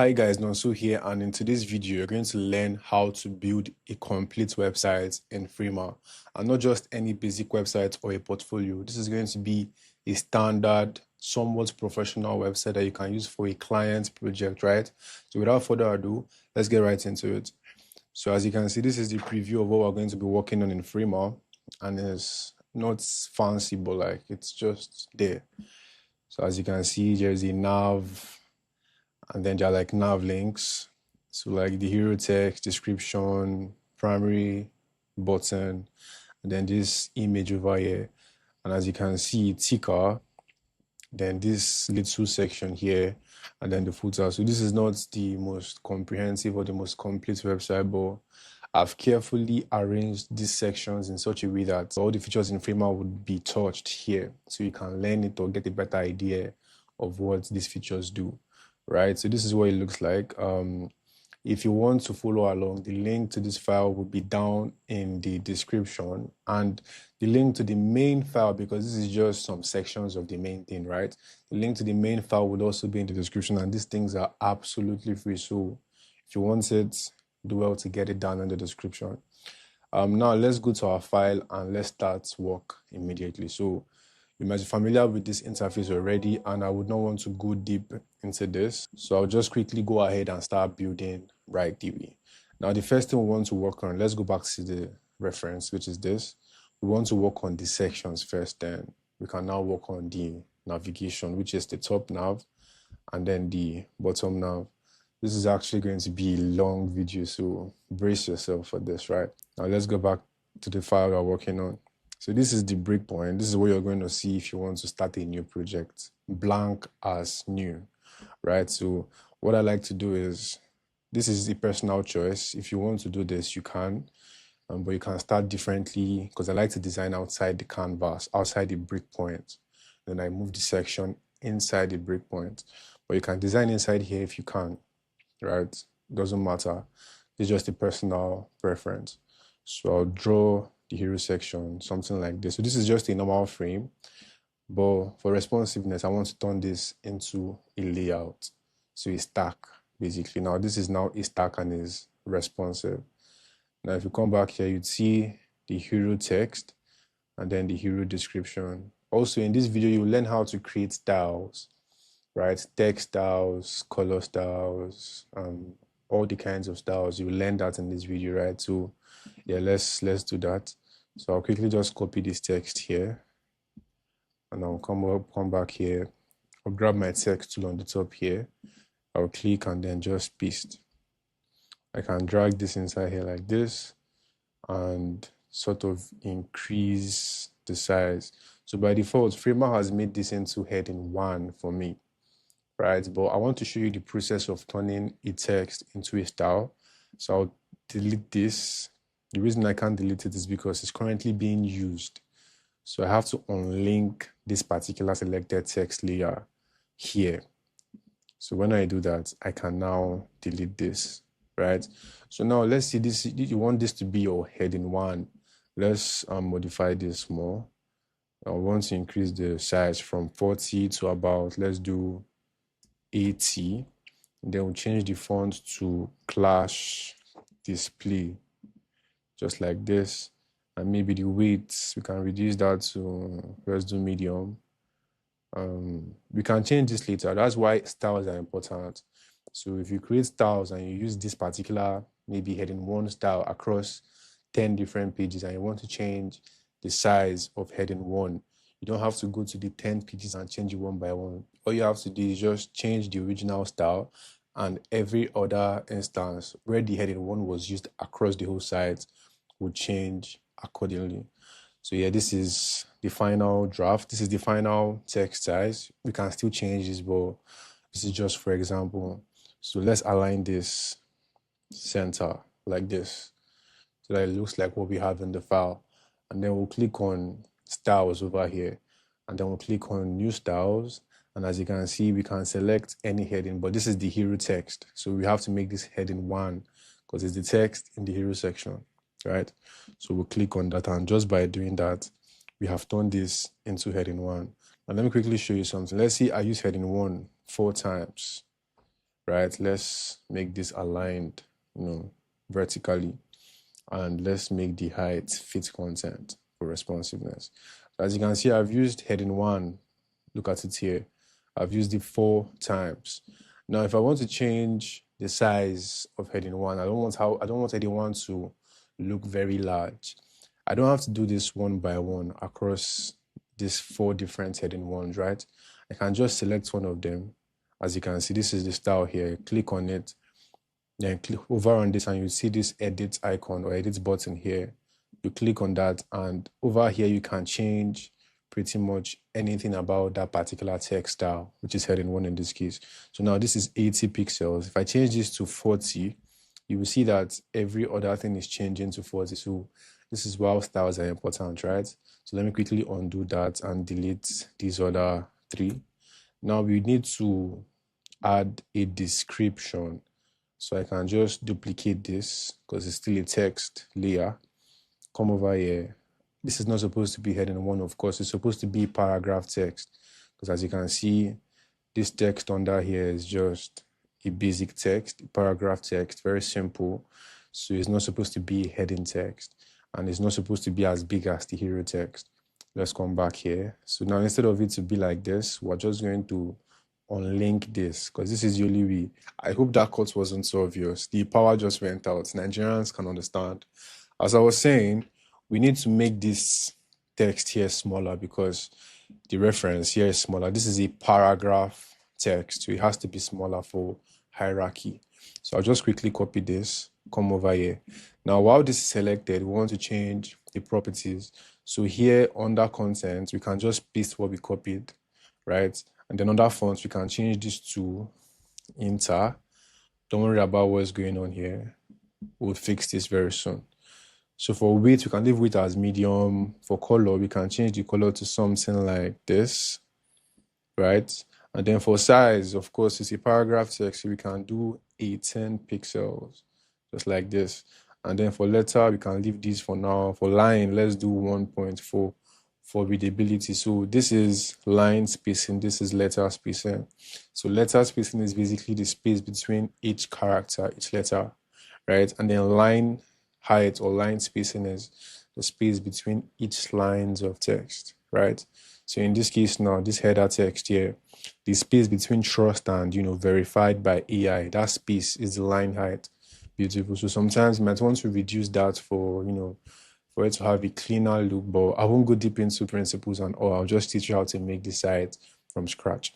Hi guys, Nonso here, and in today's video, you're going to learn how to build a complete website in Frima, and not just any basic website or a portfolio. This is going to be a standard, somewhat professional website that you can use for a client project, right? So without further ado, let's get right into it. So as you can see, this is the preview of what we're going to be working on in Frima, and it's not fancy, but like it's just there. So as you can see, there's a nav, and then there are like nav links. So like the hero text, description, primary, button, and then this image over here. And as you can see, ticker, then this little section here, and then the footer. So this is not the most comprehensive or the most complete website, but I've carefully arranged these sections in such a way that all the features in Framer would be touched here, so you can learn it or get a better idea of what these features do. Right, so this is what it looks like. If you want to follow along, the link to this file will be down in the description, and the link to the main file, because this is just some sections of the main thing, right? The link to the main file would also be in the description, and these things are absolutely free. So if you want it, do well to get it down in the description. Now let's go to our file and let's start work immediately. So you might be familiar with this interface already, and I would not want to go deep into this. So I'll just quickly go ahead and start building right away. Now, the first thing we want to work on, let's go back to the reference, which is this. We want to work on the sections first, then we can now work on the navigation, which is the top nav, and then the bottom nav. This is actually going to be a long video, so brace yourself for this, right? Now let's go back to the file we're working on. So this is the breakpoint. This is what you're going to see if you want to start a new project, blank as new, right? So what I like to do is, this is a personal choice. If you want to do this, you can, but you can start differently, because I like to design outside the canvas, outside the breakpoint. Then I move the section inside the breakpoint, but you can design inside here if you can, right? Doesn't matter. It's just a personal preference. So I'll draw the hero section, something like this. So this is just a normal frame, but for responsiveness, I want to turn this into a layout. So a stack, basically. Now this is now a stack and is responsive. Now if you come back here, you'd see the hero text and then the hero description. Also in this video, you'll learn how to create styles, right? Text styles, color styles, all the kinds of styles. You'll learn that in this video, right? So yeah, let's do that. So I'll quickly just copy this text here, and I'll come back here. I'll grab my text tool on the top here. I'll click and then just paste. I can drag this inside here like this and sort of increase the size. So by default, Framer has made this into heading 1 for me, right? But I want to show you the process of turning a text into a style. So I'll delete this. The reason I can't delete it is because it's currently being used. So I have to unlink this particular selected text layer here. So when I do that, I can now delete this, right? So now let's see this. You want this to be your heading 1. Let's modify this more. I want to increase the size from 40 to about, let's do 80. And then we'll change the font to Clash Display, just like this. And maybe the weight, we can reduce that to, let's do medium. We can change this later. That's why styles are important. So if you create styles and you use this particular, maybe heading 1 style across 10 different pages, and you want to change the size of heading 1, you don't have to go to the 10 pages and change it one by one. All you have to do is just change the original style, and every other instance where the heading 1 was used across the whole site will change accordingly. So yeah, this is the final draft. This is the final text size. We can still change this, but this is just for example. So let's align this center like this, so that it looks like what we have in the file. And then we'll click on styles over here, and then we'll click on new styles. And as you can see, we can select any heading, but this is the hero text. So we have to make this heading 1 because it's the text in the hero section, right? So we'll click on that, and just by doing that, we have turned this into heading 1. Now let me quickly show you something. Let's see, I use heading 1 4 times, right? Let's make this aligned, vertically, and let's make the height fit content for responsiveness. As you can see, I've used heading 1. Look at it here. I've used it 4 times. Now, if I want to change the size of heading 1, I don't want heading 1 to look very large. I don't have to do this one by one across these 4 different heading 1s, right? I can just select one of them. As you can see, this is the style here. Click on it, then click over on this, and you see this edit icon or edit button here. You click on that, and over here you can change pretty much anything about that particular text style, which is heading 1 in this case. So now this is 80 pixels. If I change this to 40, you will see that every other thing is changing to 40. So this is why styles are important, right? So let me quickly undo that and delete these other 3. Now we need to add a description. So I can just duplicate this because it's still a text layer. Come over here. This is not supposed to be heading 1, of course. It's supposed to be paragraph text, because as you can see, this text under here is just a basic text, paragraph text, very simple. So it's not supposed to be heading text, and it's not supposed to be as big as the hero text. Let's come back here. So now instead of it to be like this, we're just going to unlink this, because this is the only way. I hope that cut wasn't so obvious. The power just went out. Nigerians can understand. As I was saying, we need to make this text here smaller because the reference here is smaller. This is a paragraph text, so it has to be smaller for hierarchy. So I'll just quickly copy this, come over here. Now, while this is selected, we want to change the properties. So here under content, we can just paste what we copied, right? And then under fonts, we can change this to Inter. Don't worry about what's going on here. We'll fix this very soon. So for width, we can leave width as medium. For color, we can change the color to something like this, right? And then for size, of course, it's a paragraph text, so we can do 10 pixels, just like this. And then for letter, we can leave this for now. For line, let's do 1.4 for readability. So this is line spacing, this is letter spacing. So letter spacing is basically the space between each character, each letter, right? And then line height or line spacing is the space between each lines of text, right? So in this case now, this header text here, the space between trust and, verified by AI, that space is the line height. Beautiful. So sometimes you might want to reduce that for, for it to have a cleaner look, but I won't go deep into principles and all. I'll just teach you how to make this site from scratch.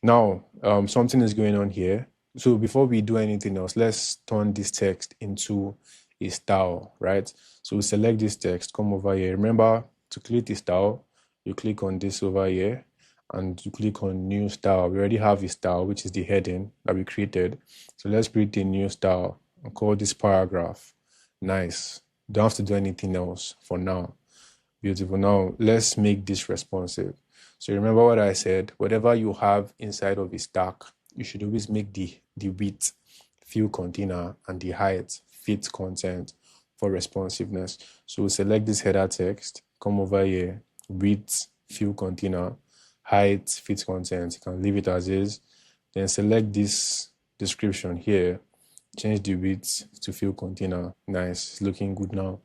Now, something is going on here. So before we do anything else, let's turn this text into a style, right? So we select this text, come over here. Remember, to create a style, you click on this over here and you click on new style. We already have a style, which is the heading that we created. So let's create a new style and call this paragraph. Nice. Don't have to do anything else for now. Beautiful. Now let's make this responsive. So remember what I said, whatever you have inside of a stack, you should always make the width fill container and the height fit content for responsiveness. So we'll select this header text, come over here, width fill container, height fit content. You can leave it as is. Then select this description here, change the width to fill container. Nice, it's looking good now.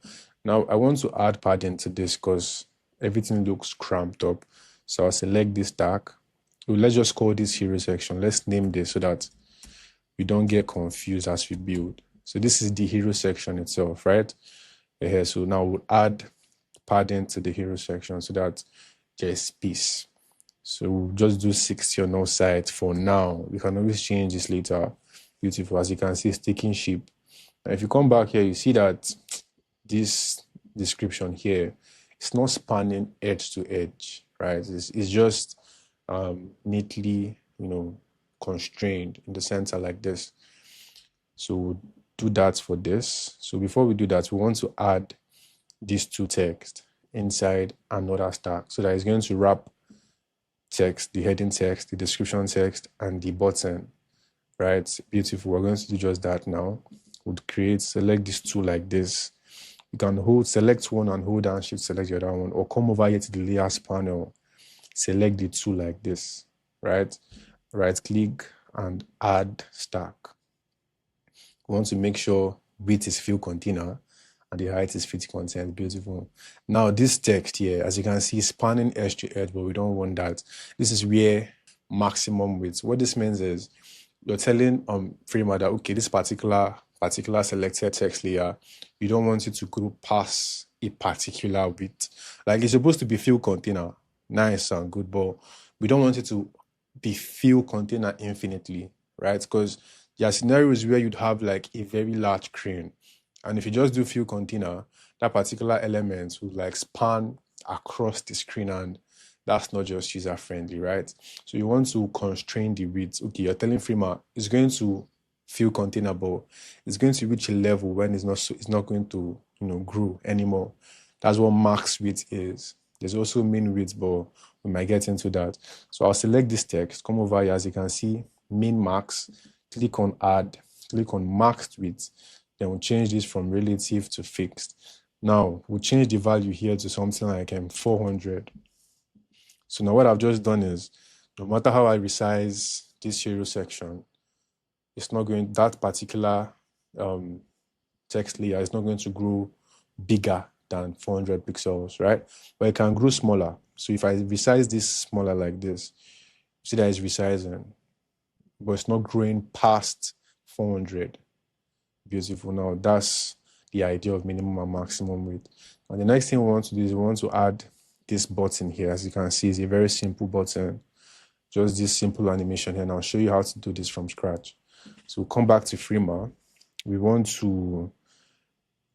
Now I want to add padding to this because everything looks cramped up. So I'll select this tag. Let's just call this hero section. Let's name this so that we don't get confused as we build. So this is the hero section itself, right? Here. So now we'll add padding to the hero section so that there's space. So we'll just do 60 on all sides for now. We can always change this later. Beautiful. As you can see, it's taking shape. Now if you come back here, you see that this description here, it's not spanning edge to edge, right? It's just neatly, constrained in the center like this. So we'll do that for this. So before we do that, we want to add these 2 text inside another stack so that it's going to wrap text, the heading text, the description text, and the button, right? Beautiful. We're going to do just that now. We'll select these 2 like this. You can select one and hold down shift, select the other one, or come over here to the layers panel, select the 2 like this, right? Right click and add stack. We want to make sure width is fill container and the height is fit content. Beautiful. Now this text here, as you can see, spanning edge to edge, but we don't want that. This is where maximum width. What this means is you're telling Framer that okay, this particular selected text layer, you don't want it to go past a particular width. Like it's supposed to be fill container, nice and good, but we don't want it to be fill container infinitely, right? Because there are scenarios where you'd have like a very large screen, and if you just do fill container, that particular element will like span across the screen, and that's not just user friendly, right? So you want to constrain the width. Okay, you're telling Framer it's going to fill container, but it's going to reach a level when it's not going to grow anymore. That's what max width is. There's also min width, but we might get into that. So I'll select this text, come over here, as you can see, min max, click on add, click on maxed width, then we'll change this from relative to fixed. Now we'll change the value here to something like 400. So now what I've just done is, no matter how I resize this hero section, it's not going, that particular text layer is not going to grow bigger than 400 pixels, right? But it can grow smaller. So if I resize this smaller like this, see that it's resizing, but it's not growing past 400. Beautiful. Now that's the idea of minimum and maximum width. And the next thing we want to do is we want to add this button here. As you can see, it's a very simple button, just this simple animation here. And I'll show you how to do this from scratch. So we'll come back to Framer. We want to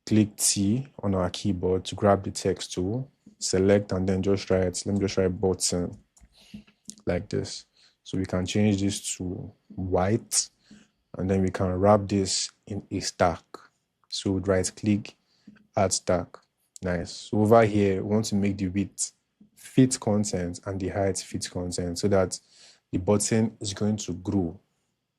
click T on our keyboard to grab the text tool, select, and then just write, let me just write button like this. So we can change this to white, and then we can wrap this in a stack. So we'd right click, add stack. Nice. So over here, we want to make the width fit content and the height fit content so that the button is going to grow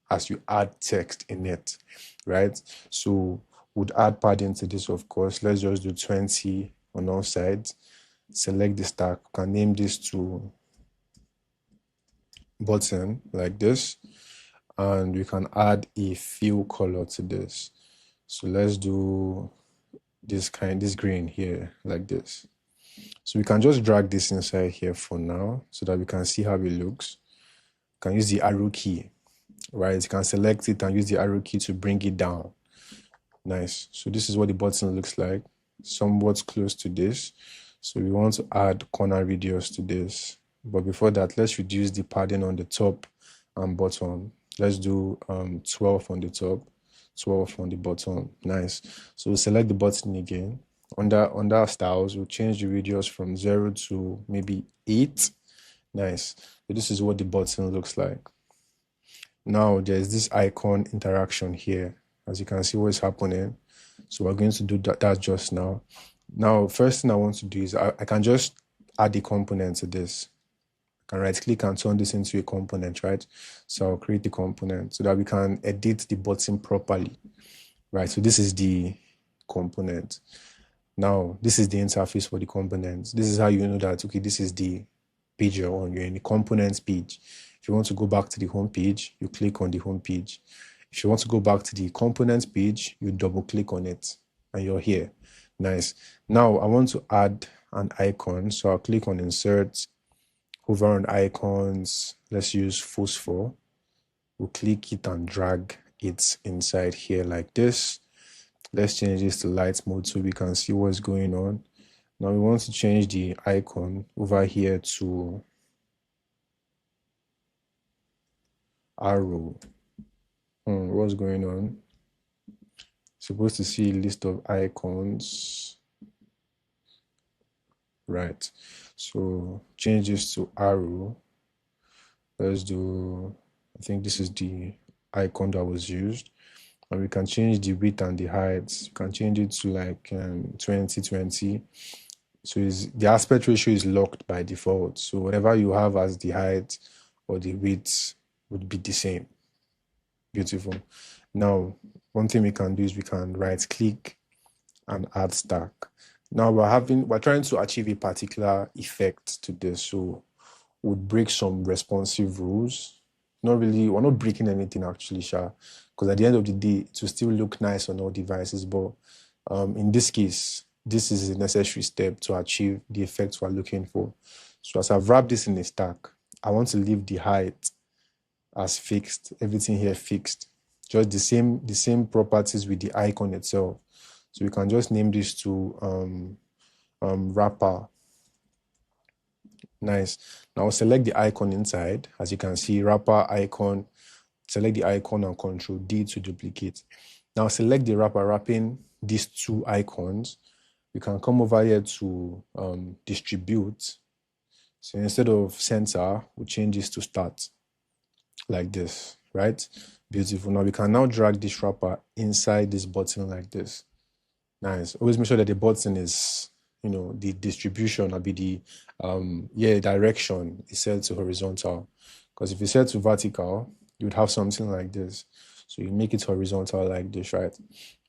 as you add text in it, right? So would add padding to this, of course. Let's just do 20 on all sides. Select the stack. We can name this to button like this, and we can add a fill color to this. So let's do this green here like this. So we can just drag this inside here for now so that we can see how it looks. You can use the arrow key, right? You can select it and use the arrow key to bring it down. Nice. So this is what the button looks like, somewhat close to this. So we want to add corner radius to this. But before that, let's reduce the padding on the top and bottom. Let's do 12 on the top, 12 on the bottom. Nice. So we'll select the button again. Under styles, we'll change the radius from 0 to maybe 8. Nice. So this is what the button looks like. Now there's this icon interaction here. As you can see what's happening. So we're going to do that just now. Now, first thing I want to do is I can just add a component to this. I can right click and turn this into a component, right? So I'll create the component so that we can edit the button properly, right? So this is the component. Now, this is the interface for the components. This is how you know that, okay, this is the page you're on. You're in the components page. If you want to go back to the home page, you click on the home page. If you want to go back to the components page, you double click on it and you're here. Nice. Now I want to add an icon. So I'll click on insert, hover on icons. Let's use phosphor. We'll click it and drag it inside here like this. Let's change this to light mode so we can see what's going on. Now we want to change the icon over here to arrow. What's going on? Supposed to see a list of icons, right? So change this to arrow. Let's do, I think this is the icon that was used, and we can change the width and the height. You can change it to like 2020. So the aspect ratio is locked by default. So whatever you have as the height or the width would be the same. Beautiful. Now, one thing we can do is we can right click and add stack. Now we're trying to achieve a particular effect to this. So we'll break some responsive rules. we're not breaking anything actually, Sha, because at the end of the day, it will still look nice on all devices. But in this case, this is a necessary step to achieve the effects we're looking for. So as I've wrapped this in a stack, I want to leave the height as fixed, everything here fixed. Just the same properties with the icon itself. So we can just name this to wrapper. Nice. Now select the icon inside. As you can see, wrapper icon. Select the icon and Control D to duplicate. Now select the wrapper wrapping these two icons. We can come over here to distribute. So instead of center, we'll change this to start like this, right? Beautiful. Now we can now drag this wrapper inside this button like this. Nice. Always make sure that the button is, the distribution will be the direction is set to horizontal. Because if you set to vertical, you would have something like this. So you make it horizontal like this, right?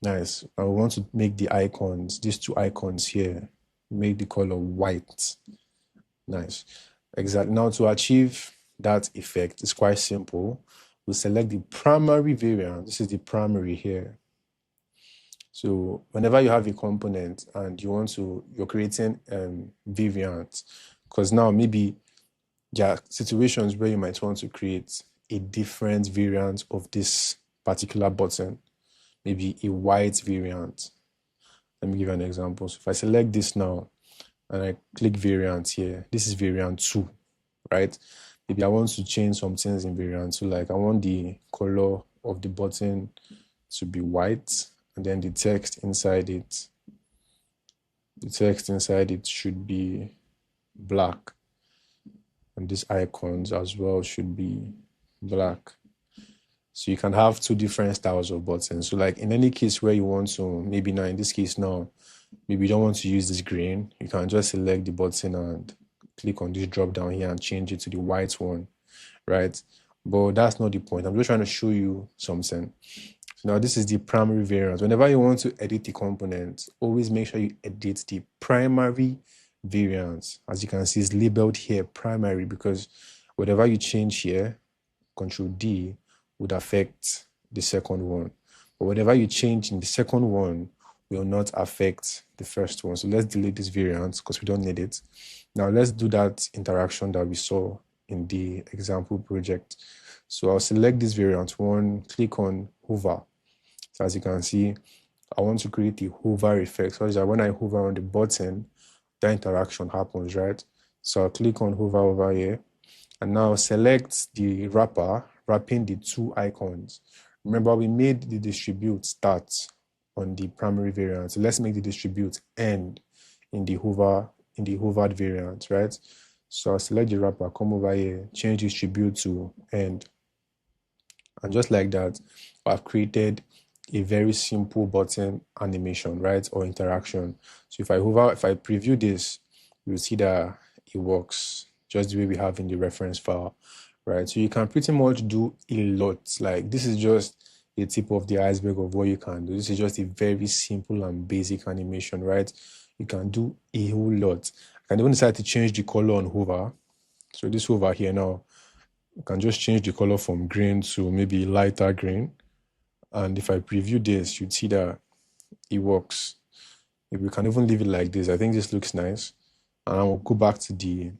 Nice. Now we want to make the icons, these two icons here, make the color white. Nice. Exactly. Now to achieve that effect, it's quite simple. We select the primary variant. This is the primary here. So whenever you have a component and you're creating variants, because now maybe there are situations where you might want to create a different variant of this particular button, maybe a white variant. Let me give you an example. So if I select this now and I click variant here, this is variant 2, right? Maybe I want to change some things in variant 2, like I want the color of the button to be white, and then the text inside it should be black, and these icons as well should be black. So you can have two different styles of buttons. So like in any case where you want to, maybe now in this case now, maybe you don't want to use this green, you can just select the button and click on this drop down here and change it to the white one, right? But that's not the point. I'm just trying to show you something. So now this is the primary variant. Whenever you want to edit the component, always make sure you edit the primary variant. As you can see, it's labeled here primary, because whatever you change here, Control D, would affect the second one. But whatever you change in the second one will not affect the first one. So let's delete this variant because we don't need it. Now let's do that interaction that we saw in the example project. So I'll select this variant 1, click on hover. So as you can see, I want to create the hover effect, so that when I hover on the button, that interaction happens, right? So I'll click on hover over here, and now select the wrapper, wrapping the two icons. Remember, we made the distribute start on the primary variant. So let's make the distribute end in the hovered variant, right? So I'll select the wrapper, come over here, change distribute to end. And just like that, I've created a very simple button animation, right? Or interaction. So if I preview this, you'll see that it works just the way we have in the reference file, right? So you can pretty much do a lot. Like this is just a tip of the iceberg of what you can do. This is just a very simple and basic animation, right? You can do a whole lot. I can even decide to change the color on hover. So this hover here now, you can just change the color from green to maybe lighter green. And if I preview this, you'd see that it works. If we can even leave it like this, I think this looks nice. And I will go back to the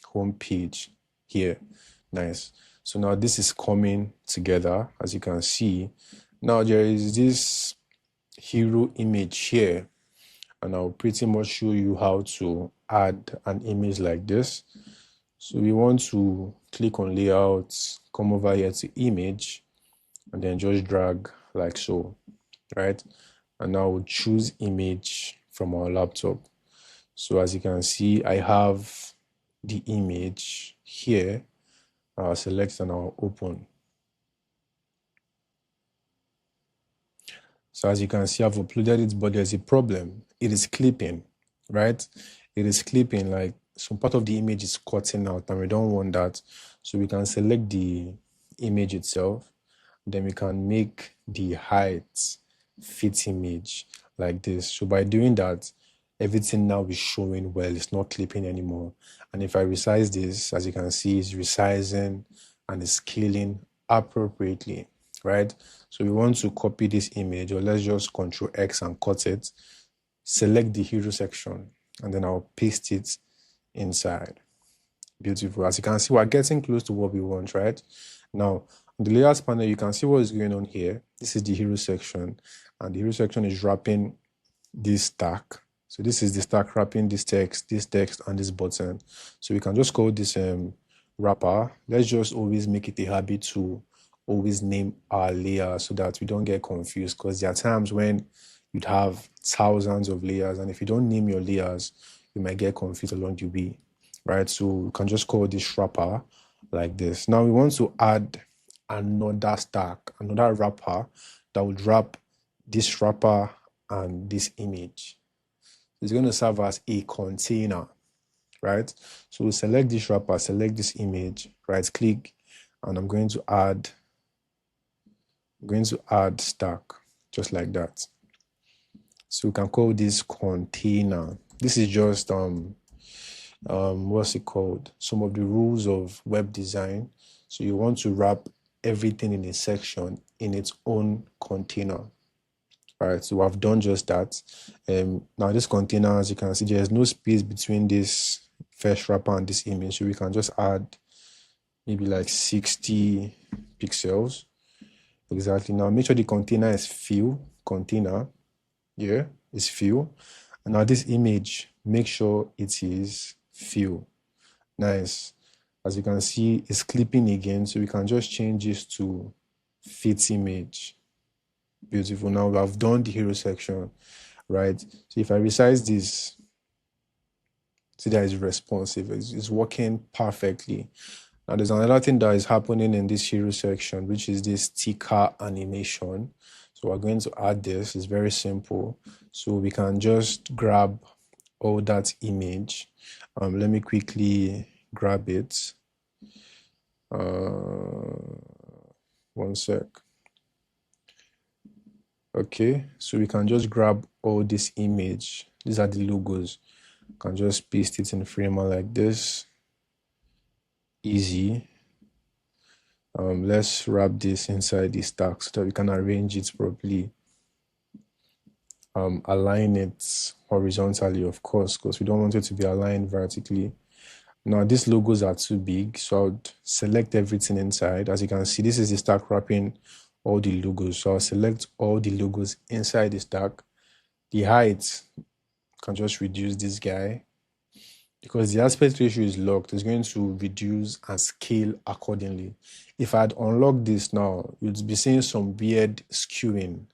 home page here. Nice. So now this is coming together, as you can see. Now there is this hero image here, and I'll pretty much show you how to add an image like this. So we want to click on layouts, come over here to image, and then just drag like so, right? And now we'll choose image from our laptop. So as you can see, I have the image here. I'll select and I'll open. So as you can see, I've uploaded it, but there's a problem. It is clipping, right? It is clipping, like some part of the image is cutting out, and we don't want that. So we can select the image itself. Then we can make the height fit image like this. So by doing that, everything now is showing well. It's not clipping anymore. And if I resize this, as you can see, it's resizing and is scaling appropriately, right? So we want to copy this image, or let's just Control X and cut it. Select the hero section, and then I'll paste it inside. Beautiful. As you can see, we're getting close to what we want, right? Now, on the layers panel, you can see what is going on here. This is the hero section, and the hero section is wrapping this stack. So this is the stack wrapping this text, and this button. So we can just call this wrapper. Let's just always make it a habit to always name our layer so that we don't get confused, because there are times when you'd have thousands of layers, and if you don't name your layers, you might get confused along the way, right? So we can just call this wrapper like this. Now we want to add another stack, another wrapper that would wrap this wrapper and this image. It's going to serve as a container, right? So we'll select this wrapper, select this image, right click, and I'm going to add stack, just like that. So we can call this container. This is just what's it called? Some of the rules of web design. So you want to wrap everything in a section in its own container. All right, so I've done just that. Now this container, as you can see, there's no space between this first wrapper and this image, so we can just add maybe like 60 pixels. Exactly. Now make sure the container is fill container. Yeah, it's fill. And now this image, make sure it is fill. Nice. As you can see, it's clipping again, so we can just change this to fit image. Beautiful. Now we have done the hero section, right? So if I resize this, see that it's responsive, it's working perfectly. Now there's another thing that is happening in this hero section, which is this sticker animation. So we're going to add this. It's very simple. So we can just grab all that image. Let me quickly grab it. One sec. Okay, so we can just grab all this image. These are the logos. Can just paste it in Framer like this. Easy. Let's wrap this inside the stack so that we can arrange it properly. Align it horizontally, of course, because we don't want it to be aligned vertically. Now these logos are too big, so I would select everything inside. As you can see, this is the stack wrapping all the logos. So I'll select all the logos inside the stack. The height, can just reduce this guy. Because the aspect ratio is locked, it's going to reduce and scale accordingly. If I had unlocked this now, you'd be seeing some weird skewing.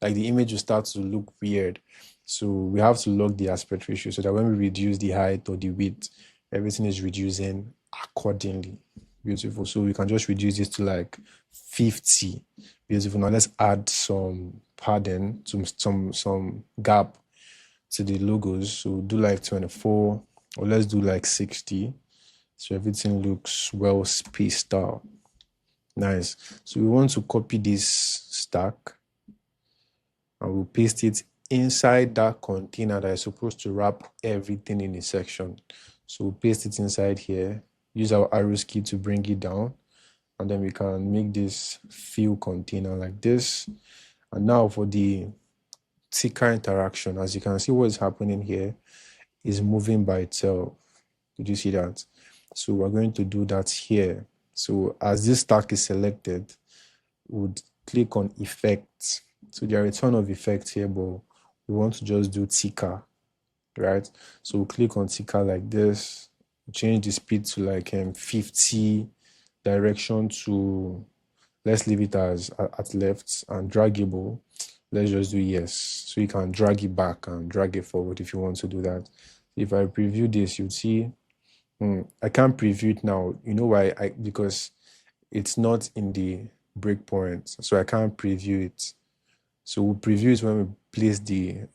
Like the image will start to look weird. So we have to lock the aspect ratio so that when we reduce the height or the width, everything is reducing accordingly. Beautiful. So we can just reduce this to like 50. Beautiful. Now let's add some padding, some gap to the logos. So do like 24, or let's do like 60. So everything looks well spaced out. Nice. So we want to copy this stack and we'll paste it inside that container that is supposed to wrap everything in a section. So we'll paste it inside here, use our arrows key to bring it down, and then we can make this fill container like this. And now for the ticker interaction, as you can see, what is happening here is moving by itself. Did you see that? So we're going to do that here. So as this stack is selected, we would click on effects. So there are a ton of effects here, but we want to just do ticker, right? So we'll click on ticker like this, change the speed to like 50, direction to, let's leave it as at left, and draggable, let's just do yes. So you can drag it back and drag it forward if you want to do that. If I preview this, you'll see I can't preview it now. You know why? Because it's not in the breakpoint, so I can't preview it. So we'll preview it when we place the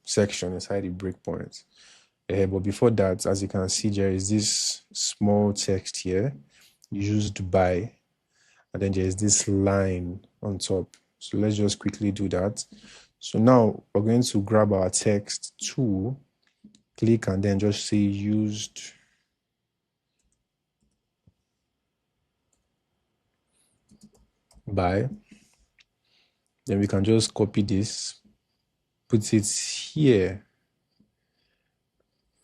section inside the breakpoint. But before that, as you can see, there is this small text here used by, and then there's this line on top. So let's just quickly do that. So now we're going to grab our text tool, click, and then just say used. by. Then we can just copy this, put it here,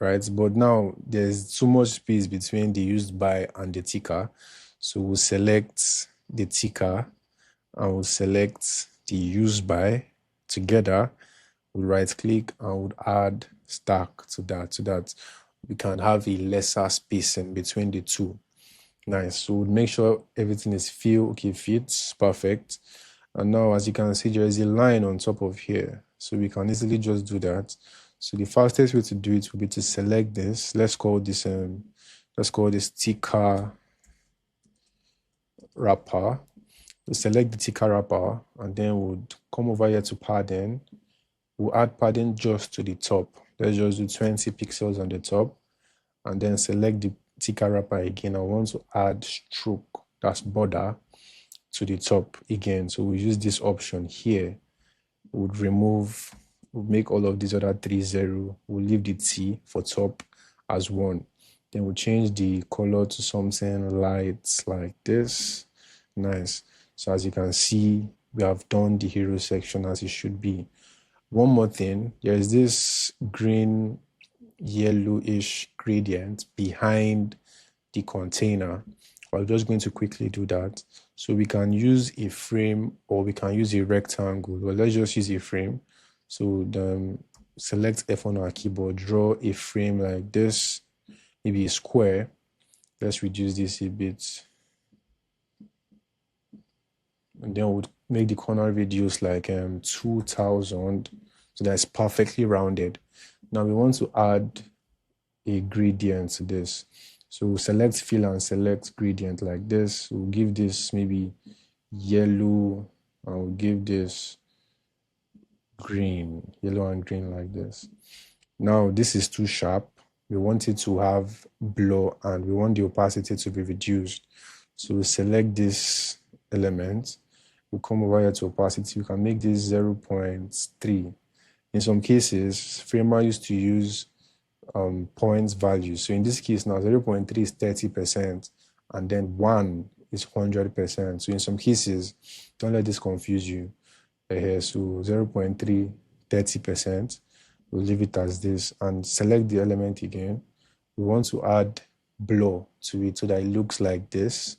right? But now there's too much space between the used by and the ticker. So we'll select the ticker and we'll select the used by together. We'll right click and we'll add stack to that so that we can have a lesser spacing between the two. Nice. So we'll make sure everything is fits perfect. And now, as you can see, there is a line on top of here. So we can easily just do that. So the fastest way to do it will be to select this. Let's call this ticker wrapper. We'll select the ticker wrapper and then we'll come over here to padding. We'll add padding just to the top. Let's just do 20 pixels on the top and then select the ticker wrapper again. I want to add stroke, that's border, to the top again. So we use this option here. We'll make all of these other 3 0. We'll leave the T for top as 1. Then we'll change the color to something light like this. Nice. So as you can see, we have done the hero section as it should be. One more thing, there is this green yellowish gradient behind the container. I'm just going to quickly do that. So we can use a frame or we can use a rectangle. Well, let's just use a frame. So select F on our keyboard, draw a frame like this, maybe a square. Let's reduce this a bit. And then we'll make the corner radius like 2000. So that's perfectly rounded. Now we want to add a gradient to this. So we'll select fill and select gradient like this. We'll give this maybe yellow and we'll give this green, yellow and green like this. Now this is too sharp. We want it to have blur and we want the opacity to be reduced. So we'll select this element. We'll come over here to opacity. We can make this 0.3. In some cases, Framer used to use points values. So in this case now, 0.3 is 30%, and then 1 is 100%. So in some cases, don't let this confuse you. Here, so 0.3, 30%. We'll leave it as this and select the element again. We want to add blur to it so that it looks like this.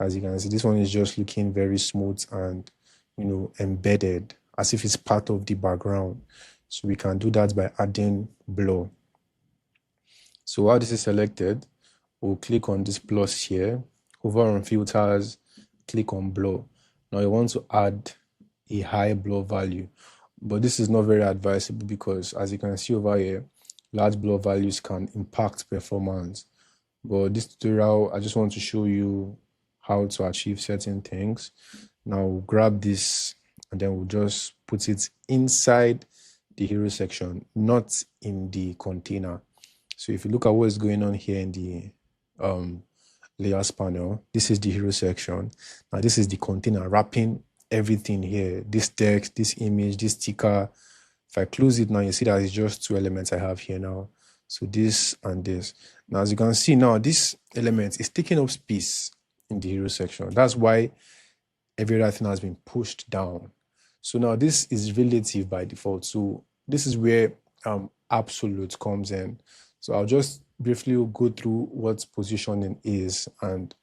As you can see, this one is just looking very smooth and embedded as if it's part of the background. So we can do that by adding blur. So while this is selected, we'll click on this plus here, hover on filters, click on blur. Now you want to add a high blur value, but this is not very advisable because as you can see over here, large blur values can impact performance. But this tutorial, I just want to show you how to achieve certain things. Now we'll grab this and then we'll just put it inside the hero section, not in the container. So if you look at what is going on here in the layers panel, this is the hero section. Now this is the container wrapping everything here. This text, this image, this sticker. If I close it now, you see that it's just 2 elements I have here now. So this and this. Now as you can see now, this element is taking up space in the hero section. That's why every other thing has been pushed down. So now this is relative by default. So this is where absolute comes in. So I'll just briefly go through what positioning is and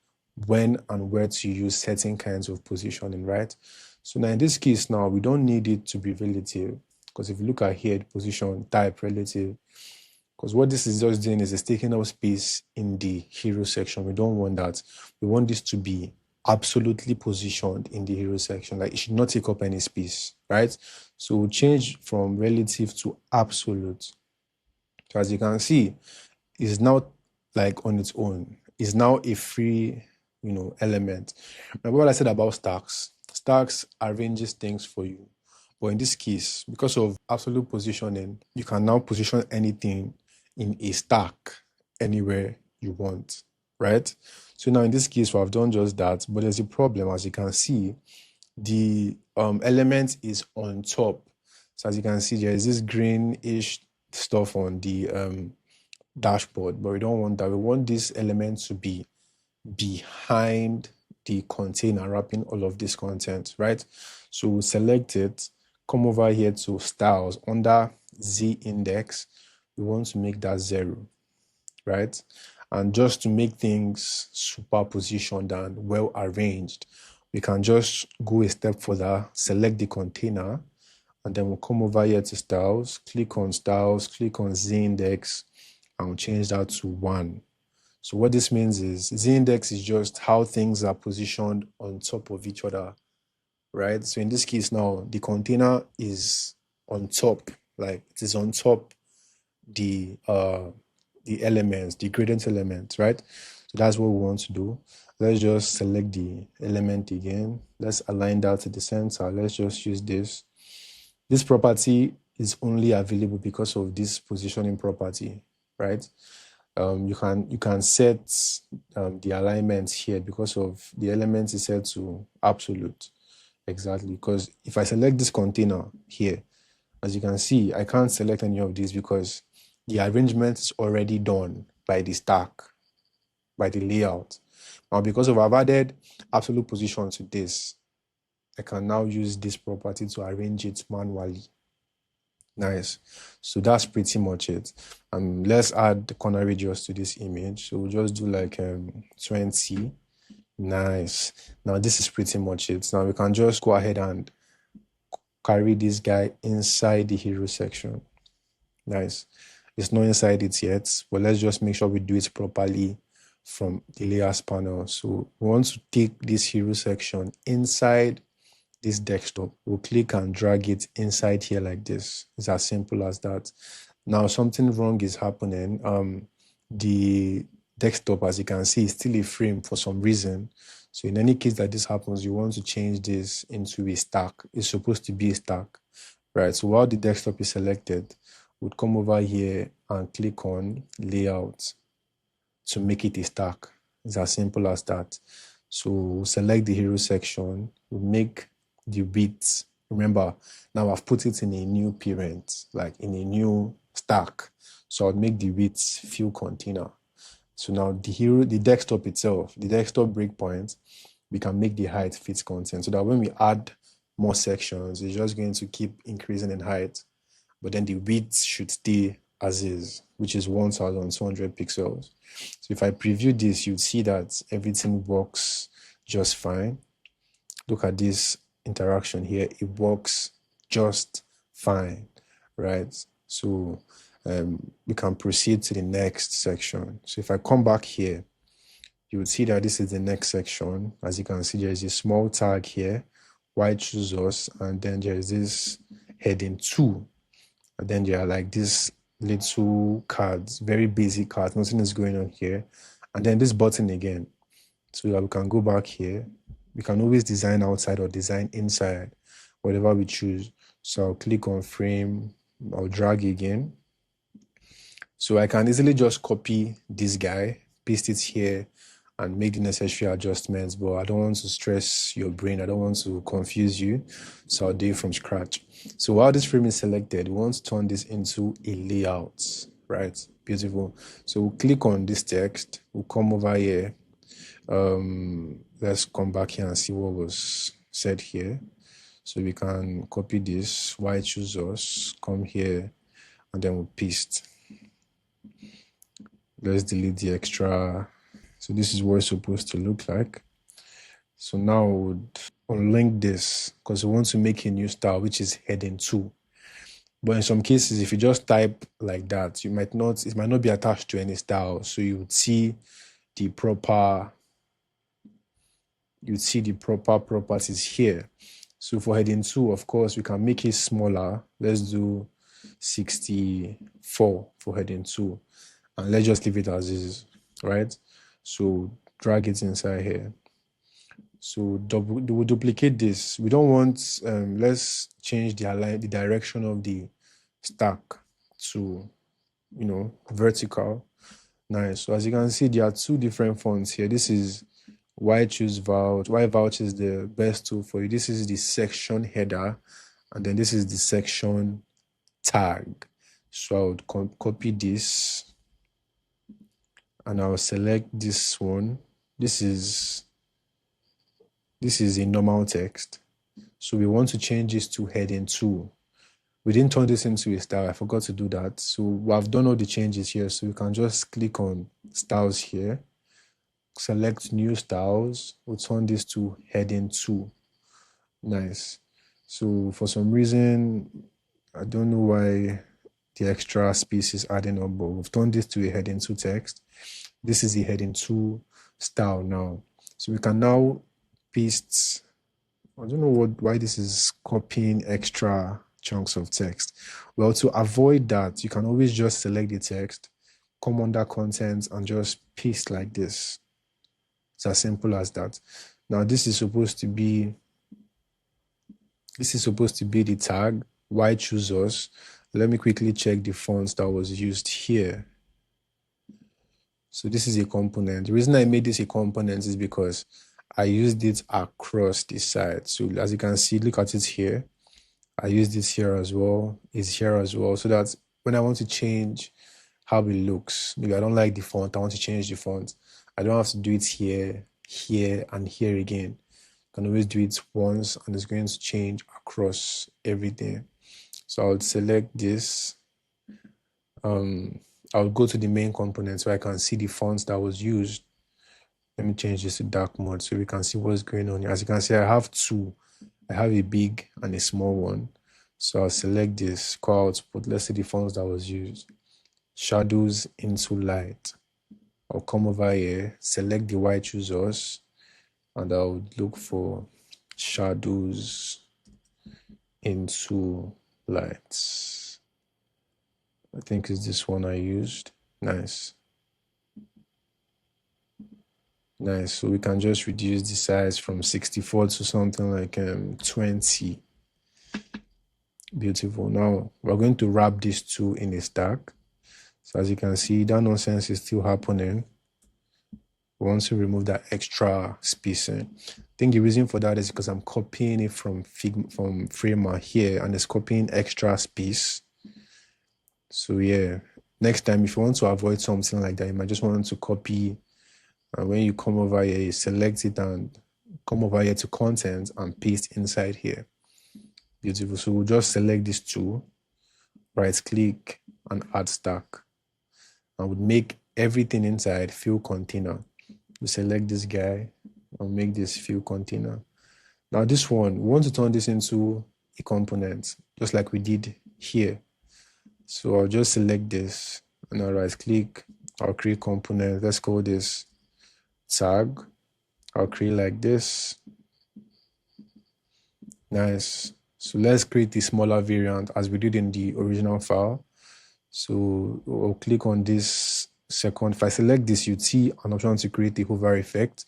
when and where to use certain kinds of positioning, right? So now in this case now, we don't need it to be relative because if you look at here, the position type relative, because what this is just doing is it's taking up space in the hero section. We don't want that. We want this to be absolutely positioned in the hero section. Like it should not take up any space, right? So we'll change from relative to absolute. So as you can see, it's now like on its own. It's now a free, element. Remember what I said about stacks? Stacks arranges things for you. But in this case, because of absolute positioning, you can now position anything in a stack anywhere you want, right? So now in this case, we have done just that, but there's a problem. As you can see, the element is on top. So as you can see, there is this greenish stuff on the dashboard, but we don't want that. We want this element to be behind the container wrapping all of this content, right? So we'll select it, come over here to styles under Z index. We want to make that 0, right? And just to make things super positioned and well arranged, we can just go a step further, select the container, and then we'll come over here to styles, click on Z index, and we'll change that to 1. So what this means is Z index is just how things are positioned on top of each other, right? So in this case now, the container is on top, like it is on top the elements, the gradient elements, right? So that's what we want to do. Let's just select the element again. Let's align that to the center. Let's just use this. This property is only available because of this positioning property, right? You can set the alignment here because of the element is set to absolute. Exactly, because if I select this container here, as you can see, I can't select any of these because the arrangement is already done by the stack, by the layout. Now, because I've added absolute position to this, I can now use this property to arrange it manually. Nice. So that's pretty much it. Let's add the corner radius to this image. So we'll just do like 20. Nice. Now this is pretty much it. Now we can just go ahead and carry this guy inside the hero section. Nice. It's not inside it yet, but let's just make sure we do it properly from the layers panel. So we want to take this hero section inside this desktop. We'll click and drag it inside here like this. It's as simple as that. Now something wrong is happening. The desktop, as you can see, is still a frame for some reason. So in any case that this happens, you want to change this into a stack. It's supposed to be a stack, right? So while the desktop is selected, we'll come over here and click on layout to make it a stack. It's as simple as that. So we'll select the hero section, we'll make the width. Remember, now I've put it in a new parent, like in a new stack. So I'll make the width fill container. So now the desktop itself, the desktop breakpoint, we can make the height fit content so that when we add more sections, it's just going to keep increasing in height, but then the width should stay as is, which is 1200 pixels. So if I preview this, you'd see that everything works just fine. Look at this interaction here. It works just fine, right? So we can proceed to the next section. So if I come back here, you would see that this is the next section. As you can see, there is a small tag here, why choose us, and then there is this heading 2, and then there are like these little cards, very basic cards, nothing is going on here, and then this button again. So that we can go back here. We can always design outside or design inside, whatever we choose. So I'll click on frame, I'll drag again. So I can easily just copy this guy, paste it here, and make the necessary adjustments, but I don't want to stress your brain. I don't want to confuse you. So I'll do it from scratch. So while this frame is selected, we want to turn this into a layout, right? Beautiful. So we'll click on this text. We'll come over here. Let's come back here and see what was said here. So we can copy this, why choose us, come here, and then we'll paste. Let's delete the extra. So this is what it's supposed to look like. So now we'll unlink this because we want to make a new style, which is heading 2. But in some cases, if you just type like that, it might not be attached to any style. So you would see the proper properties here. So for heading 2, of course, we can make it smaller. Let's do 64 for heading 2. And let's just leave it as is, right? So drag it inside here. So we'll duplicate this. We don't want, let's change the direction of the stack to, vertical. Nice. So as you can see, there are 2 different fonts here. This is why choose Vouch. Why Vouch is the best tool for you. This is the section header, and then this is the section tag. So I would copy this, and I'll select this one. This is this is a normal text. So we want to change this to heading 2. We didn't turn this into a style. I forgot to do that. So I've done all the changes here. So we can just click on styles here, select new styles. We'll turn this to heading 2. Nice. So for some reason, I don't know why the extra space is adding up, but we've turned this to a heading 2 text. This is a heading 2 style now. So we can now paste. I don't know why this is copying extra chunks of text. Well, to avoid that, you can always just select the text, come under content, and just paste like this. It's as simple as that. Now this is supposed to be the tag. Why choose us? Let me quickly check the fonts that was used here. So this is a component. The reason I made this a component is because I used it across the side. So as you can see, look at it here. I used this here as well. It's here as well. So that when I want to change how it looks, maybe I don't like the font, I want to change the font, I don't have to do it here, here, and here again. I can always do it once and it's going to change across everything. So I'll select this. I'll go to the main component so I can see the fonts that was used. Let me change this to dark mode so we can see what's going on here. As you can see, I have 2. I have a big and a small one. So I'll select this, call output. Let's see the fonts that was used. Shadows into light. I'll come over here, select the white choosers, and I'll look for shadows into lights. I think it's this one I used. Nice. Nice. So we can just reduce the size from 64 to something like 20. Beautiful. Now we're going to wrap these 2 in a stack. So as you can see, that nonsense is still happening. We want to remove that extra spacing. I think the reason for that is because I'm copying it from Framer here, and it's copying extra space. So yeah, next time if you want to avoid something like that, you might just want to copy, and when you come over here, you select it and come over here to content and paste inside here. Beautiful. So we'll just select these 2, right click and add stack, and we'll make everything inside fill container. We select this guy and make this fill container. Now this one, we want to turn this into a component, just like we did here. So I'll just select this and I'll right click, I'll create component. Let's call this tag. I'll create like this. Nice. So let's create the smaller variant as we did in the original file. So we'll click on this second. If I select this, you'd see an option to create the hover effect,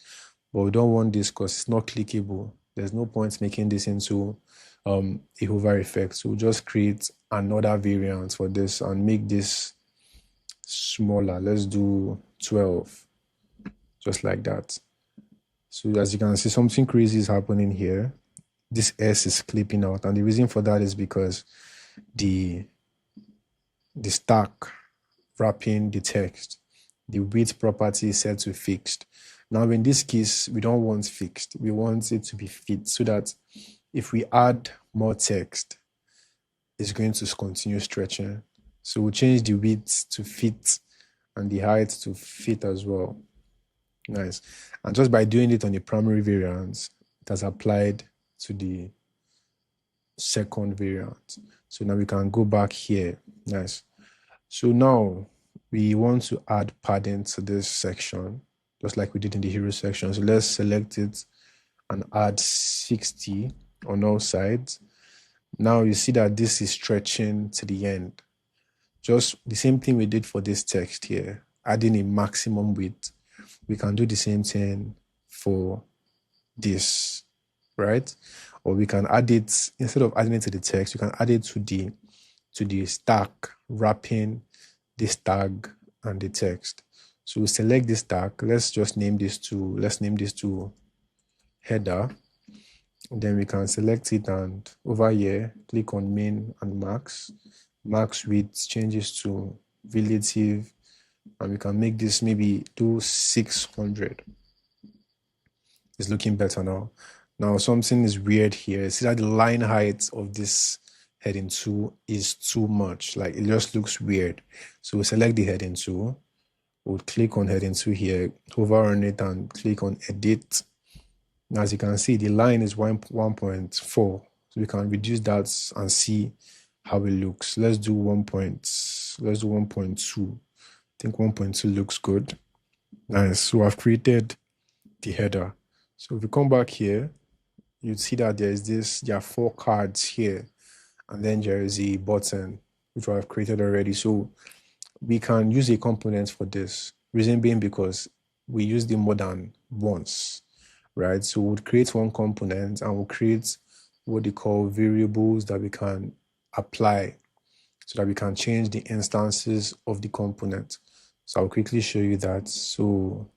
but we don't want this because it's not clickable. There's no point making this into a hover effect. So we'll just create another variant for this and make this smaller. Let's do 12, just like that. So as you can see, something crazy is happening here. This S is clipping out, and the reason for that is because the stack wrapping the text, the width property is set to fixed. Now in this case, we don't want fixed, we want it to be fit, so that if we add more text, it's going to continue stretching. So we'll change the width to fit and the height to fit as well. Nice. And just by doing it on the primary variant, it has applied to the second variant. So now we can go back here. Nice. So now we want to add padding to this section, just like we did in the hero section. So let's select it and add 60 on all sides. Now you see that this is stretching to the end. Just the same thing we did for this text here, adding a maximum width. We can do the same thing for this, right? Or we can add it, instead of adding it to the text, you can add it to the stack, wrapping this tag and the text. So we select this tag. Let's name this to header. And then we can select it, and over here, click on main and max. Max width changes to relative, and we can make this maybe do 600. It's looking better now. Now something is weird here. See that the line height of this heading 2 is too much. Like it just looks weird. So we select the heading 2. We'll click on heading 2 here, hover on it and click on edit. Now, as you can see, the line is 1.4. So we can reduce that and see how it looks. Let's do 1.2. I think 1.2 looks good. Nice. So I've created the header. So if we come back here, you'd see that there are 4 cards here, and then there is a button which I've created already. So we can use a component for this. Reason being because we use them more than once, right? So we'll create one component and we'll create what they call variables that we can apply so that we can change the instances of the component. So I'll quickly show you that. So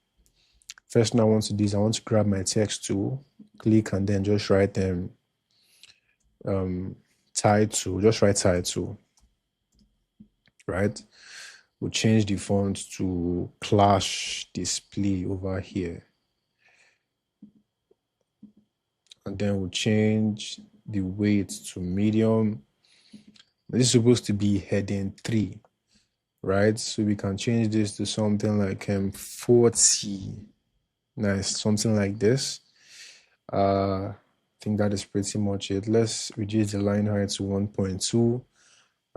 first thing I want to do is I want to grab my text tool, click and then just write title, just write title, right? We'll change the font to Clash Display over here. And then we'll change the weight to medium. This is supposed to be heading 3, right? So we can change this to something like 40. Nice, something like this. I think that is pretty much it. Let's reduce the line height to 1.2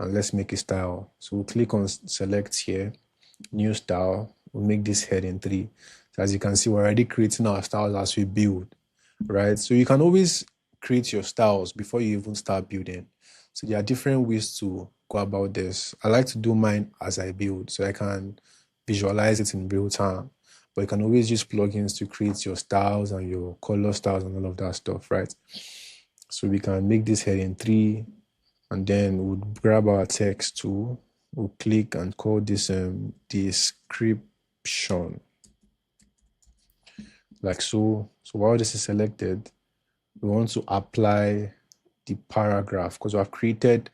and let's make a style. So we'll click on select here, new style. We'll make this heading 3. So as you can see, we're already creating our styles as we build, right? So you can always create your styles before you even start building. So there are different ways to go about this. I like to do mine as I build so I can visualize it in real time. But you can always use plugins to create your styles and your color styles and all of that stuff, right? So we can make this heading 3, and then we'll grab our text tool. We'll click and call this description, like so. So while this is selected, we want to apply the paragraph because I've created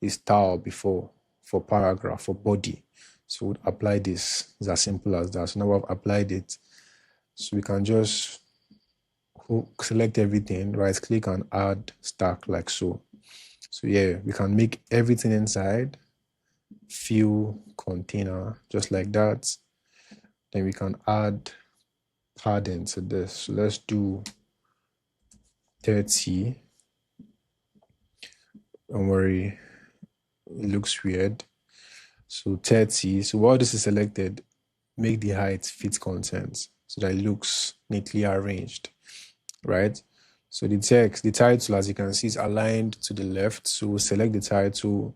a style before for paragraph, for body. So we'll apply this. It's as simple as that. So now I've applied it. So we can just select everything, right click and add stack, like so. So yeah, we can make everything inside fill container just like that. Then we can add padding to this. So let's do 30. Don't worry, it looks weird. So 30. So while this is selected, make the height fit content so that it looks neatly arranged, right? So the text, the title, as you can see, is aligned to the left. So we'll select the title,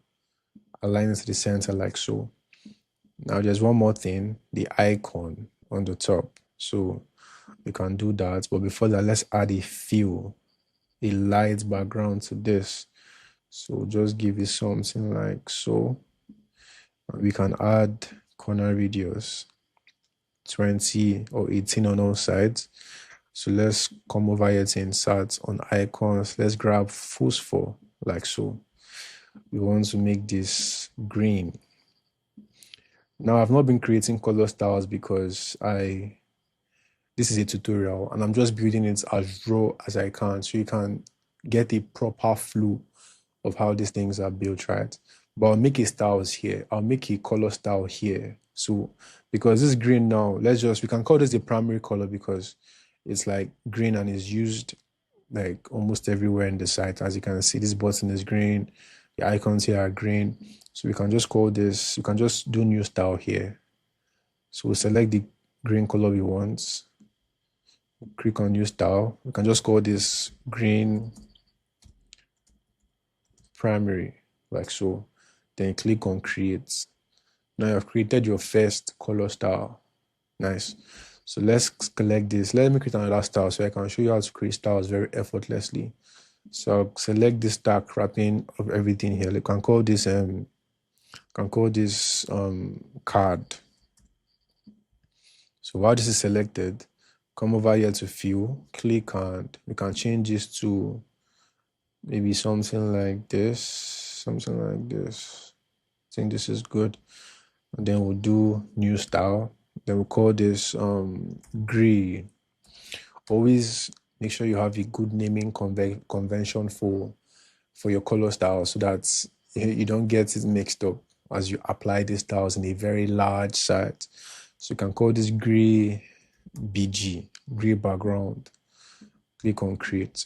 align it to the center like so. Now there's one more thing, the icon on the top. So we can do that. But before that, let's add a fill, a light background to this. So just give it something like so. And we can add corner radius, 20 or 18 on all sides. So let's come over here to insert on icons. Let's grab phosphor like so. We want to make this green. Now I've not been creating color styles because this is a tutorial and I'm just building it as raw as I can so you can get a proper flow of how these things are built, right? But I'll make a styles here. I'll make a color style here. So because this is green now, we can call this the primary color because it's like green and is used like almost everywhere in the site. As you can see, this button is green. The icons here are green. So we can just call this, you can just do new style here. So we'll select the green color we want. Click on new style. We can just call this green primary, like so. Then click on create. Now you have created your first color style. Nice. So let's select this. Let me create another style so I can show you how to create styles very effortlessly. So I'll select this stack wrapping of everything here. You can call this card. So while this is selected, come over here to fill, click and we can change this to maybe something like this. I think this is good. And then we'll do new style. Then we'll call this gray. Always make sure you have a good naming convention for your color style, so that you don't get it mixed up as you apply these styles in a very large site. So you can call this gray BG, gray background. Click on create.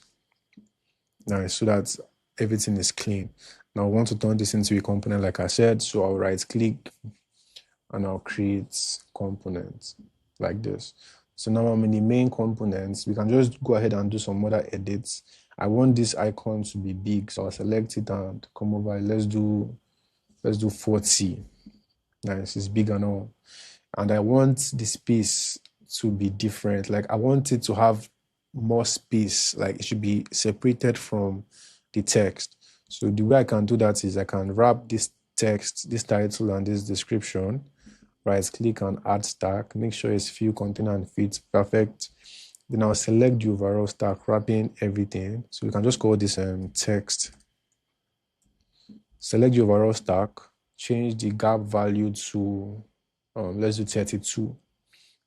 Nice, so that everything is clean. Now I want to turn this into a component like I said, so I'll right click and I'll create components like this. So now I'm in the main components. We can just go ahead and do some other edits. I want this icon to be big, so I'll select it and come over. Let's do 40. Nice, it's big and all. And I want the space to be different. Like I want it to have more space. Like it should be separated from the text. So the way I can do that is I can wrap this text, this title and this description. Right click on add stack, make sure it's fill container and fits perfect. Then I'll select the overall stack, wrapping everything. So we can just call this text. Select the overall stack, change the gap value to let's do 32.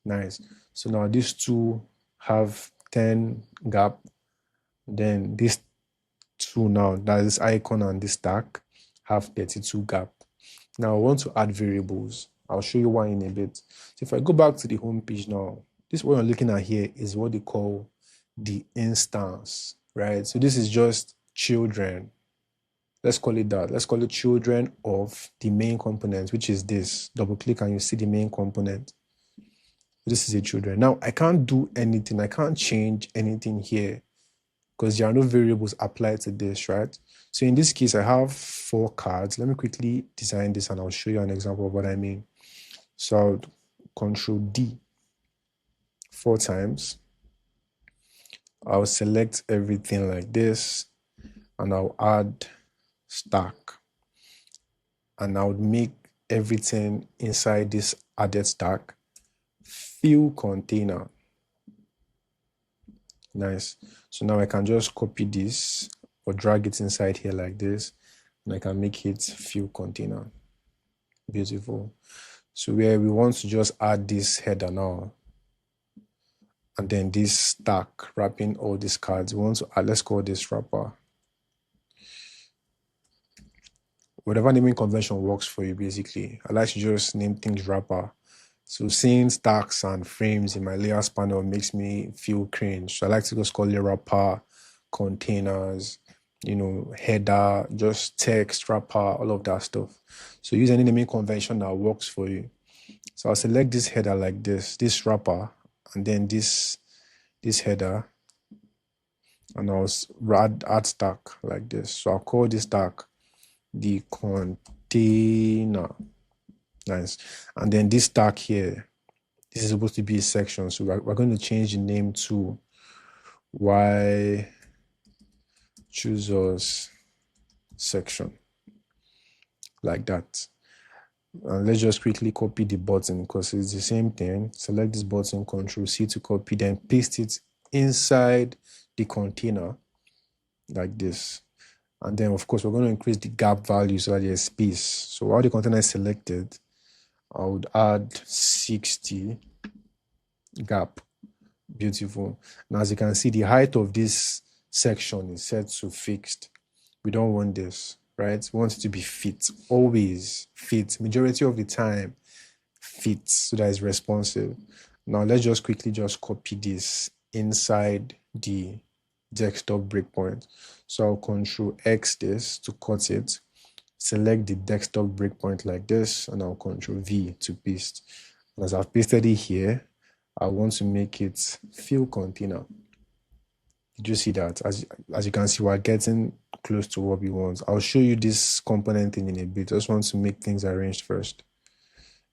Nice. So now these two have 10 gap. Then these two now, that is icon and this stack, have 32 gap. Now I want to add variables. I'll show you why in a bit. So if I go back to the home page now, this what you're looking at here is what they call the instance, right? So this is just children. Let's call it that. Let's call it children of the main component, which is this. Double click and you see the main component. This is a children. Now I can't do anything. I can't change anything here because there are no variables applied to this, right? So in this case, I have 4 cards. Let me quickly design this and I'll show you an example of what I mean. So I'll Control D 4 times. I'll select everything like this and I'll add stack. And I would make everything inside this added stack fill container. Nice. So now I can just copy this or drag it inside here like this, and I can make it fill container. Beautiful. So where we want to just add this header now, and then this stack wrapping all these cards, we want to add, let's call this wrapper. Whatever naming convention works for you, basically. I like to just name things wrapper. So seeing stacks and frames in my layers panel makes me feel cringe. So I like to just call it wrapper, containers, header, just text, wrapper, all of that stuff. So use any naming convention that works for you. So I'll select this header like this wrapper, and then this header, and I'll add stack like this. So I'll call this stack the container. Nice. And then this stack here, this is supposed to be a section. So we're going to change the name to why choosers section, like that. And let's just quickly copy the button because it's the same thing. Select this button, Control C to copy, then paste it inside the container like this. And then of course we're going to increase the gap value so that there's space. So while the container is selected, I would add 60 gap. Beautiful. Now as you can see, the height of this section is set to fixed. We don't want this, right? We want it to be fit, always fit, majority of the time fit, so that it's responsive. Now let's just quickly just copy this inside the desktop breakpoint. So I'll Control X this to cut it, select the desktop breakpoint like this, and I'll Control V to paste. And as I've pasted it here, I want to make it fill container. Did you see that? As you can see, we're getting close to what we want. I'll show you this component thing in a bit. I just want to make things arranged first.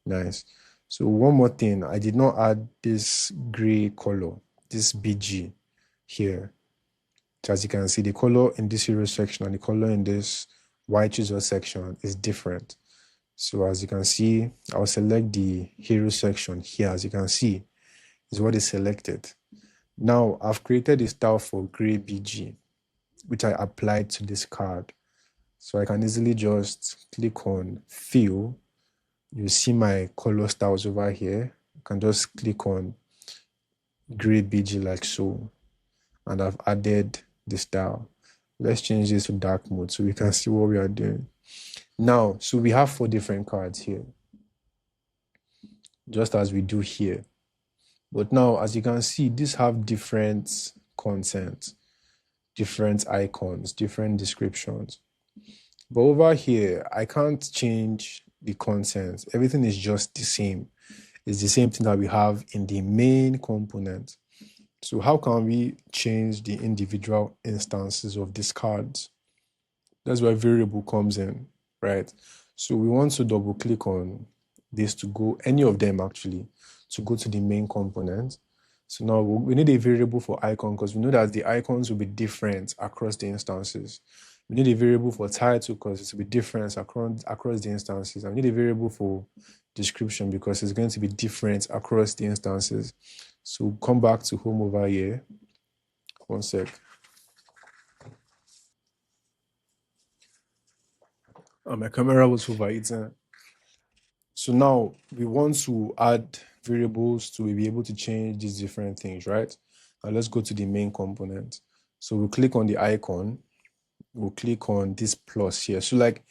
Nice. So one more thing, I did not add this gray color, this BG here. So as you can see, the color in this hero section and the color in this why chooser section is different. So as you can see, I'll select the hero section here. As you can see, is what is selected. Now I've created a style for gray BG, which I applied to this card. So I can easily just click on fill. You see my color styles over here. You can just click on gray BG like so. and I've added the style. Let's change this to dark mode so we can see what we are doing. Now, so we have 4 different cards here, just as we do here. But now, as you can see, these have different content, different icons, different descriptions. But over here, I can't change the content. Everything is just the same. It's the same thing that we have in the main component. So how can we change the individual instances of these cards? That's where variable comes in, right? So we want to double click on this to go, any of them actually, to go to the main component. So now we need a variable for icon because we know that the icons will be different across the instances. We need a variable for title because it will be different across the instances. And we need a variable for description because it's going to be different across the instances. So come back to home over here. One sec. My camera was overheating. So now we want to add variables to be able to change these different things, right? Now let's go to the main component. So we'll click on the icon. We'll click on this plus here. So like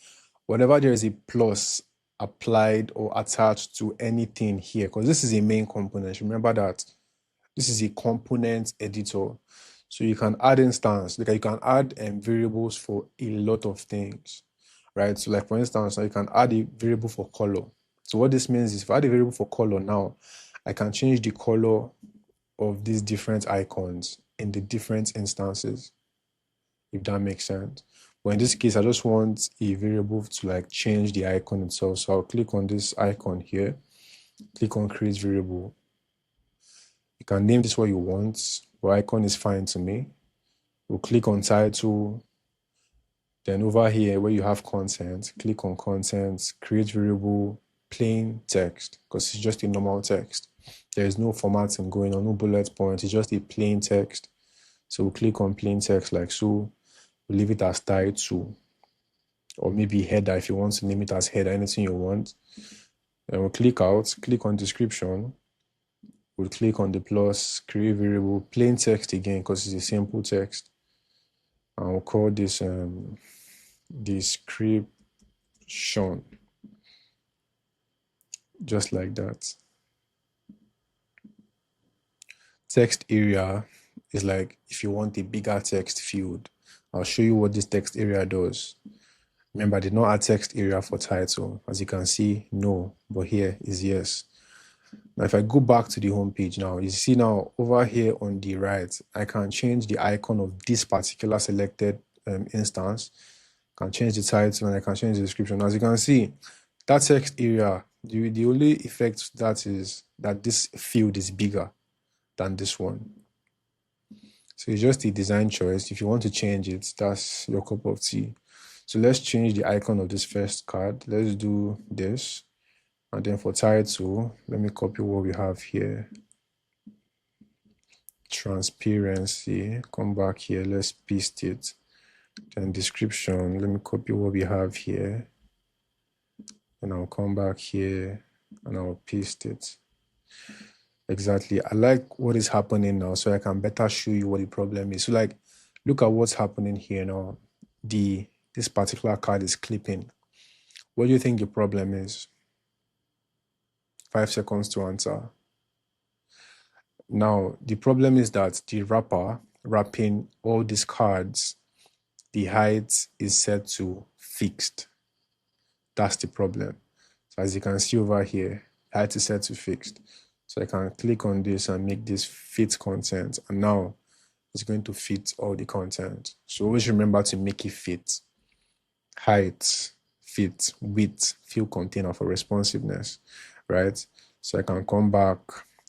whenever there is a plus applied or attached to anything here, because this is a main component, remember that this is a component editor. So you can add instance, like you can add variables for a lot of things, right? So like for instance, you can add a variable for color. So what this means is if I add a variable for color now, I can change the color of these different icons in the different instances, if that makes sense. But in this case, I just want a variable to like change the icon itself. So I'll click on this icon here, click on create variable. You can name this what you want, but icon is fine to me. We'll click on title. Then over here where you have content, click on content, create variable, plain text, because it's just a normal text. There is no formatting going on, no bullet points. It's just a plain text. So we'll click on plain text like so. We'll leave it as title, or maybe header if you want to name it as header, anything you want. Then we'll click out, click on description. We'll click on the plus, create variable, plain text again because it's a simple text. And we'll call this description, just like that. Text area is like if you want a bigger text field. I'll show you what this text area does. Remember, I did not add text area for title. As you can see, no, but here is yes. Now, if I go back to the home page now, you see now over here on the right, I can change the icon of this particular selected instance. I can change the title and I can change the description. As you can see, that text area, the only effect that is that this field is bigger than this one. So it's just a design choice. If you want to change it, that's your cup of tea. So let's change the icon of this first card. Let's do this. And then for title, let me copy what we have here. Transparency, come back here, let's paste it. Then description, let me copy what we have here. And I'll come back here and I'll paste it. Exactly. I like what is happening now so I can better show you what the problem is. So like, look at what's happening here now. This particular card is clipping. What do you think the problem is? 5 seconds to answer. Now, the problem is that the wrapping all these cards, the height is set to fixed. That's the problem. So as you can see over here, height is set to fixed. So I can click on this and make this fit content. And now it's going to fit all the content. So always remember to make it fit. Height, fit, width, fill container for responsiveness, right? So I can come back.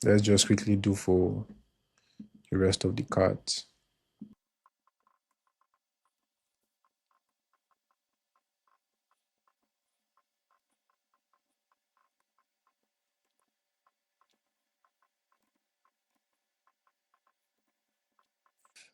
Let's just quickly do for the rest of the cards.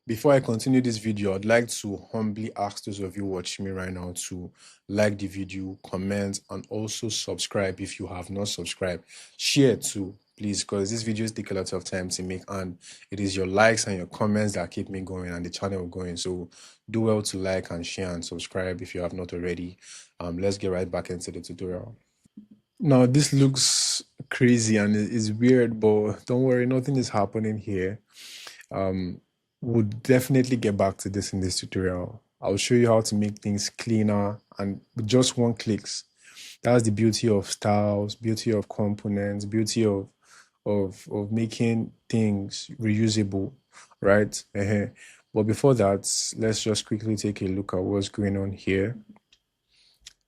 Before I continue this video, I'd like to humbly ask those of you watching me right now to like the video, comment, and also subscribe if you have not subscribed. Share too. please, because these videos take a lot of time to make, and it is your likes and your comments that keep me going and the channel going. So do well to like and share and subscribe if you have not already. Let's get right back into the tutorial. Now this looks crazy and it's weird, but don't worry, nothing is happening here. We'll definitely get back to this in this tutorial. I'll show you how to make things cleaner and with just one clicks. That's the beauty of styles, beauty of components, beauty of making things reusable, right? But before that, let's just quickly take a look at what's going on here.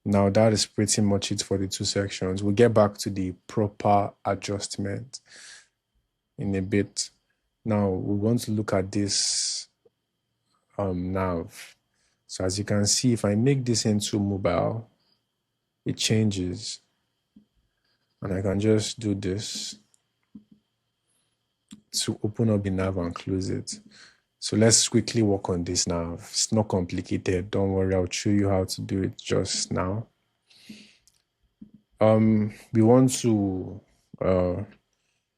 Now that is pretty much it for the two sections. We'll get back to the proper adjustment in a bit. Now we want to look at this nav. So as you can see, if I make this into mobile, it changes. And I can just do this to open up the nav and close it. So let's quickly work on this nav. It's not complicated. Don't worry, I'll show you how to do it just now. We want to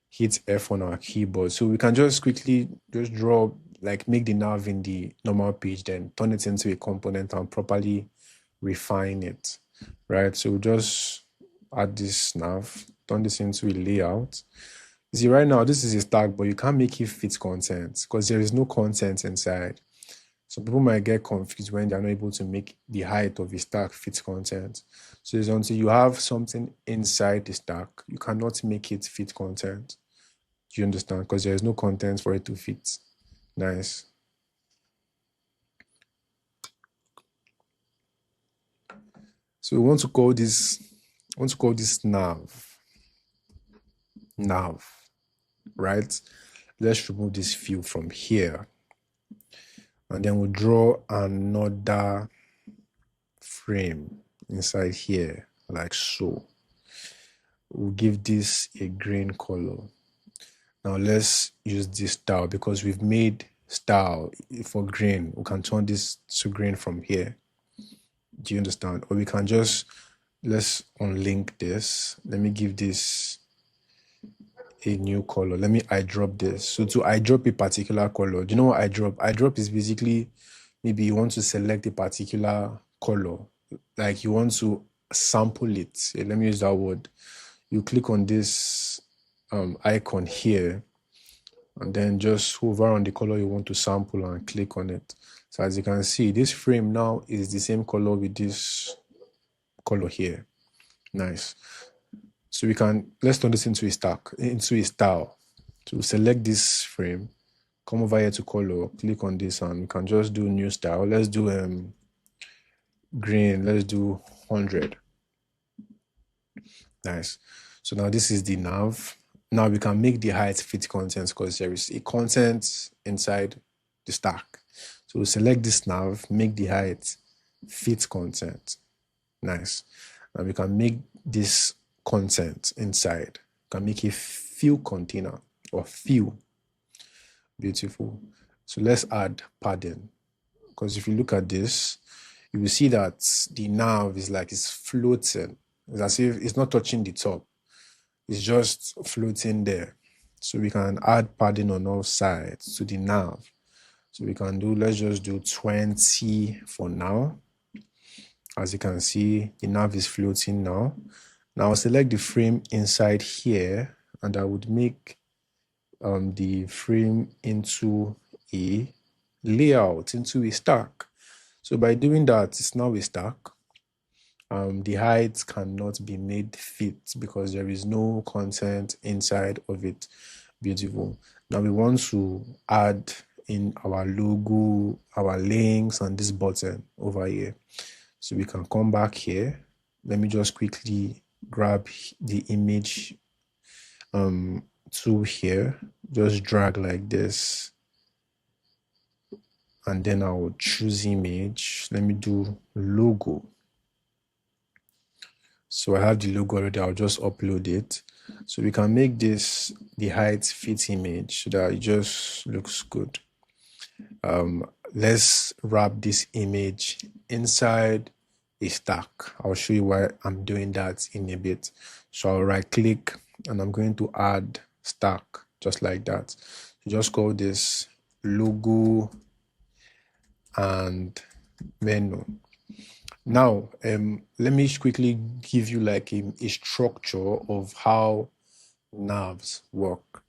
hit F on our keyboard. So we can just quickly just draw, like make the nav in the normal page, then turn it into a component and properly refine it, right? So just add this nav, turn this into a layout. See, right now, this is a stack, but you can't make it fit content because there is no content inside. So people might get confused when they're not able to make the height of a stack fit content. So it's until you have something inside the stack, you cannot make it fit content. Do you understand? Because there is no content for it to fit. Nice. So we want to call this nav, right? Let's remove this field from here. And then we'll draw another frame inside here, like so. We'll give this a green color. Now let's use this style because we've made style for green. We can turn this to green from here. Do you understand? Or we can just, let's unlink this. Let me give this a new color. Let me eyedrop this. So to eyedrop a particular color, do you know what eyedrop? Eyedrop is basically, maybe you want to select a particular color, like you want to sample it. Let me use that word. You click on this icon here, and then just hover on the color you want to sample and click on it. So as you can see, this frame now is the same color with this color here. Nice. So we can, let's turn this into a style. So select this frame, come over here to color, click on this, and we can just do new style. Let's do green, let's do 100. Nice. So now this is the nav. Now we can make the height fit content because there is a content inside the stack. So we select this nav, make the height fit content. Nice. And we can make this content inside. We can make a fill container or fill. Beautiful. So let's add padding, because if you look at this, you will see that the nav is like it's floating. It's as if it's not touching the top. It's just floating there. So we can add padding on all sides to the nav. So we can do, let's just do 20 for now. As you can see, the nav is floating now. Now I'll select the frame inside here, and I would make the frame into a layout, into a stack. So by doing that, it's now a stack. The height cannot be made fit because there is no content inside of it. Beautiful. Now we want to add in our logo, our links, and this button over here. So we can come back here. Let me just quickly grab the image tool here. Just drag like this. And then I will choose image. Let me do logo. So I have the logo already. I'll just upload it. So we can make this the height fit image so that it just looks good. Let's wrap this image inside a stack. I'll show you why I'm doing that in a bit. So I'll right click and I'm going to add stack just like that. So just call this logo and menu. Now, let me quickly give you like a structure of how navs work.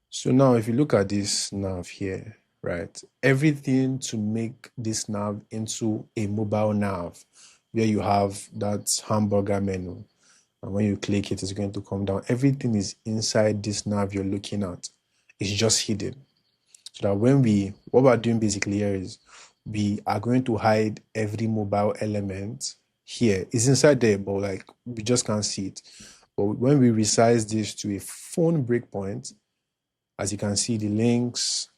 So now if you look at this nav here, right, everything to make this nav into a mobile nav where you have that hamburger menu, and when you click it, it's going to come down. Everything is inside this nav you're looking at. It's just hidden. So that what we're doing basically here is we are going to hide every mobile element here. It's inside there, but like we just can't see it. But when we resize this to a phone breakpoint, as you can see, the links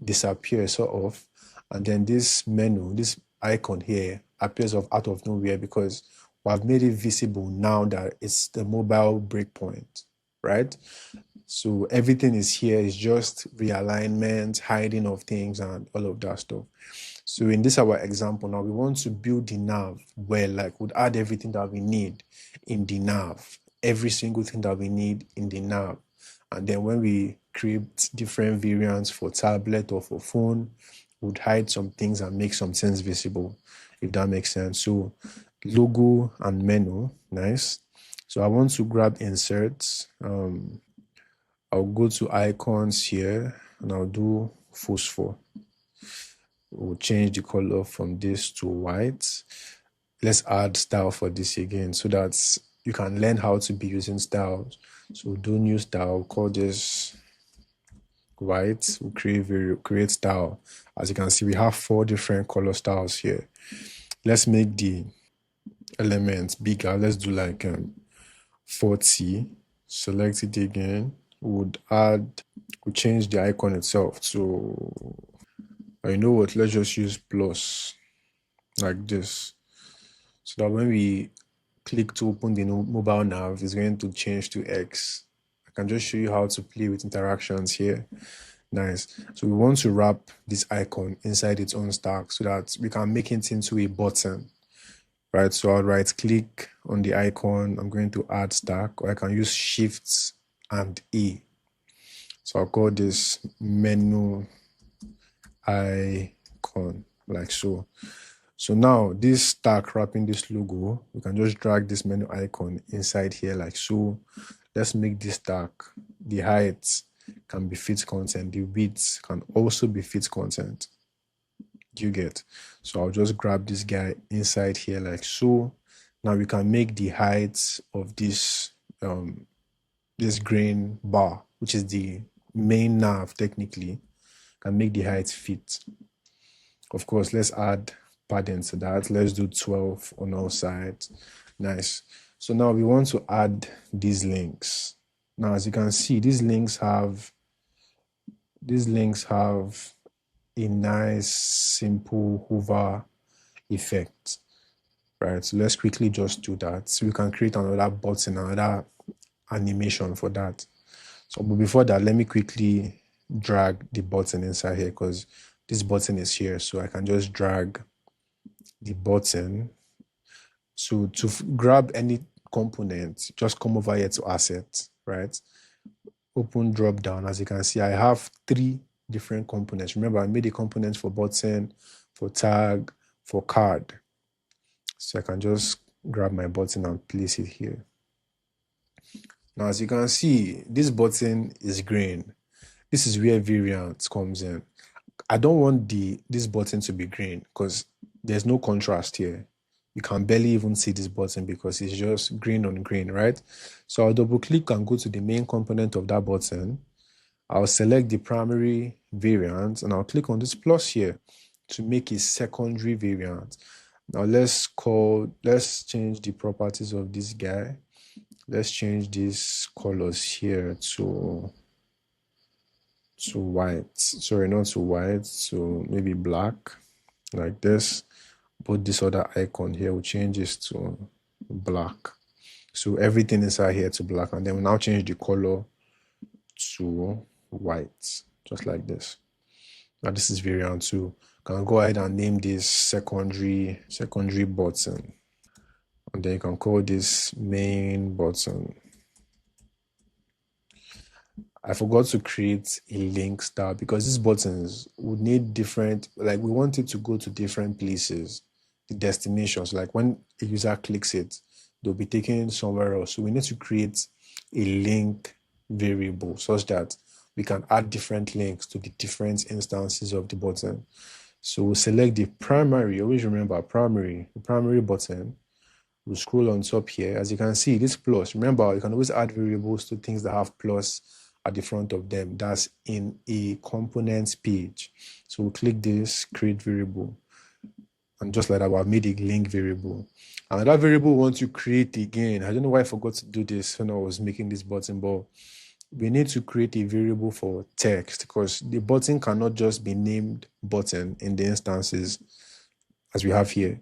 disappear sort of, and then this menu, this icon here appears out of nowhere because we've made it visible now that it's the mobile breakpoint, right? So everything is here. It's just realignment, hiding of things, and all of that stuff. So in this our example now, we want to build the nav where like would add everything that we need in the nav, every single thing that we need in the nav. And then when we create different variants for tablet or for phone, would hide some things and make some things visible, if that makes sense. So logo and menu, nice. So I want to grab inserts. I'll go to icons here and I'll do phosphor. We'll change the color from this to white. Let's add style for this again so that you can learn how to be using styles. So do new style, we'll call this white. We'll create style. As you can see, we have 4 different color styles here. Let's make the elements bigger. Let's do like 40. Select it again. We'll change the icon itself. So you know what? Let's just use plus like this, so that when we click to open the mobile nav, it's going to change to X. I can just show you how to play with interactions here. Nice. So we want to wrap this icon inside its own stack so that we can make it into a button, right? So I'll right click on the icon. I'm going to add stack, or I can use Shift and E. So I'll call this menu icon, like so. So now this stack wrapping this logo, we can just drag this menu icon inside here like so. Let's make this stack, the height can be fit content, the width can also be fit content. You get? So I'll just grab this guy inside here like so. Now we can make the height of this this green bar, which is the main nav technically, can make the height fit. Of course, let's add padding to that. Let's do 12 on all sides. Nice. So now we want to add these links. Now, as you can see, these links have a nice simple hover effect, right? So let's quickly just do that. So we can create another button, another animation for that. So, but before that, let me quickly drag the button inside here because this button is here. So I can just drag the button. So to grab any component, just come over here to assets, right? Open drop down. As you can see, I have 3 different components. Remember, I made a component for button, for tag, for card. So I can just grab my button and place it here. Now, as you can see, this button is green. This is where variant comes in. I don't want this button to be green because there's no contrast here. You can barely even see this button because it's just green on green, right? So I'll double click and go to the main component of that button. I'll select the primary variant and I'll click on this plus here to make a secondary variant. Now let's change the properties of this guy. Let's change these colors here to white. Sorry, not to white, so maybe black, like this. But this other icon here will change this to black. So everything inside here to black, and then we'll now change the color to white, just like this. Now this is variant 2. You can go ahead and name this secondary button, and then you can call this main button. I forgot to create a link style because these buttons would need different, like we want it to go to different places, the destinations. Like when a user clicks it, they'll be taken somewhere else. So we need to create a link variable such that we can add different links to the different instances of the button. So we'll select the primary, always remember primary, the primary button. We'll scroll on top here. As you can see, this plus, remember, you can always add variables to things that have plus at the front of them. That's in a components page. So we'll click this, create variable. And just like that, I've made a link variable. And that variable we want to create again. I don't know why I forgot to do this when I was making this button, but we need to create a variable for text because the button cannot just be named button in the instances as we have here.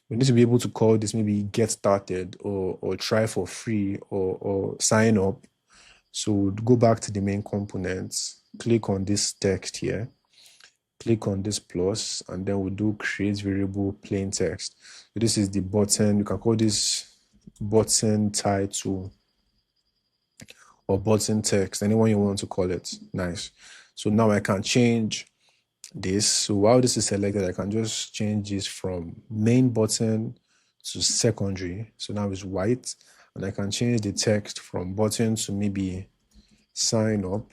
We need to be able to call this maybe get started or try for free or sign up. So we'll go back to the main components, click on this text here, click on this plus, and then we'll do create variable plain text. So this is the button. You can call this button title or button text, anyone you want to call it. Nice. So now I can change this. So while this is selected, I can just change this from main button to secondary. So now it's white, and I can change the text from button to maybe sign up,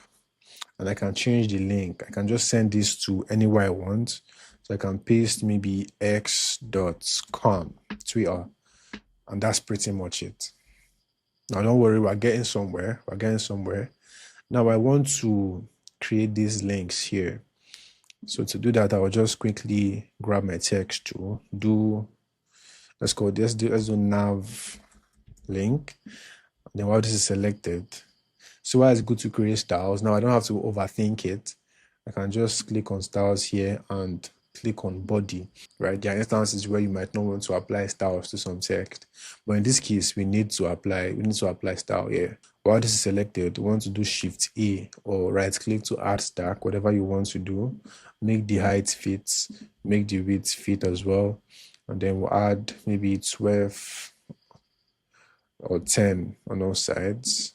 and I can change the link. I can just send this to anywhere I want. So I can paste maybe x.com Twitter, and that's pretty much it. Now don't worry, we're getting somewhere. Now I want to create these links here. So to do that, I will just quickly grab my text tool, let's do nav link. And then while this is selected, so why it's good to create styles. Now I don't have to overthink it. I can just click on styles here and click on body, right? There are instances where you might not want to apply styles to some text, but in this case, we need to apply style here. While this is selected, we want to do Shift A or right click to add stack, whatever you want to do. Make the height fit, make the width fit as well. And then we'll add maybe 12 or 10 on all sides.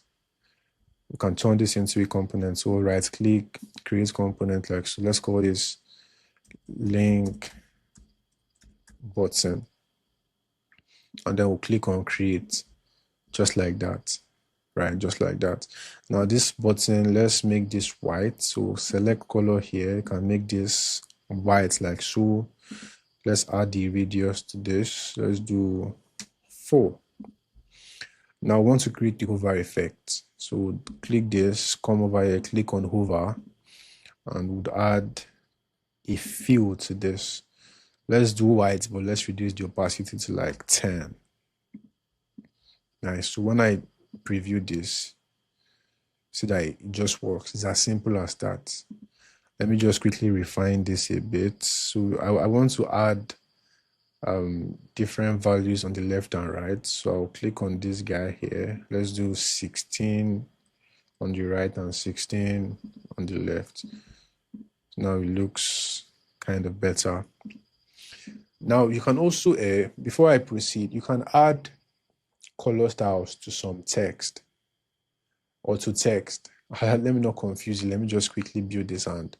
We can turn this into a component. So right click, create component like so. Let's call this link button. And then we'll click on create, just like that. Right, just like that. Now this button, let's make this white. So select color here. You can make this white like so. Let's add the radius to this. Let's do 4. Now I want to create the hover effect. So click this, come over here, click on hover, and would add a fill to this. Let's do white, but let's reduce the opacity to like 10. Nice. So when I preview this, see that it just works. It's as simple as that. Let me just quickly refine this a bit. So I want to add different values on the left and right. So I'll click on this guy here. Let's do 16 on the right and 16 on the left. Now it looks kind of better. Now you can also, before I proceed, you can add color styles to some text or to text. Let me not confuse you. Let me just quickly build this and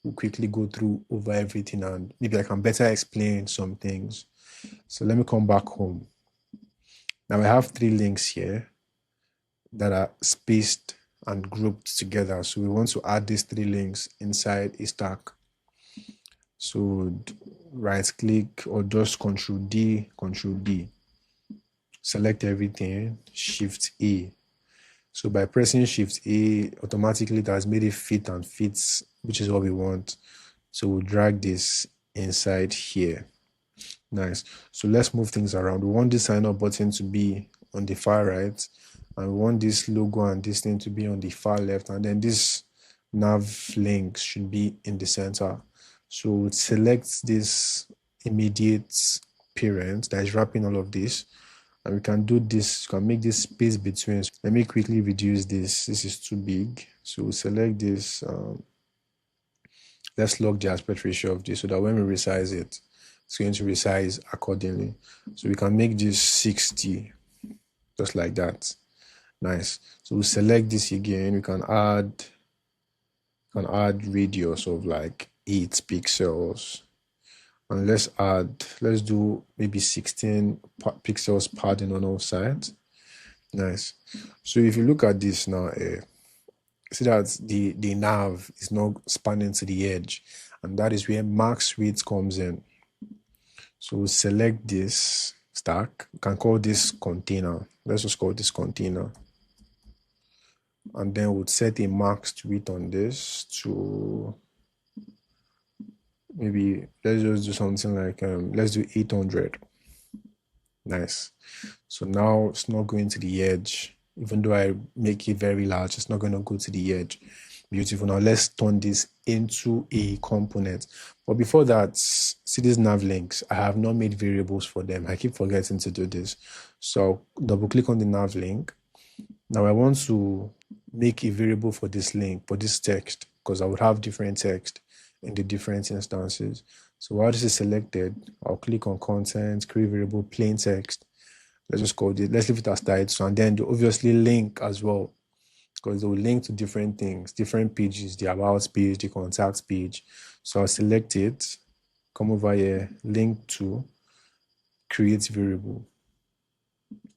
we'll quickly go through over everything and maybe I can better explain some things. So let me come back home. Now I have 3 links here that are spaced and grouped together. So we want to add these 3 links inside a stack. So right click or just Control D, select everything, Shift A. So by pressing Shift A, automatically it has made it fit and fits, which is what we want. So we'll drag this inside here. Nice. So let's move things around. We want this sign up button to be on the far right, and we want this logo and this thing to be on the far left, and then this nav link should be in the center. So we'll select this immediate parent that is wrapping all of this, and we can do this. You can make this space between. Let me quickly reduce this. This is too big. So we'll select this. Let's log the aspect ratio of this so that when we resize it, it's going to resize accordingly. So we can make this 60, just like that. Nice. So we'll select this again. We can add can add radius of like 8 pixels. And let's do maybe 16 pixels padding on all sides. Nice. So if you look at this now, see that the nav is not spanning to the edge, and that is where max width comes in. So we'll select this stack. We can call this container. Let's just call this container. And then we'll set a max width on this to maybe, let's just do something like, let's do 800. Nice. So now it's not going to the edge. Even though I make it very large, it's not going to go to the edge. Beautiful. Now let's turn this into a component. But before that, see these nav links. I have not made variables for them. I keep forgetting to do this. So double click on the nav link. Now I want to make a variable for this link, for this text, because I would have different text in the different instances. So while this is selected, I'll click on content, create variable, plain text. Let's just call it, let's leave it as title. And then obviously link as well, because they will link to different things, different pages, the about page, the contact page. So I'll select it, come over here, link to, create variable.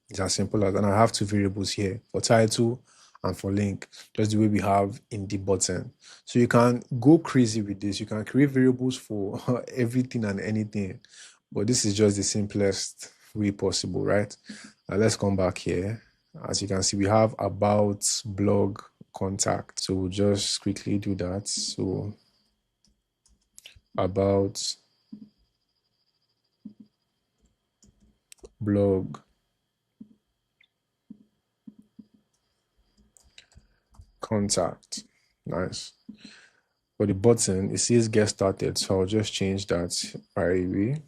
It's as simple as, and I have two variables here for title and for link, just the way we have in the button. So you can go crazy with this. You can create variables for everything and anything, but this is just the simplest way possible, right? Let's come back here. As you can see, we have about, blog, contact. So we'll just quickly do that. So about, blog, contact. Nice. For the button, it says get started, so I'll just change that right away.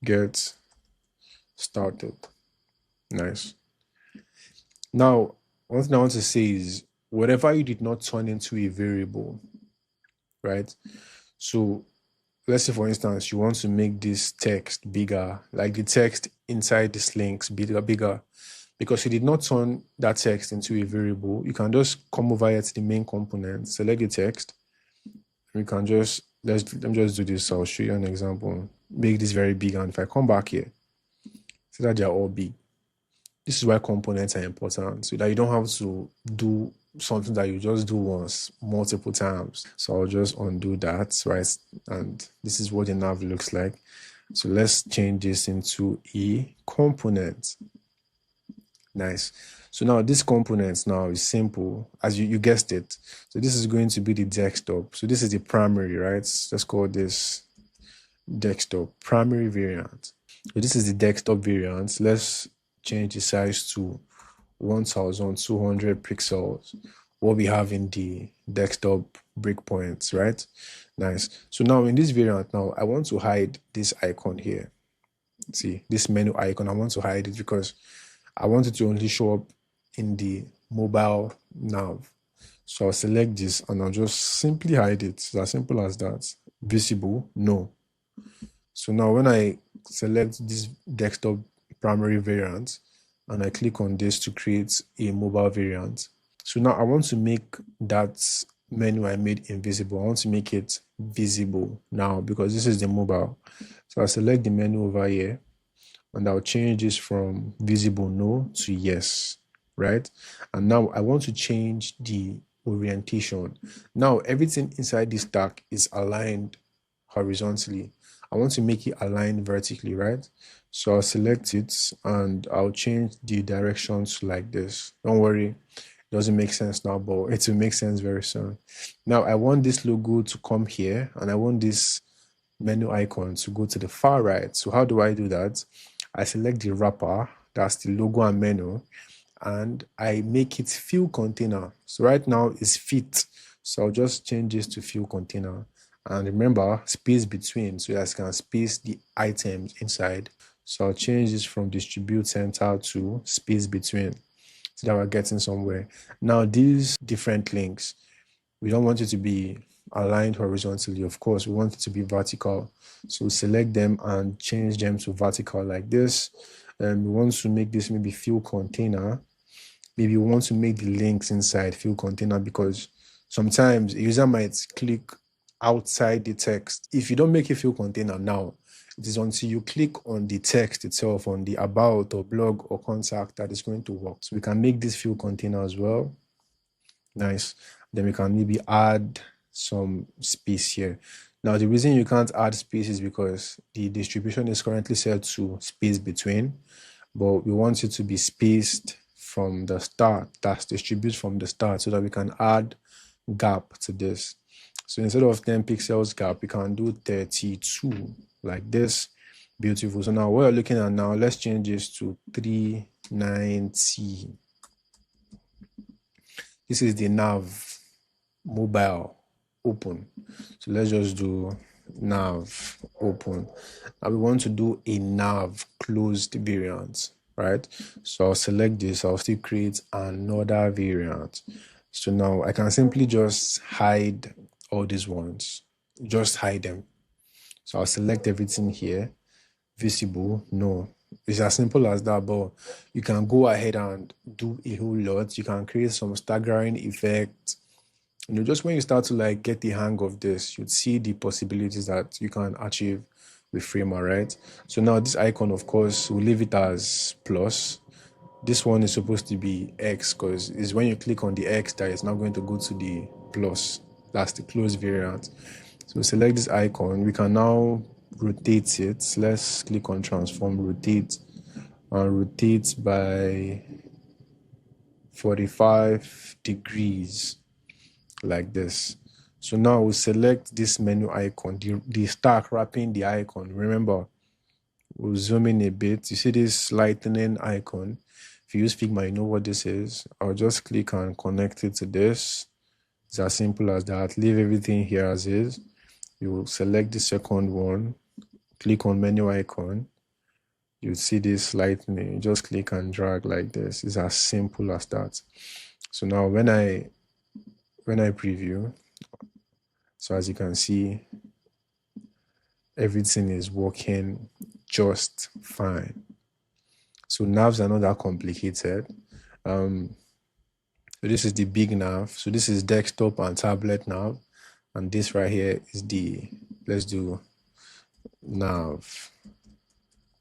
Get started. Nice. Now, one thing I want to say is whatever you did not turn into a variable, right? So let's say, for instance, you want to make this text bigger, like the text inside this links bigger. Because you did not turn that text into a variable, you can just come over here to the main component, select the text. We can just, let me just do this. I'll show you an example. Make this very big. And if I come back here, see that they're all big. This is why components are important, so that you don't have to do something that you just do once, multiple times. So I'll just undo that, right? And this is what the nav looks like. So let's change this into a component. Nice. So now this component now is simple, as you guessed it. So this is going to be the desktop. So this is the primary, right? Let's call this desktop primary variant. So this is the desktop variant. Let's change the size to 1200 pixels. What we have in the desktop breakpoints, right? Nice. So now in this variant, now I want to hide this icon here. See this menu icon. I want to hide it because I want it to only show up in the mobile nav. So I'll select this and I'll just simply hide it. It's as simple as that. Visible, no. So now when I select this desktop primary variant and I click on this to create a mobile variant. So now I want to make that menu I made invisible. I want to make it visible now because this is the mobile. So I select the menu over here. And I'll change this from visible no to yes, right? And now I want to change the orientation. Now everything inside this stack is aligned horizontally. I want to make it aligned vertically, right? So I'll select it and I'll change the directions like this. Don't worry, it doesn't make sense now, but it will make sense very soon. Now I want this logo to come here and I want this menu icon to go to the far right. So how do I do that? I select the wrapper, that's the logo and menu, and I make it fill container. So right now it's fit. So I'll just change this to fill container. And remember, space between, so I can space the items inside. So I'll change this from distribute center to space between, so that we're getting somewhere. Now these different links, we don't want it to be aligned horizontally. Of course, we want it to be vertical. So select them and change them to vertical like this. And we want to make this maybe fill container. maybe you want to make the links inside field container, because sometimes a user might click outside the text. If you don't make a field container now, it is until you click on the text itself, on the about or blog or contact, that is going to work. So we can make this field container as well. Nice. Then we can maybe add some space here. Now, the reason you can't add space is because the distribution is currently set to space between, but we want it to be spaced from the start. That's distributed from the start, so that we can add gap to this. So instead of 10 pixels gap, we can do 32 like this. Beautiful. So now what you're looking at now, let's change this to 390. This is the nav mobile open. So let's just do nav open. Now we want to do a nav closed variant, right? So I'll select this. I'll still create another variant. So now I can simply just hide all these ones, just hide them. So I'll select everything here. Visible, no. It's as simple as that, but you can go ahead and do a whole lot. You can create some staggering effects. Just when you start to like get the hang of this, you'd see the possibilities that you can achieve with Framer, right? So now this icon, of course, we'll leave it as plus. This one is supposed to be X, because it's when you click on the X that it's now going to go to the plus. That's the closed variant. So select this icon. We can now rotate it. Let's click on transform, rotate, and rotate by 45 degrees like this. So now we'll select this menu icon, the stack wrapping the icon. Remember, we'll zoom in a bit. You see this lightning icon? If you use Figma, you know what this is. I'll just click and connect it to this. It's as simple as that. Leave everything here as is. You will select the second one, click on menu icon. You see this lightning. You just click and drag like this. It's as simple as that. So now when I preview, so as you can see, everything is working just fine. So navs are not that complicated. So this is the big nav. So this is desktop and tablet nav. And this right here is the, let's do nav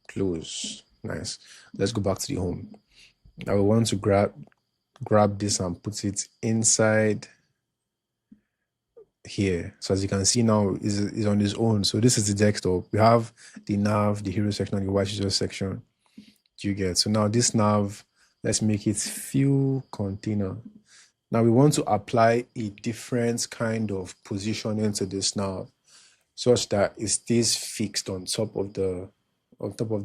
close. Nice. Let's go back to the home. I will want to grab this and put it inside here. So as you can see now, is on its own. So this is the desktop. We have the nav, the hero section, and the watch user section. Do you get? So now this nav, let's make it field container. Now we want to apply a different kind of positioning to this nav, such that it stays fixed on top of the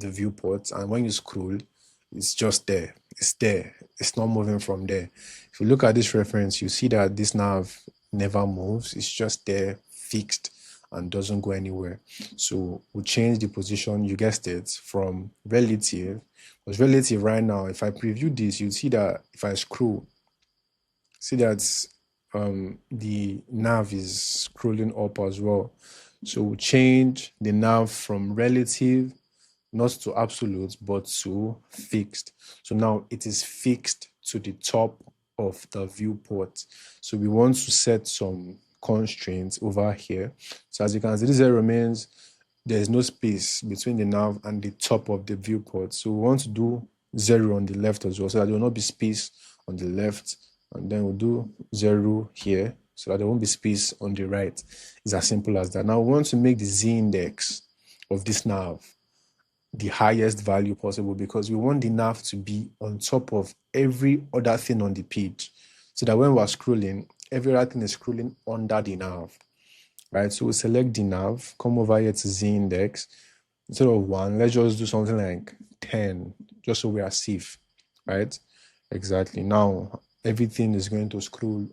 viewport, and when you scroll, it's just there. It's there. It's not moving from there. If you look at this reference, you see that this nav never moves. It's just there, fixed, and doesn't go anywhere. So we'll change the position, you guessed it, from relative. Because relative right now, if I preview this, you'll see that if I scroll, see that the nav is scrolling up as well. So we'll change the nav from relative, not to absolute, but to fixed. So now it is fixed to the top of the viewport. So we want to set some constraints over here. So as you can see, this arrow means there is no space between the nav and the top of the viewport. So we want to do 0 on the left as well, so that there will not be space on the left. And then we'll do 0 here, so that there won't be space on the right. It's as simple as that. Now we want to make the z-index of this nav the highest value possible, because we want the nav to be on top of every other thing on the page, so that when we're scrolling, every other thing is scrolling under the nav, right? So we select the nav, come over here to z-index. Instead of 1, let's just do something like 10, just so we are safe, right? Exactly. Now everything is going to scroll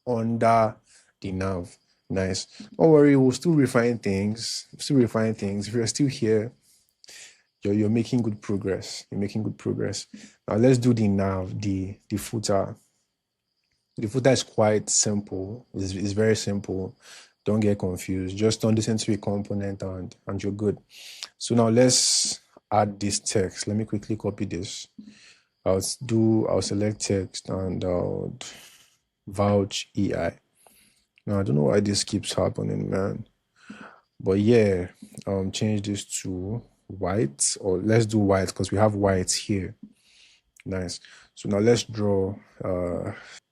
under the nav. Nice. Don't worry, we'll still refine things. If you're still here, you're making good progress. You're making good progress. Now let's do the nav, the footer. The footer is quite simple. It's very simple. Don't get confused. Just turn this into a component and you're good. So now let's add this text. Let me quickly copy this. I'll select text and I'll vouch EI. Now I don't know why this keeps happening, man. But yeah, change this to white, or let's do white because we have white here. Nice. So now let's draw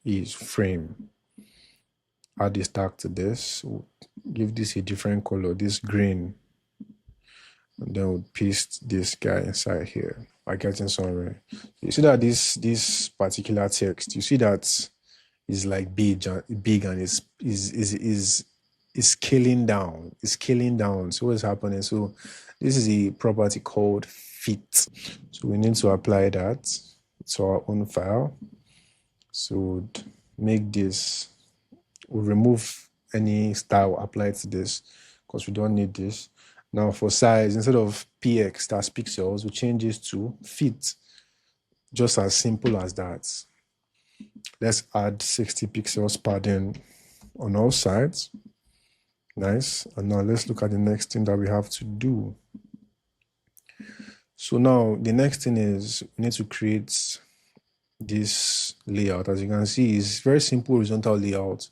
his frame. Add this tag to this. We'll give this a different color, this green. And then we'll paste this guy inside here. I'm getting somewhere. You see that this particular text, you see that is like big and is scaling down. It's scaling down. So what's happening? So this is a property called fit. So we need to apply that to our own file. So make this, we'll remove any style applied to this because we don't need this. Now for size, instead of px, that's pixels, we change this to feet. Just as simple as that. Let's add 60 pixels padding on all sides. Nice. And now let's look at the next thing that we have to do. So now the next thing is we need to create this layout. As you can see, it's very simple horizontal layout.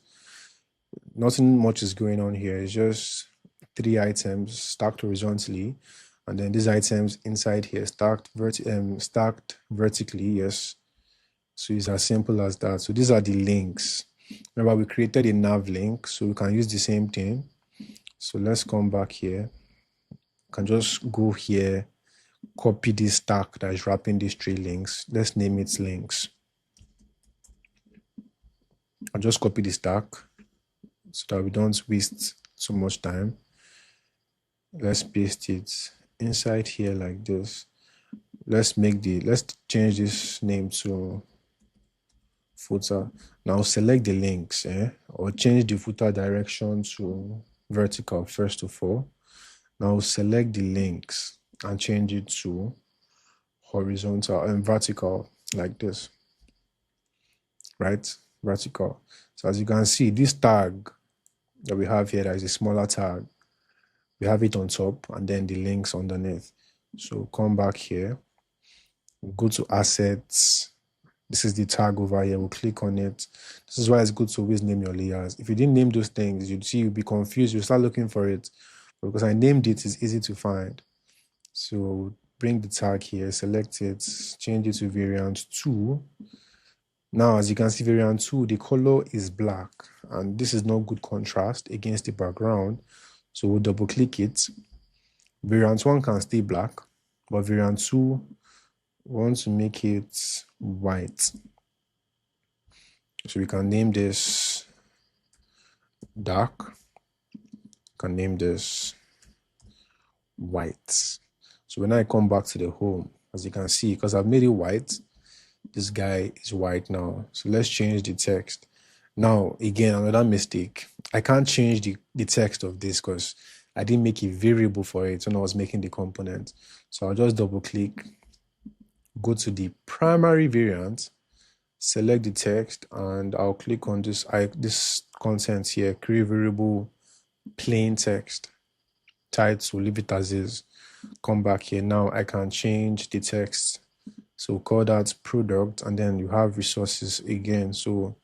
Nothing much is going on here. It's just 3 items stacked horizontally, and then these items inside here stacked vertically. Yes. So it's as simple as that. So these are the links. Remember, we created a nav link, so we can use the same thing. So let's come back here. We can just go here, copy this stack that is wrapping these 3 links. Let's name it links. I'll just copy the stack so that we don't waste so much time. Let's paste it inside here like this. Let's change this name to footer. Now select the links, or change the footer direction to vertical first of all. Now select the links and change it to horizontal and vertical like this, right? Vertical. So as you can see, this tag that we have here, that is a smaller tag, we have it on top and then the links underneath. So come back here, go to assets. This is the tag over here. We'll click on it. This is why it's good to always name your layers. If you didn't name those things, you'd see, you'd be confused. You start looking for it. But because I named it, it's easy to find. So bring the tag here, select it, change it to variant 2. Now, as you can see, variant 2, the color is black, and this is not good contrast against the background. So we'll double click it. Variant 1 can stay black, but variant 2, we want to make it white. So we can name this dark. We can name this white. So when I come back to the home, as you can see, because I've made it white, this guy is white now. So let's change the text. Now, again, another mistake. I can't change the text of this because I didn't make a variable for it when I was making the component. So I'll just double click, go to the primary variant, select the text, and I'll click on this content here, create variable plain text, title, leave it as is. Come back here. Now I can change the text. So call that product, and then you have resources again. So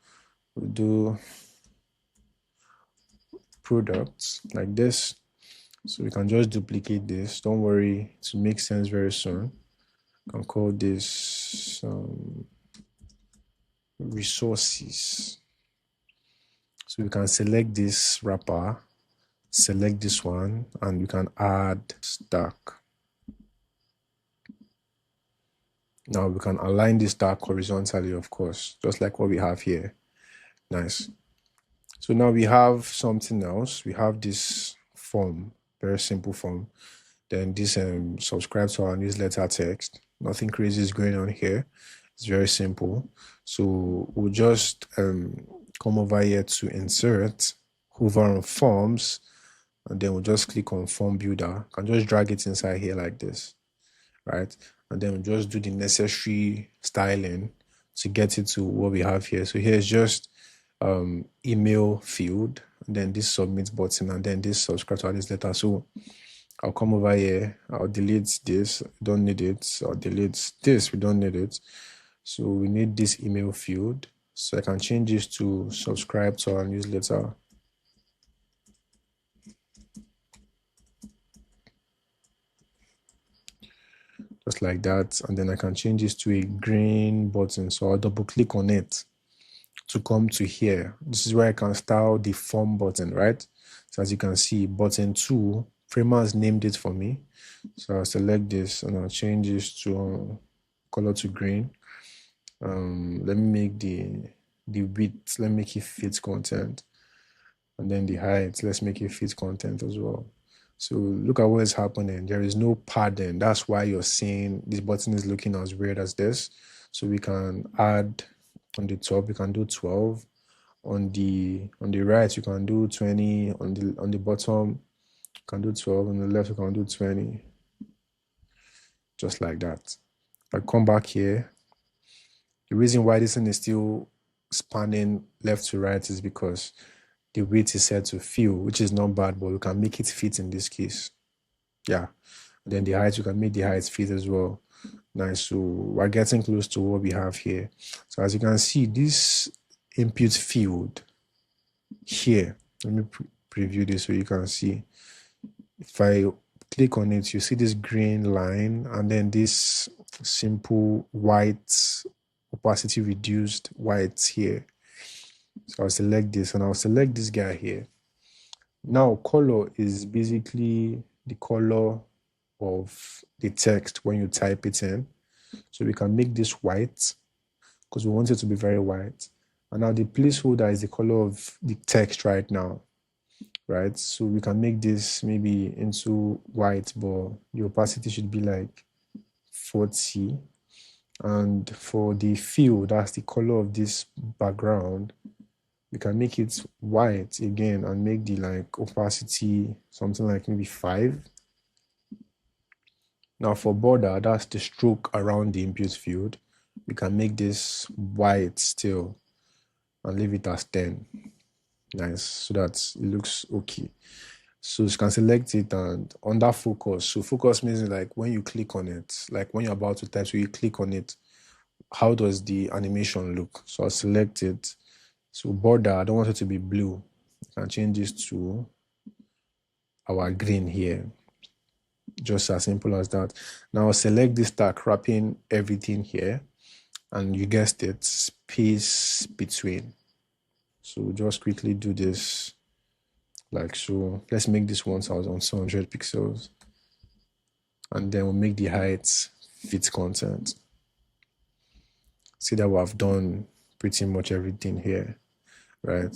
we'll do products like this. So we can just duplicate this. Don't worry, it will make sense very soon. I can call this resources. So we can select this wrapper, select this one, and we can add stack. Now we can align this stack horizontally, of course, just like what we have here. Nice. So now we have something else. We have this form, very simple form. Then this subscribe to our newsletter text. Nothing crazy is going on here. It's very simple. So we'll just come over here to insert, hover on forms, and then we'll just click on form builder. I can just drag it inside here like this, right? And then we'll just do the necessary styling to get it to what we have here. So here's just email field, and then this submit button, and then this subscribe to our newsletter. So I'll come over here, I'll delete this, don't need it. I'll delete this, we don't need it. So we need this email field. So I can change this to subscribe to our newsletter. Just like that. And then I can change this to a green button. So I'll double click on it to come to here. This is where I can style the form button, right? So as you can see, button 2, Framer has named it for me. So I'll select this and I'll change this to color to green. Let me make the width, let me make it fit content. And then the height, let's make it fit content as well. So look at what is happening. There is no padding. That's why you're seeing this button is looking as weird as this. So we can add on the top, we can do 12. On the right, you can do 20. On the bottom, you can do 12. On the left, you can do 20. Just like that. I come back here. The reason why this thing is still spanning left to right is because the width is set to fill, which is not bad, but we can make it fit in this case. Yeah. And then the height, you can make the height fit as well. Nice. So we're getting close to what we have here. So as you can see, this input field here, let me preview this so you can see. If I click on it, you see this green line and then this simple white opacity reduced white here. So I'll select this and I'll select this guy here. Now color is basically the color of the text when you type it in. So we can make this white because we want it to be very white. And now the placeholder is the color of the text right now, right? So we can make this maybe into white, but the opacity should be like 40. And for the fill, that's the color of this background, we can make it white again and make the like opacity something like maybe 5. Now for border, that's the stroke around the input field. We can make this white still and leave it as 10. Nice, so that it looks okay. So you can select it and under focus. So focus means like when you click on it, like when you're about to type, so you click on it, how does the animation look? So I'll select it. So border, I don't want it to be blue. I can change this to our green here. Just as simple as that. Now I'll select this tag, wrapping everything here. And you guessed it, space between. So just quickly do this like so. Let's make this 1700 pixels. And then we'll make the height fit content. See that we have done pretty much everything here, right?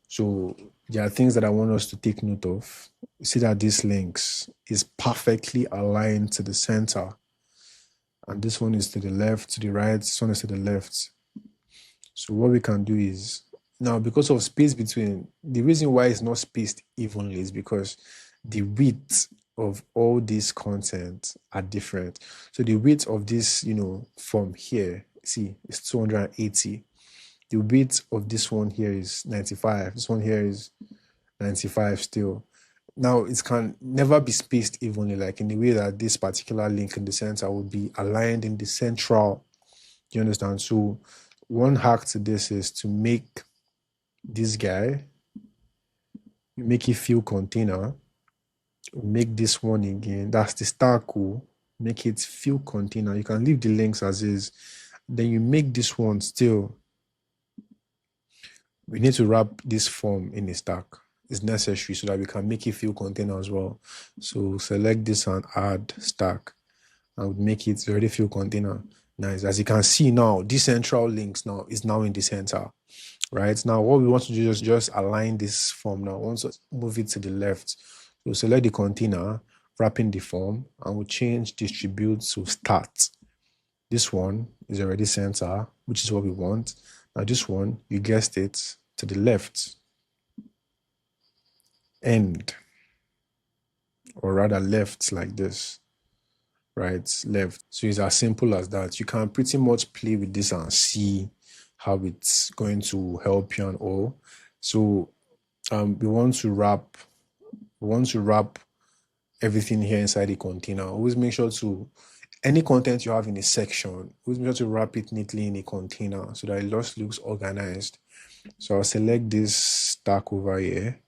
So there are things that I want us to take note of. See that these links is perfectly aligned to the center. And this one is to the left, to the right, this one is to the left. So what we can do is, now because of space between, the reason why it's not spaced evenly is because the width of all this content are different. So the width of this, from here, see, is 280. The width of this one here is 95. This one here is 95 still. Now, it can never be spaced evenly, like in the way that this particular link in the center will be aligned in the central. Do you understand? So one hack to this is to make this guy, make it fill container, make this one again. That's the star cool. Make it fill container. You can leave the links as is. Then you make this one still. We need to wrap this form in a stack. It's necessary so that we can make it fill container as well. So select this and add stack. I would make it already fill container. Nice. As you can see now, this central links now is now in the center. Right now, what we want to do is just align this form now. We want to move it to the left. So select the container, wrap in the form, and we'll change distribute to start. This one is already center, which is what we want. Now this one, you guessed it, to the left. End. Or rather left like this. Right, left. So it's as simple as that. You can pretty much play with this and see how it's going to help you and all. So we want to wrap everything here inside the container. Always make sure to any content you have in a section, we make sure to wrap it neatly in a container so that it just looks organized. So I'll select this stack over here,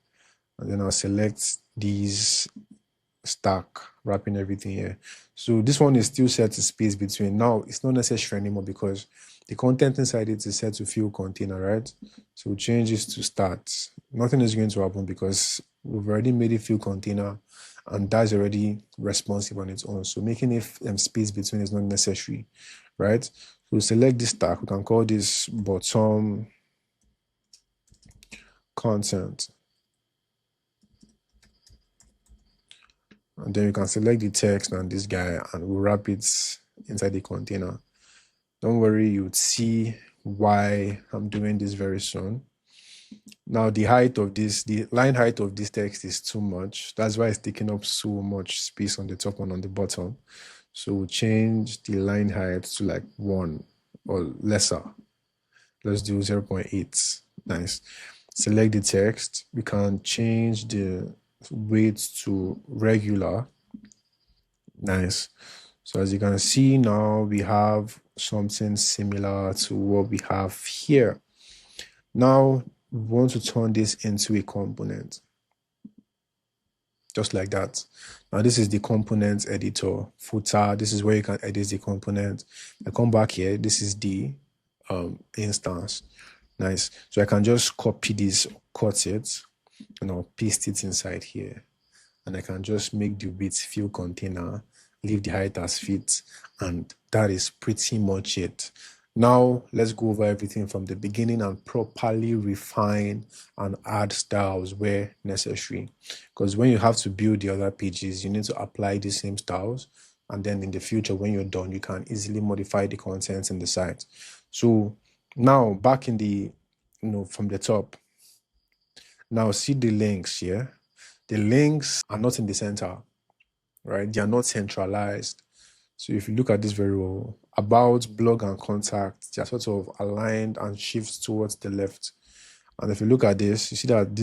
and then I'll select these stack, wrapping everything here. So this one is still set to space between. Now it's not necessary anymore because the content inside it is set to fill container, right? So we'll change this to start. Nothing is going to happen because we've already made it fill container, and that's already responsive on its own. So making it space between is not necessary, right? So select this stack. We can call this bottom content. And then you can select the text and this guy, and we'll wrap it inside the container. Don't worry, you'd see why I'm doing this very soon. Now the height of this, the line height of this text is too much. That's why it's taking up so much space on the top and on the bottom. So we'll change the line height to like 1 or lesser. Let's do 0.8. Nice. Select the text. We can change the weight to regular. Nice. So as you can see now, we have something similar to what we have here. Now we want to turn this into a component, just like that. Now this is the component editor. Footer, this is where you can edit the component. I come back here, this is the instance. Nice. So I can just copy this, cut it, and I'll paste it inside here. And I can just make the width fill container, leave the height as fit, and that is pretty much it. Now let's go over everything from the beginning and properly refine and add styles where necessary. Because when you have to build the other pages, you need to apply the same styles, and then in the future when you're done, you can easily modify the contents in the site. So now back in the, from the top, now see the links here. The links are not in the center, right? They are not centralized. So if you look at this very well, about, blog, and contact, they are sort of aligned and shift towards the left. And if you look at this, you see that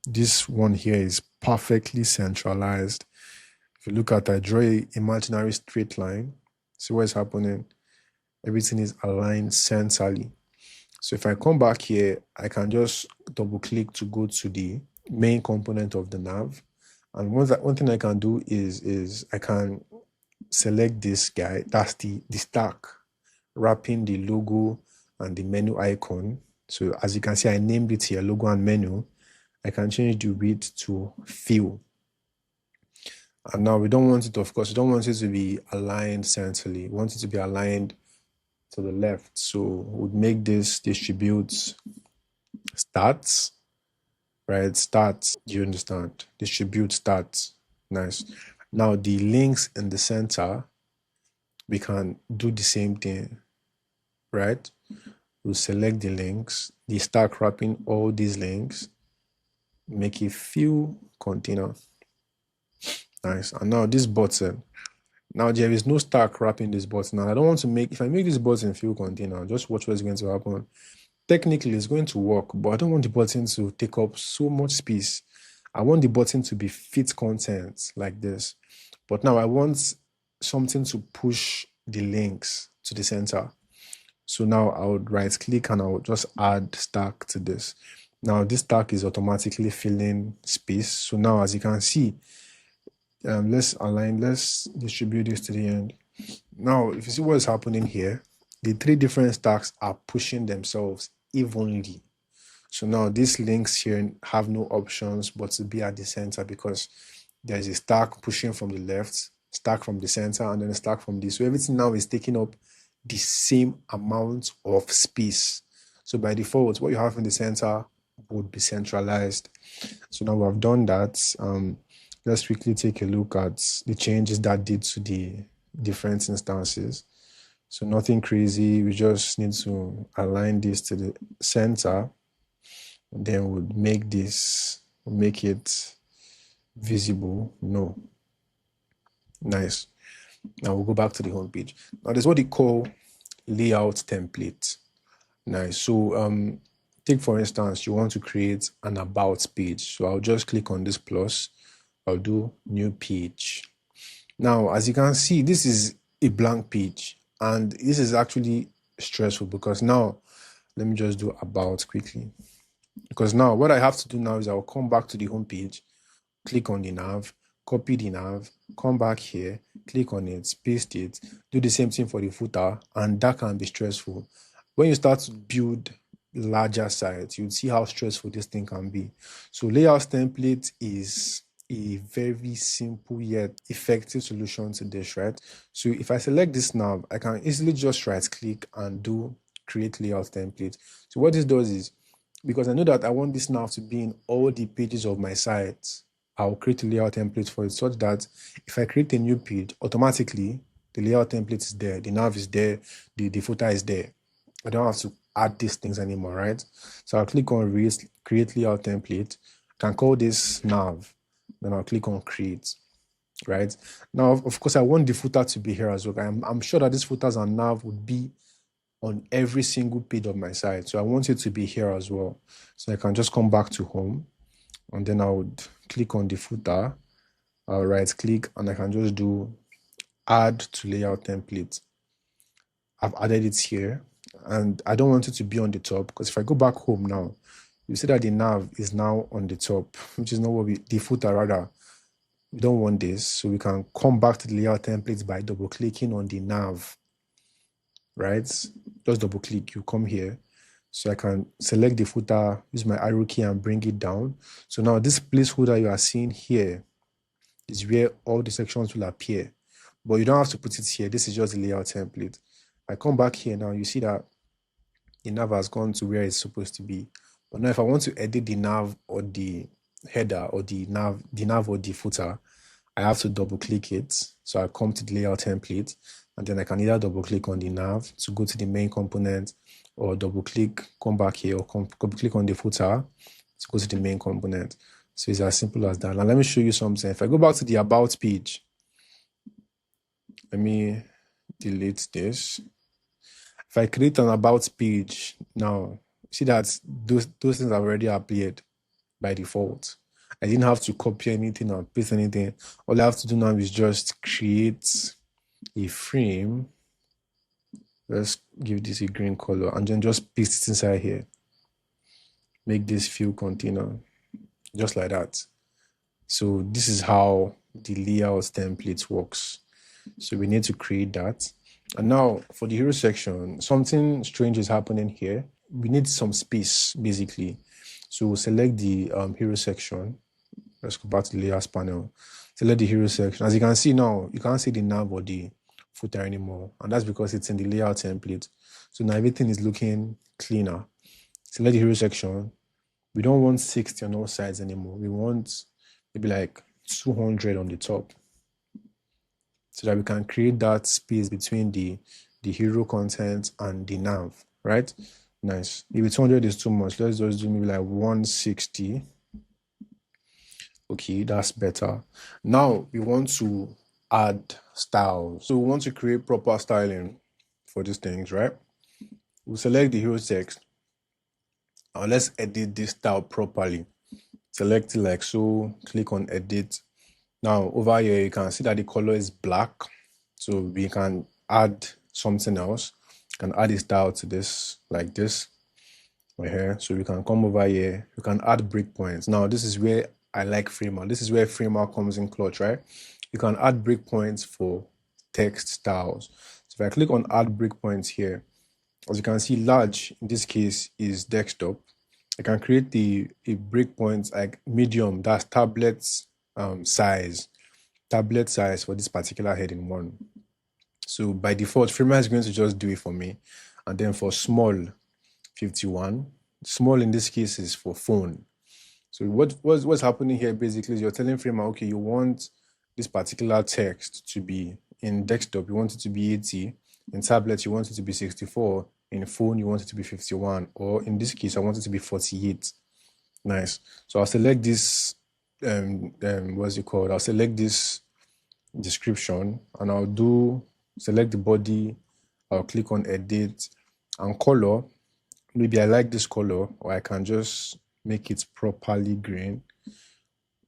this one here is perfectly centralized. If you look at, I draw an imaginary straight line, see what's happening. Everything is aligned centrally. So if I come back here, I can just double click to go to the main component of the nav. And one thing I can do is I can select this guy, that's the stack, wrapping the logo and the menu icon. So as you can see, I named it here, logo and menu. I can change the width to fill. And now we don't want it, of course, we don't want it to be aligned centrally. We want it to be aligned to the left. So we'll make this distribute stats, right? Stats, do you understand? Distribute stats. Nice. Now the links in the center, we can do the same thing, right? We'll select the links, the stack wrapping all these links, make a fill container. Nice. And now this button, now there is no stack wrapping this button. Now I don't want to make, if I make this button fill container, just watch what's going to happen. Technically it's going to work, but I don't want the button to take up so much space. I want the button to be fit content like this. But now I want something to push the links to the center. So now I would right click and I would just add stack to this. Now this stack is automatically filling space. So now as you can see, let's distribute this to the end. Now if you see what is happening here, the 3 different stacks are pushing themselves evenly. So now these links here have no options but to be at the center, because there's a stack pushing from the left, stack from the center, and then a stack from this. So everything now is taking up the same amount of space. So by default, what you have in the center would be centralized. So now we have done that. Let's quickly take a look at the changes that did to the different instances. So nothing crazy. We just need to align this to the center. And then we'll make it visible. No. Nice. Now we'll go back to the home page. Now there's what they call layout template. Nice. So take for instance, you want to create an about page. So I'll just click on this plus. I'll do new page. Now, as you can see, this is a blank page. And this is actually stressful because now, let me just do about quickly. Because now what I have to do now is I'll come back to the home page, click on the nav, copy the nav, come back here, click on it, paste it, do the same thing for the footer, and that can be stressful. When you start to build larger sites, you'll see how stressful this thing can be. So layout template is a very simple yet effective solution to this, right? So if I select this nav, I can easily just right click and do create layout template. So what this does is, because I know that I want this nav to be in all the pages of my site, I'll create a layout template for it such that if I create a new page, automatically the layout template is there, the nav is there, the footer is there. I don't have to add these things anymore, right? So I'll click on create layout template. I can call this nav. Then I'll click on create, right? Now, of course, I want the footer to be here as well. I'm sure that these footers and nav would be on every single page of my site. So I want it to be here as well. So I can just come back to home and then I would click on the footer. I'll right click and I can just do add to layout template. I've added it here and I don't want it to be on the top because if I go back home now, you see that the nav is now on the top, which is not what the footer rather. We don't want this. So we can come back to the layout templates by double clicking on the nav, right? Just double click, you come here. So I can select the footer, use my arrow key and bring it down. So now this placeholder you are seeing here is where all the sections will appear. But you don't have to put it here. This is just the layout template. I come back here now, you see that the nav has gone to where it's supposed to be. But now if I want to edit the nav or the header or the nav or the footer, I have to double click it. So I come to the layout template and then I can either double click on the nav to go to the main component or double click, come back here or double click on the footer to go to the main component. So it's as simple as that. Now let me show you something. If I go back to the about page, let me delete this. If I create an about page now, see that those things have already appeared by default. I didn't have to copy anything or paste anything. All I have to do now is just create a frame. Let's give this a green color and then just paste it inside here. Make this field container, just like that. So this is how the layout template works. So we need to create that. And now for the hero section, something strange is happening here. We need some space basically. So we'll select the hero section. Let's go back to the layers panel. Select the hero section. As you can see now, you can't see the nav or the footer anymore. And that's because it's in the layout template. So now everything is looking cleaner. Select the hero section. We don't want 60 on all sides anymore. We want maybe like 200 on the top, so that we can create that space between the hero content and the nav, right? Nice. If 200 is too much, let's just do maybe like 160. Okay, that's better. Now we want to add styles. So we want to create proper styling for these things, right? We'll select the hero text. Now let's edit this style properly. Select it like so, click on edit. Now over here, you can see that the color is black. So we can add something else. You can add a style to this, like this, right here. So we can come over here. You can add breakpoints. Now this is where I like Framer. This is where Framer comes in clutch, right? You can add breakpoints for text styles. So if I click on add breakpoints here, as you can see, large in this case is desktop. I can create a breakpoint like medium, that's tablet size for this particular heading one. So by default, Framer is going to just do it for me. And then for small, 51. Small in this case is for phone. So what's happening here basically is you're telling Framer, okay, you want this particular text to be in desktop, you want it to be 80. In tablet, you want it to be 64. In phone, you want it to be 51. Or in this case, I want it to be 48. Nice. So I'll select this, what's it called? I'll select this description and I'll select the body. I'll click on edit and color. Maybe I like this color, or I can just make it properly green.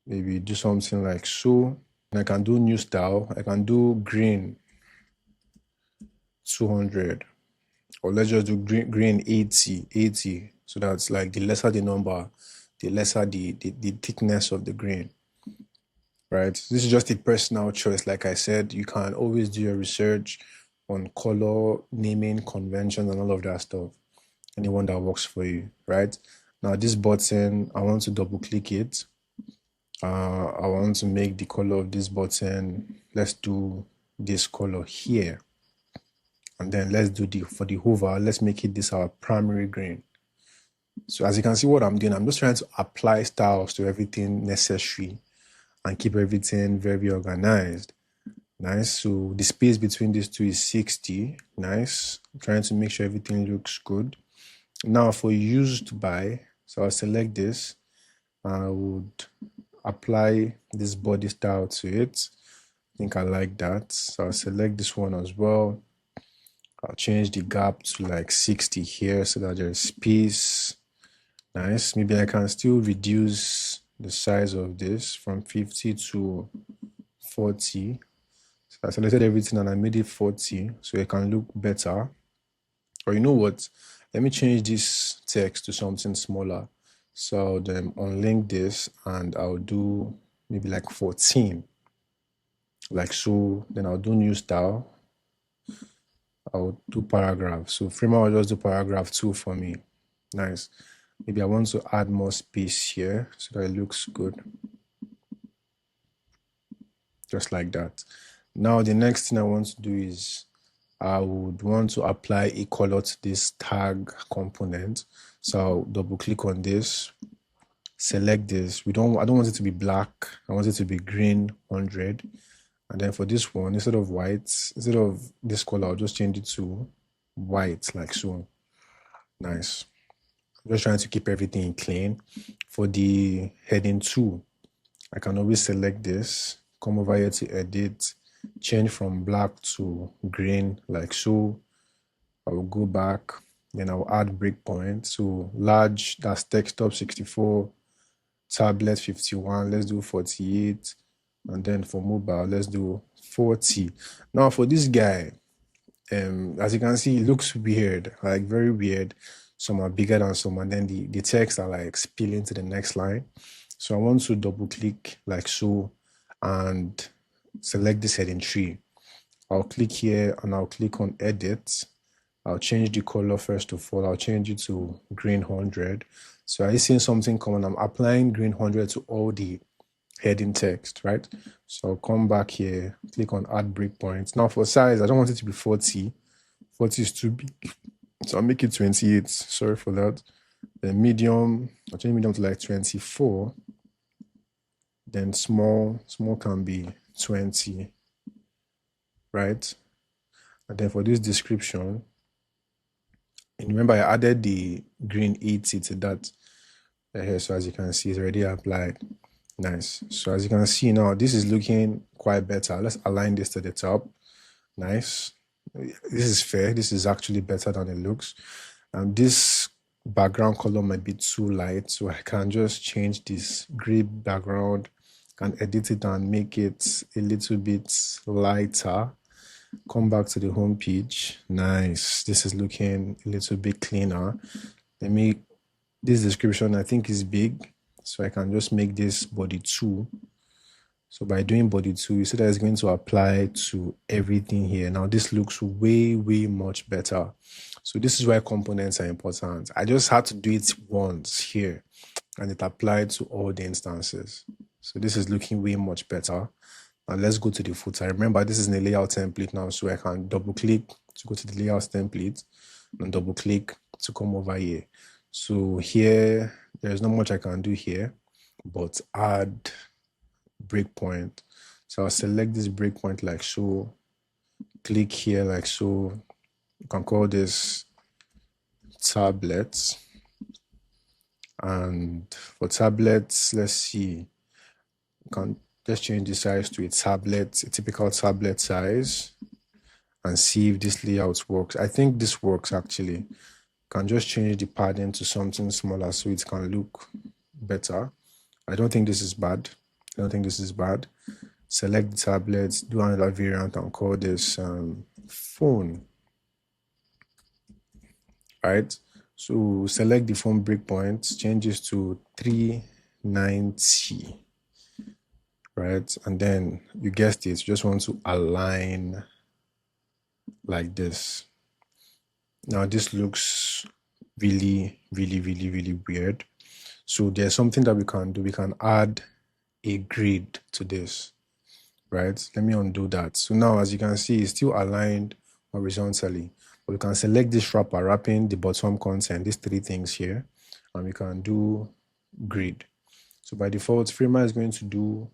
Maybe do something like so. And I can do new style. I can do green. 200, or let's just do green 80. So that's like the lesser the number, the lesser the thickness of the green, right? This is just a personal choice. Like I said, you can always do your research on color naming conventions and all of that stuff. Anyone that works for you, right? Now this button, I want to double click it. I want to make the color of this button, let's do this color here. And then let's do for the hover, let's make it this our primary green. So as you can see what I'm doing, I'm just trying to apply styles to everything necessary and keep everything very organized. Nice. So the space between these two is 60. Nice. I'm trying to make sure everything looks good. Now for used by, so I'll select this. I would apply this body style to it. I think I like that. So I'll select this one as well. I'll change the gap to like 60 here so that there's space. Nice. Maybe I can still reduce the size of this from 50 to 40. So I selected everything and I made it 40 so it can look better. Or you know what? Let me change this text to something smaller. So then unlink this and I'll do maybe like 14. Like so. Then I'll do new style. I'll do paragraph. So Framer will just do paragraph 2 for me. Nice. Maybe I want to add more space here so that it looks good. Just like that. Now the next thing I want to do is I would want to apply a color to this tag component. So I'll double click on this, select this. I don't want it to be black. I want it to be green 100. And then for this one, instead of white, instead of this color, I'll just change it to white, like so. Nice. I'm just trying to keep everything clean. For the heading 2, I can always select this, come over here to edit, change from black to green, like so. I will go back, then I'll add breakpoint. So large, that's desktop 64, tablet 51, let's do 48. And then for mobile, let's do 40. Now for this guy, as you can see, it looks weird, like very weird. Some are bigger than some, and then the text are like spilling to the next line. So I want to double click like so and select this heading 3. I'll click here and I'll click on edit. I'll change the color first of all. I'll change it to green 100. So are you seeing something common? I'm applying green 100 to all the heading text, right? So I'll come back here, click on add breakpoints. Now for size, I don't want it to be 40. 40 is too big. So I'll make it 28. Sorry for that. Then medium, I'll change medium to like 24. Then small can be 20, right? And then for this description, and remember I added the green 80 to that here. So as you can see, it's already applied. Nice. So as you can see now, this is looking quite better. Let's align this to the top. Nice. This is fair. This is actually better than it looks. This background color might be too light, so I can just change this gray background, can edit it and make it a little bit lighter. Come back to the home page. Nice. This is looking a little bit cleaner. This description I think is big, so I can just make this body 2. So by doing body 2, you see that it's going to apply to everything here. Now this looks way much better. So this is why components are important. I just had to do it once here and it applied to all the instances. So this is looking way much better. Now let's go to the footer. Remember, this is in a layout template now, so I can double click to go to the layout template and double click to come over here. So here, there's not much I can do here, but add breakpoint. So I'll select this breakpoint like so, click here like so. You can call this tablets. And for tablets, let's see, you can just change the size to a typical tablet size, and see if this layout works. I think this works actually. Can just change the padding to something smaller so it can look better. I don't think this is bad. Select the tablet, do another variant and call this phone. right? So select the phone breakpoint, change this to 390, right? And then you guessed it, you just want to align like this. Now this looks really, really, really, really weird. So there's something that we can do. We can add a grid to this, right? Let me undo that. So now, as you can see, it's still aligned horizontally. But we can select this wrapper, wrapping the bottom content, these three things here, and we can do grid. So by default, Framer is going to do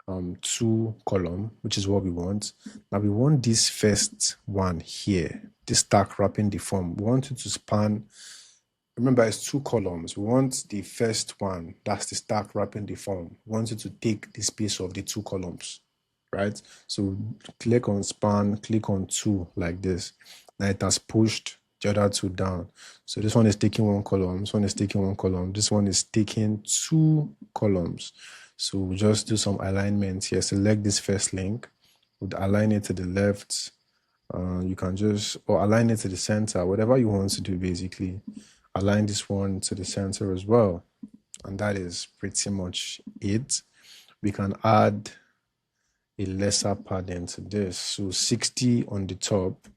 2 column, which is what we want. Now we want this first one here, this stack wrapping the form. We want it to span. Remember, it's 2 columns. We want the first one, that's the stack wrapping the form. We want it to take the space of the 2 columns, right? So click on span, click on 2 like this. Now it has pushed the other 2 down. So this one is taking 1 column, this one is taking 1 column, this one is taking 2 columns. So we'll just do some alignment here. Select this first link, we'll align it to the left. You can just, or align it to the center, whatever you want to do basically. Align this one to the center as well. And that is pretty much it. We can add a lesser padding to this. So 60 on the top,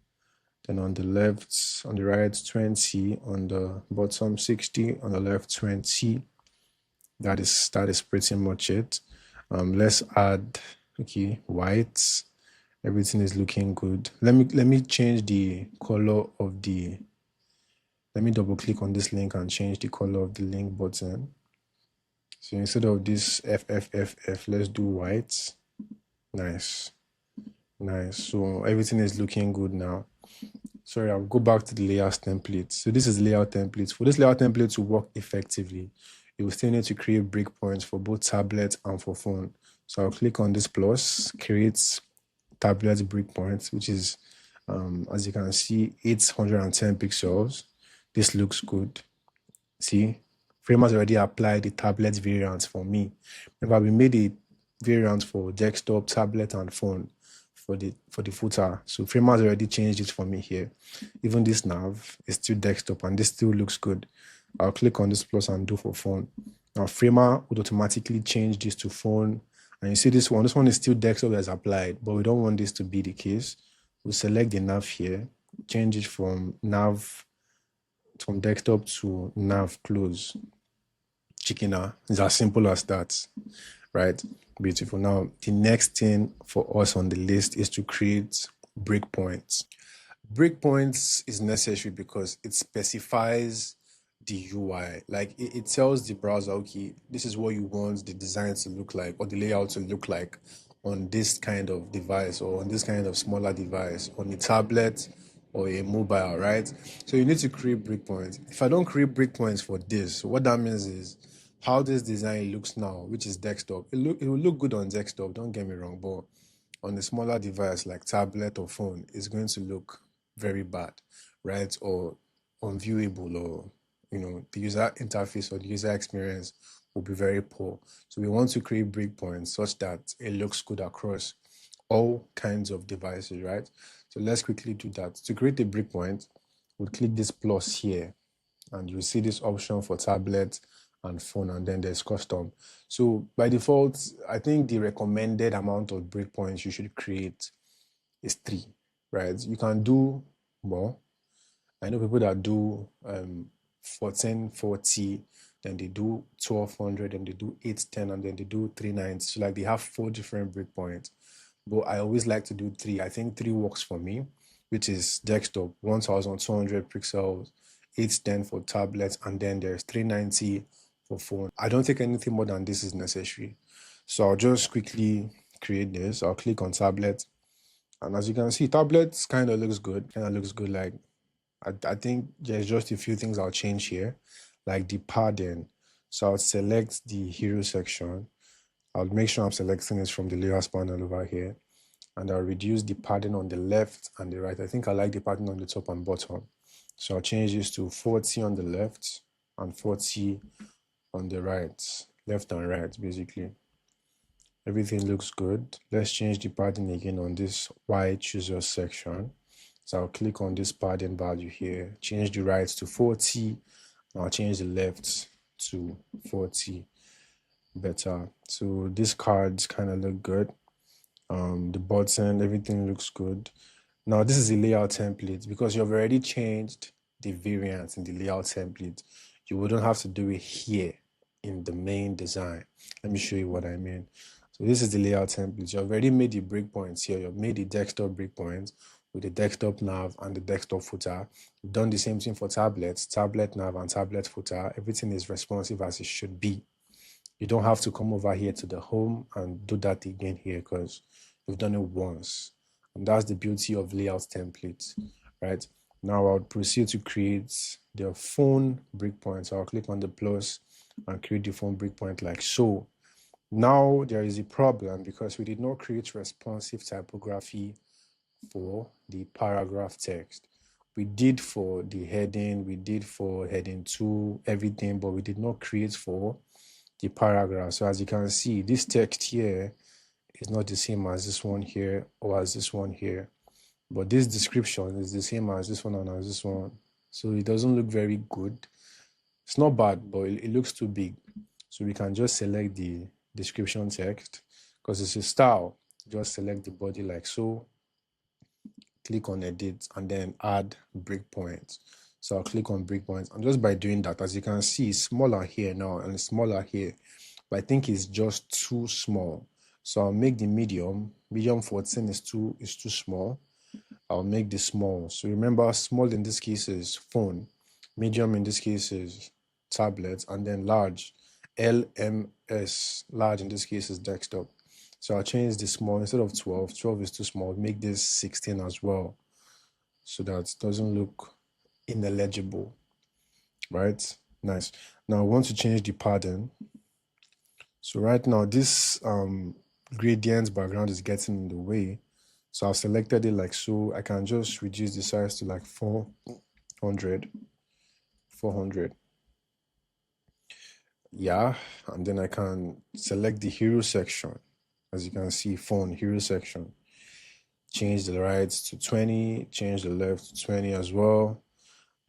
then on the left, on the right, 20, on the bottom 60, on the left 20. That is pretty much it. Let's add, okay, white. Everything is looking good. Let me change the color of the, let me double click on this link and change the color of the link button. So instead of this FFFF, let's do white. Nice. So everything is looking good now. Sorry, I'll go back to the layout template. So this is the layout template. For this layout template to work effectively, you will still need to create breakpoints for both tablet and for phone. So I'll click on this plus, create tablet breakpoints, which is, as you can see, 810 pixels. This looks good. See, Framer's already applied the tablet variant for me. Remember, we made a variant for desktop, tablet, and phone for the footer. So Framer's already changed it for me here. Even this nav is still desktop, and this still looks good. I'll click on this plus and do for phone. Now Framer would automatically change this to phone. And you see this one is still desktop as applied, but we don't want this to be the case. We'll select the nav here, change it from nav, from desktop to nav close. Chickener. It's as simple as that, right? Beautiful. Now, the next thing for us on the list is to create breakpoints. Breakpoints is necessary because it specifies the UI. Like it tells the browser, okay, this is what you want the design to look like or the layout to look like on this kind of device or on this kind of smaller device, on a tablet or a mobile, right? So you need to create breakpoints. If I don't create breakpoints for this, what that means is how this design looks now, which is desktop. It will look good on desktop, don't get me wrong, but on a smaller device like tablet or phone, it's going to look very bad, right? Or unviewable, or the user interface or the user experience will be very poor. So we want to create breakpoints such that it looks good across all kinds of devices, right? So let's quickly do that. To create a breakpoint, we'll click this plus here, and you'll see this option for tablet and phone, and then there's custom. So by default, I think the recommended amount of breakpoints you should create is 3, right? You can do more. I know people that do 1440, then they do 1200, and they do 810, and then they do 390. So like they have 4 different breakpoints. But I always like to do 3. I think 3 works for me, which is desktop, 1200 pixels, 810 for tablets, and then there's 390 for phone. I don't think anything more than this is necessary. So I'll just quickly create this. I'll click on tablet. And as you can see, tablets kind of looks good. Like, I think there's just a few things I'll change here, like the padding. So I'll select the hero section. I'll make sure I'm selecting this from the layers panel over here. And I'll reduce the padding on the left and the right. I think I like the padding on the top and bottom. So I'll change this to 40 on the left and 40 on the right, left and right, basically. Everything looks good. Let's change the padding again on this white chooser section. So I'll click on this padding value here, change the right to 40, and I'll change the left to 40. Better. So these cards kind of look good. The button, everything looks good. Now this is a layout template. Because you've already changed the variants in the layout template, you wouldn't have to do it here in the main design. Let me show you what I mean. So this is the layout template. You've already made the breakpoints here. You've made the desktop breakpoints with the desktop nav and the desktop footer. You've done the same thing for tablets, tablet nav and tablet footer. Everything is responsive as it should be. You don't have to come over here to the home and do that again here because you've done it once. And that's the beauty of layout templates, right? Now I'll proceed to create the phone breakpoint. So I'll click on the plus and create the phone breakpoint like so. Now there is a problem because we did not create responsive typography for the paragraph text. We did for the heading, we did for heading 2, everything, but we did not create for the paragraph. So as you can see, this text here is not the same as this one here or as this one here, but this description is the same as this one and as this one. So it doesn't look very good. It's not bad, but it looks too big. So we can just select the description text because it's a style. Just select the body like so, click on edit, and then add breakpoints. So I'll click on breakpoints, and just by doing that, as you can see, it's smaller here now and it's smaller here, but I think it's just too small. So I'll make the medium 14 is too small. I'll make the small. So remember, small in this case is phone, medium in this case is tablet, and then large, LMS, large in this case is desktop. So I'll change the small. Instead of 12, 12 is too small, make this 16 as well, so that it doesn't look ineligible, right? Nice. Now I want to change the pattern. So right now this gradient background is getting in the way. So I've selected it like so. I can just reduce the size to like 400. Yeah, and then I can select the hero section. As you can see, phone hero section. Change the right to 20, change the left to 20 as well.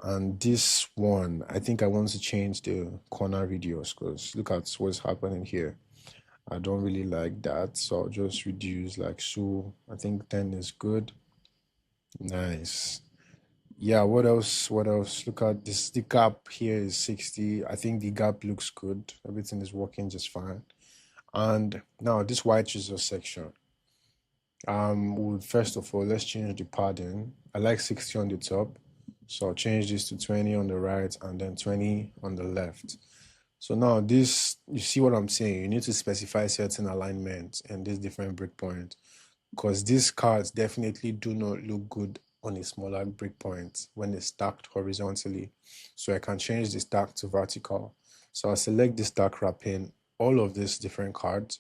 And this one, I think I want to change the corner radius because look at what's happening here. I don't really like that, so I'll just reduce like so. I think 10 is good. Nice. Yeah, what else? Look at this. The gap here is 60. I think the gap looks good. Everything is working just fine. And now this white chisel section. First of all, let's change the padding. I like 60 on the top, so I'll change this to 20 on the right and then 20 on the left. So now this, you see what I'm saying? You need to specify certain alignments and these different breakpoints because these cards definitely do not look good on a smaller breakpoint when it's stacked horizontally. So I can change the stack to vertical. So I'll select the stack wrapping all of these different cards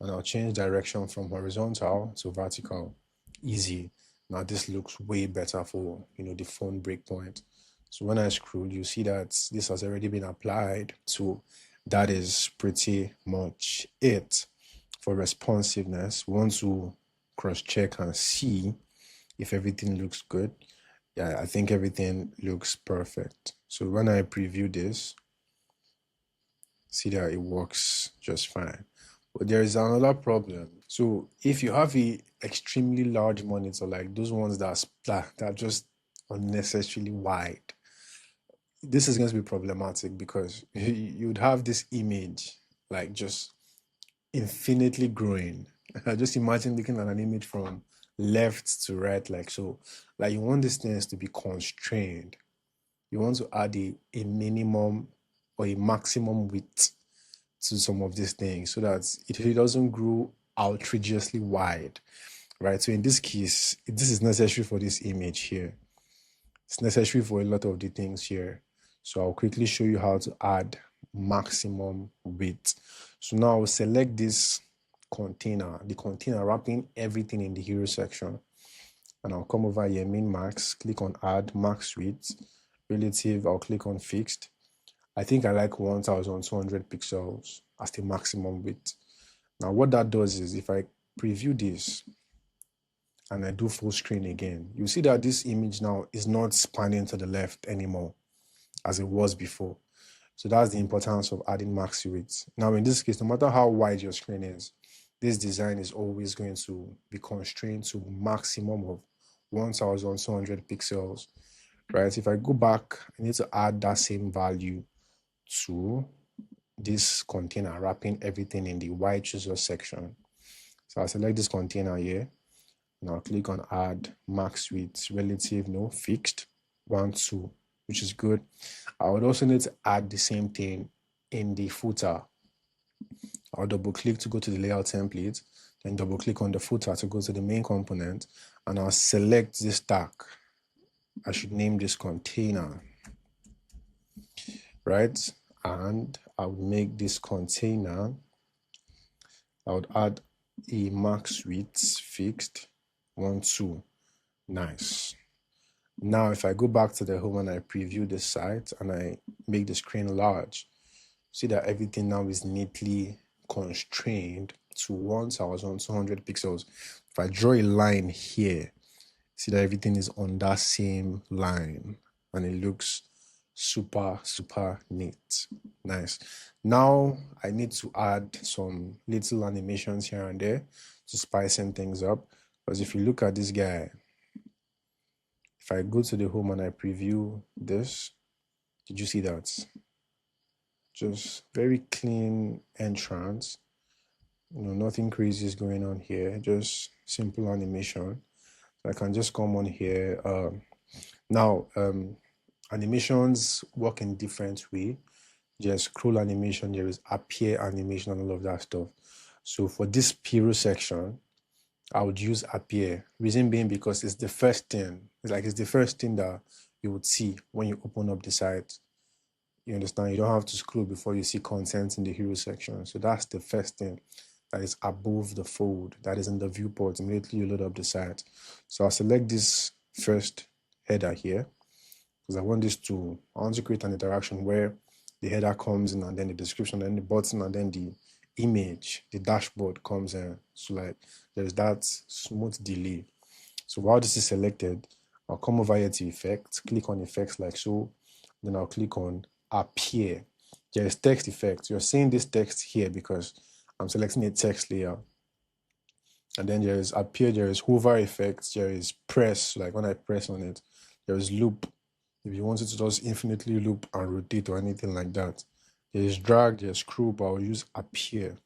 and I'll change direction from horizontal to vertical. Easy. Now this looks way better for the phone breakpoint. So when I scroll, you see that this has already been applied. So that is pretty much it for responsiveness. We want to cross-check and see if everything looks good. Yeah, I think everything looks perfect. So when I preview this, see that it works just fine. But there is another problem. So if you have a extremely large monitor, like those ones that are just unnecessarily wide, this is going to be problematic because you would have this image like just infinitely growing. Just imagine looking at an image from left to right like so. Like you want these things to be constrained. You want to add a minimum or a maximum width to some of these things so that it doesn't grow outrageously wide, right? So in this case, this is necessary for this image here. It's necessary for a lot of the things here. So I'll quickly show you how to add maximum width. So now I'll select this container, the container wrapping everything in the hero section. And I'll come over here, min max, click on add max width, relative, I'll click on fixed. I think I like 1200 pixels as the maximum width. Now what that does is if I preview this, and I do full screen again, you see that this image now is not spanning to the left anymore as it was before. So that's the importance of adding max width. Now, in this case, no matter how wide your screen is, this design is always going to be constrained to maximum of 1200 pixels, right? If I go back, I need to add that same value to this container, wrapping everything in the white chooser section. So I'll select this container here, and I'll click on add max width relative, no, fixed, 1, 2, which is good. I would also need to add the same thing in the footer. I'll double click to go to the layout template, then double click on the footer to go to the main component, and I'll select this tag. I should name this container, right? And I would make this container, I would add a max width fixed, 1, 2. Nice. Now, if I go back to the home and I preview the site and I make the screen large, see that everything now is neatly constrained to 1200 pixels. If I draw a line here, see that everything is on that same line and it looks super neat. Nice. Now I need to add some little animations here and there to spicing things up, because if you look at this guy, if I go to the home and I preview this, did you see that? Just very clean entrance. Nothing crazy is going on here, just simple animation. I can just come on here. Now, animations work in different way. There's scroll animation, there is appear animation, and all of that stuff. So for this hero section, I would use appear. Reason being because it's the first thing. It's the first thing that you would see when you open up the site. You understand? You don't have to scroll before you see content in the hero section. So that's the first thing that is above the fold, that is in the viewport immediately you load up the site. So I'll select this first header here, because I want to create an interaction where the header comes in and then the description, and then the button, and then the image, the dashboard comes in. So there's that smooth delay. So while this is selected, I'll come over here to effects, click on effects like so, then I'll click on appear. There is text effects. You're seeing this text here because I'm selecting a text layer. And then there is appear, there is hover effects, there is press, like when I press on it, there is loop. If you wanted to just infinitely loop and rotate or anything like that. There is drag, there's scroll, but I'll use appear.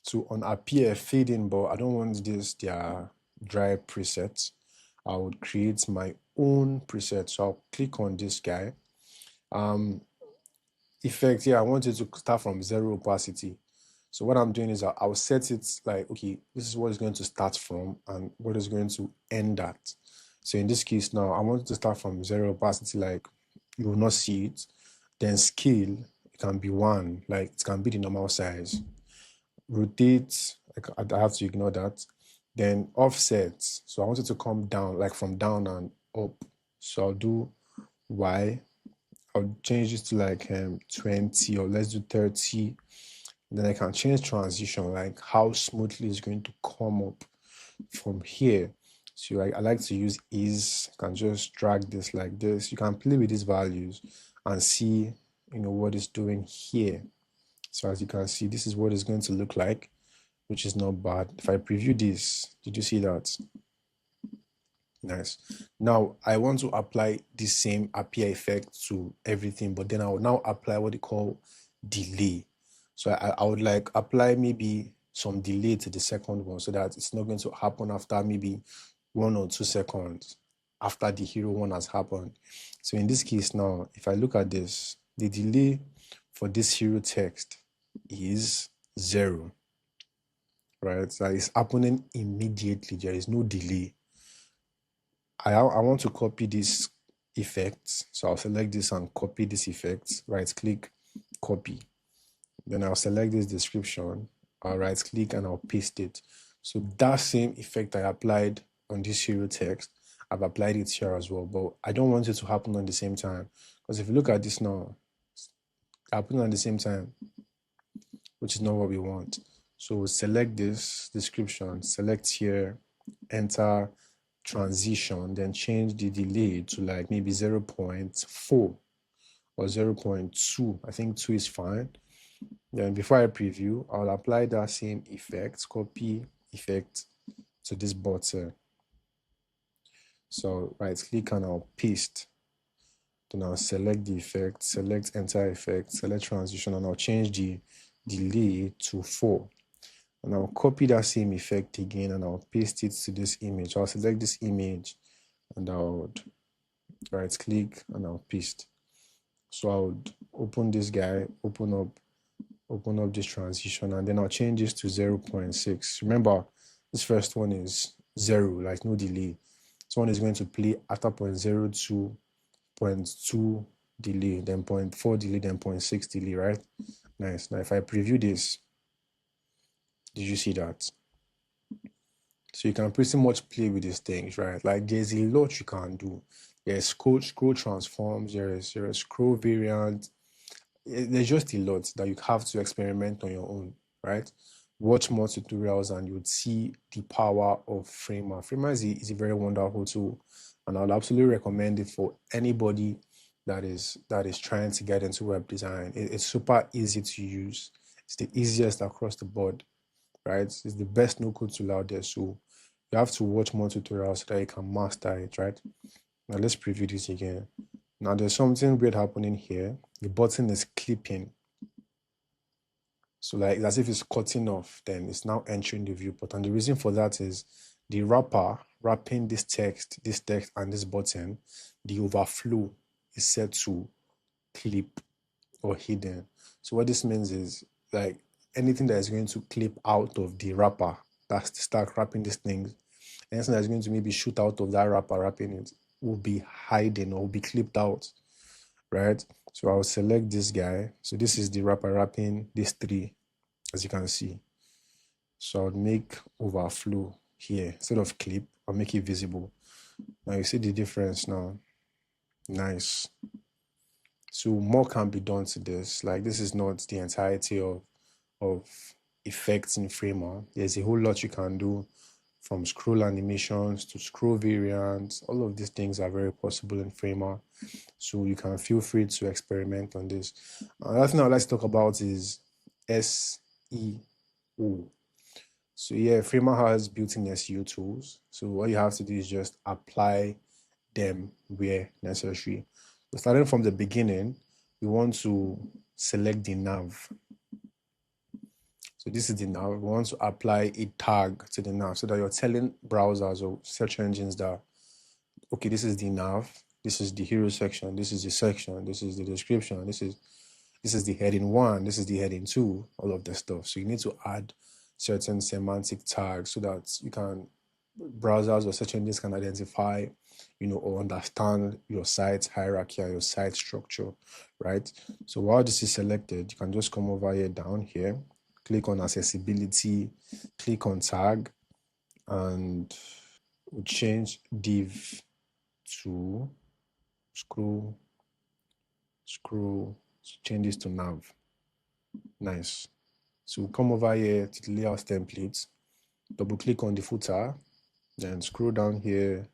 So on appear, fade in, but I don't want their dry presets. I would create my own preset. So I'll click on this guy. Effect, I want it to start from 0 opacity. So what I'm doing is I'll set it like, okay, this is what it's going to start from and what is going to end at. So in this case now, I want it to start from 0 opacity, like you will not see it. Then scale, it can be 1, like it can be the normal size. Rotate, I have to ignore that. Then offset, so I want it to come down, like from down and up. So I'll do Y. I'll change this to like 20, or let's do 30. Then I can change transition, like how smoothly it's going to come up from here. So I like to use ease. I can just drag this like this. You can play with these values and see, what it's doing here. So as you can see, this is what it's going to look like, which is not bad. If I preview this, did you see that? Nice. Now I want to apply the same appear effect to everything, but then I will now apply what they call delay. So I would like apply maybe some delay to the second one so that it's not going to happen after maybe 1 or 2 seconds after the hero one has happened. So in this case now, if I look at this, the delay for this hero text is 0, right? So it's happening immediately. There is no delay. I want to copy this effect. So I'll select this and copy this effect. Right click, copy. Then I'll select this description. I'll right click and I'll paste it. So that same effect I applied on this hero text, I've applied it here as well. But I don't want it to happen on the same time. Because if you look at this now, it's happening at the same time, which is not what we want. So select this description, select here, enter transition, then change the delay to like maybe 0.4 or 0.2. I think 2 is fine. Then before I preview, I'll apply that same effect, copy effect to this button. So right click and I'll paste. Then I'll select the effect, select enter effect, select transition, and I'll change the delay to 4. And I'll copy that same effect again and I'll paste it to this image. I'll select this image and I'll right click and I'll paste. So I would open this guy, open up this transition, and then I'll change this to 0.6. Remember, this first one is 0, like no delay. This one is going to play after 0.02, 0.2 delay, then 0.4 delay, then 0.6 delay, right? Nice. Now if I preview this, did you see that? So you can pretty much play with these things, right? Like there's a lot you can do. There's scroll transforms, there's scroll variant. There's just a lot that you have to experiment on your own, right? Watch more tutorials and you'd see the power of Framer. Framer is a very wonderful tool, and I'll absolutely recommend it for anybody that is trying to get into web design. It's super easy to use. It's the easiest across the board, right? It's the best no-code tool out there. So you have to watch more tutorials so that you can master it, right? Now let's preview this again. Now there's something weird happening here. The button is clipping. So like as if it's cutting off, then it's now entering the viewport. And the reason for that is the wrapper wrapping this text and this button, the overflow is set to clip or hidden. So what this means is like anything that is going to clip out of the wrapper, that's to start wrapping these things, anything that's going to maybe shoot out of that wrapper wrapping it will be hiding or will be clipped out, right? So I'll select this guy. So this is the wrapper wrapping these 3, as you can see. So I'll make overflow here. Instead of clip, I'll make it visible. Now you see the difference now. Nice. So more can be done to this. Like this is not the entirety of effects in Framer. There's a whole lot you can do, from scroll animations to scroll variants. All of these things are very possible in Framer. So you can feel free to experiment on this. Another thing I'd like to talk about is SEO. So yeah, Framer has built-in SEO tools. So what you have to do is just apply them where necessary. So starting from the beginning, we want to select the nav. So this is the nav. We want to apply a tag to the nav so that you're telling browsers or search engines that, okay, this is the nav, this is the hero section, this is the section, this is the description, this is the heading 1, this is the heading 2, all of this stuff. So you need to add certain semantic tags so that you can, browsers or search engines can identify, or understand your site's hierarchy and your site structure, right? So while this is selected, you can just come over here, down here, click on accessibility, click on tag, and we'll change div to scroll, change this to nav. Nice. So we'll come over here to the layout template, double click on the footer, then scroll down here,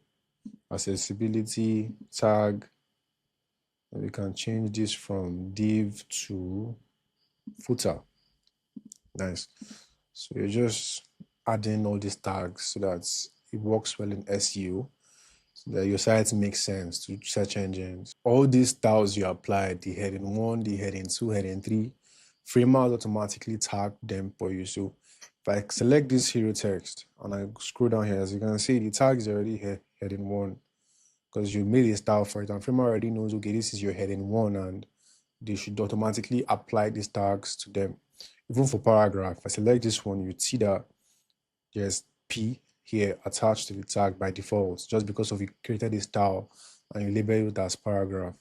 accessibility, tag, and we can change this from div to footer. Nice. So you're just adding all these tags so that it works well in SEO, so that your site makes sense to search engines. All these styles you apply, the heading 1, the heading 2, heading 3, Framer automatically tag them for you. So if I select this hero text and I scroll down here, as you can see, the tag is already here, heading 1, because you made a style for it, and Framer already knows, okay, this is your heading 1, and they should automatically apply these tags to them. Even for paragraph, if I select this one, you'd see that there's P here attached to the tag by default, just because of you created a style and you label it as paragraph.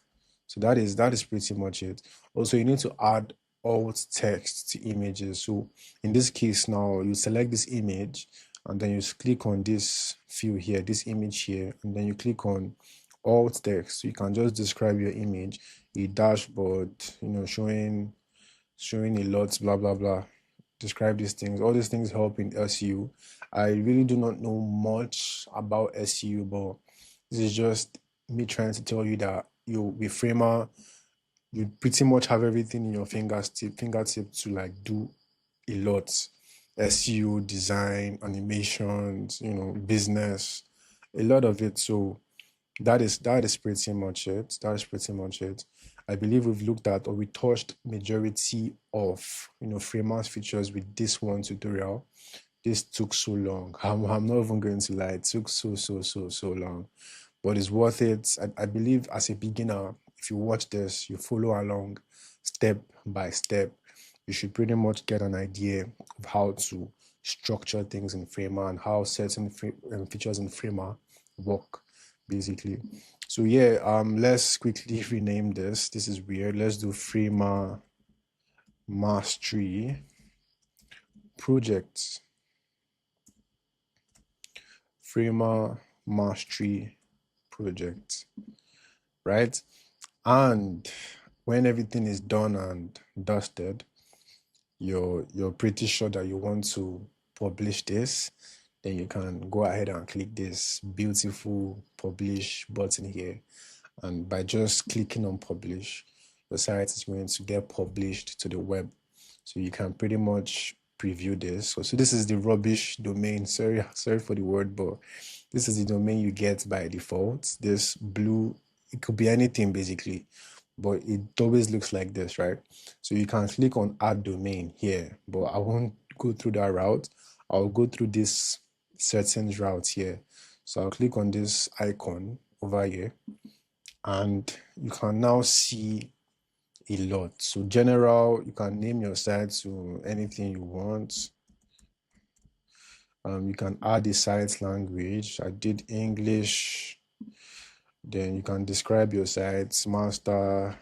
So that is pretty much it. Also, you need to add alt text to images. So in this case now, you select this image and then you click on this field here, this image here, and then you click on alt text. So you can just describe your image, a dashboard, showing a lot, blah blah blah. describe these things. All these things help in SEO. I really do not know much about SEO, but this is just me trying to tell you that you with Framer, you pretty much have everything in your fingertip to like do a lot. SEO, design, animations, business, a lot of it. So that is pretty much it. That is pretty much it. I believe we've looked at or we touched majority of Framer's features with this one tutorial. This took so long. I'm not even going to lie. It took so long, but it's worth it. I believe as a beginner, if you watch this, you follow along step by step, you should pretty much get an idea of how to structure things in Framer and how certain features in Framer work, basically. So yeah, let's quickly rename this. This is weird. Let's do Framer Mastery Projects. Framer Mastery Project, right? And when everything is done and dusted, you're pretty sure that you want to publish this, then you can go ahead and click this beautiful publish button here. And by just clicking on publish, your site is going to get published to the web. So you can pretty much preview this. So this is the rubbish domain. Sorry for the word, but this is the domain you get by default. This blue, it could be anything basically, but it always looks like this, right? So you can click on add domain here, but I won't go through that route. I'll go through this settings route here. So I'll click on this icon over here, and you can now see a lot. So general, you can name your site to anything you want. You can add a site language. I did English. Then you can describe your site, master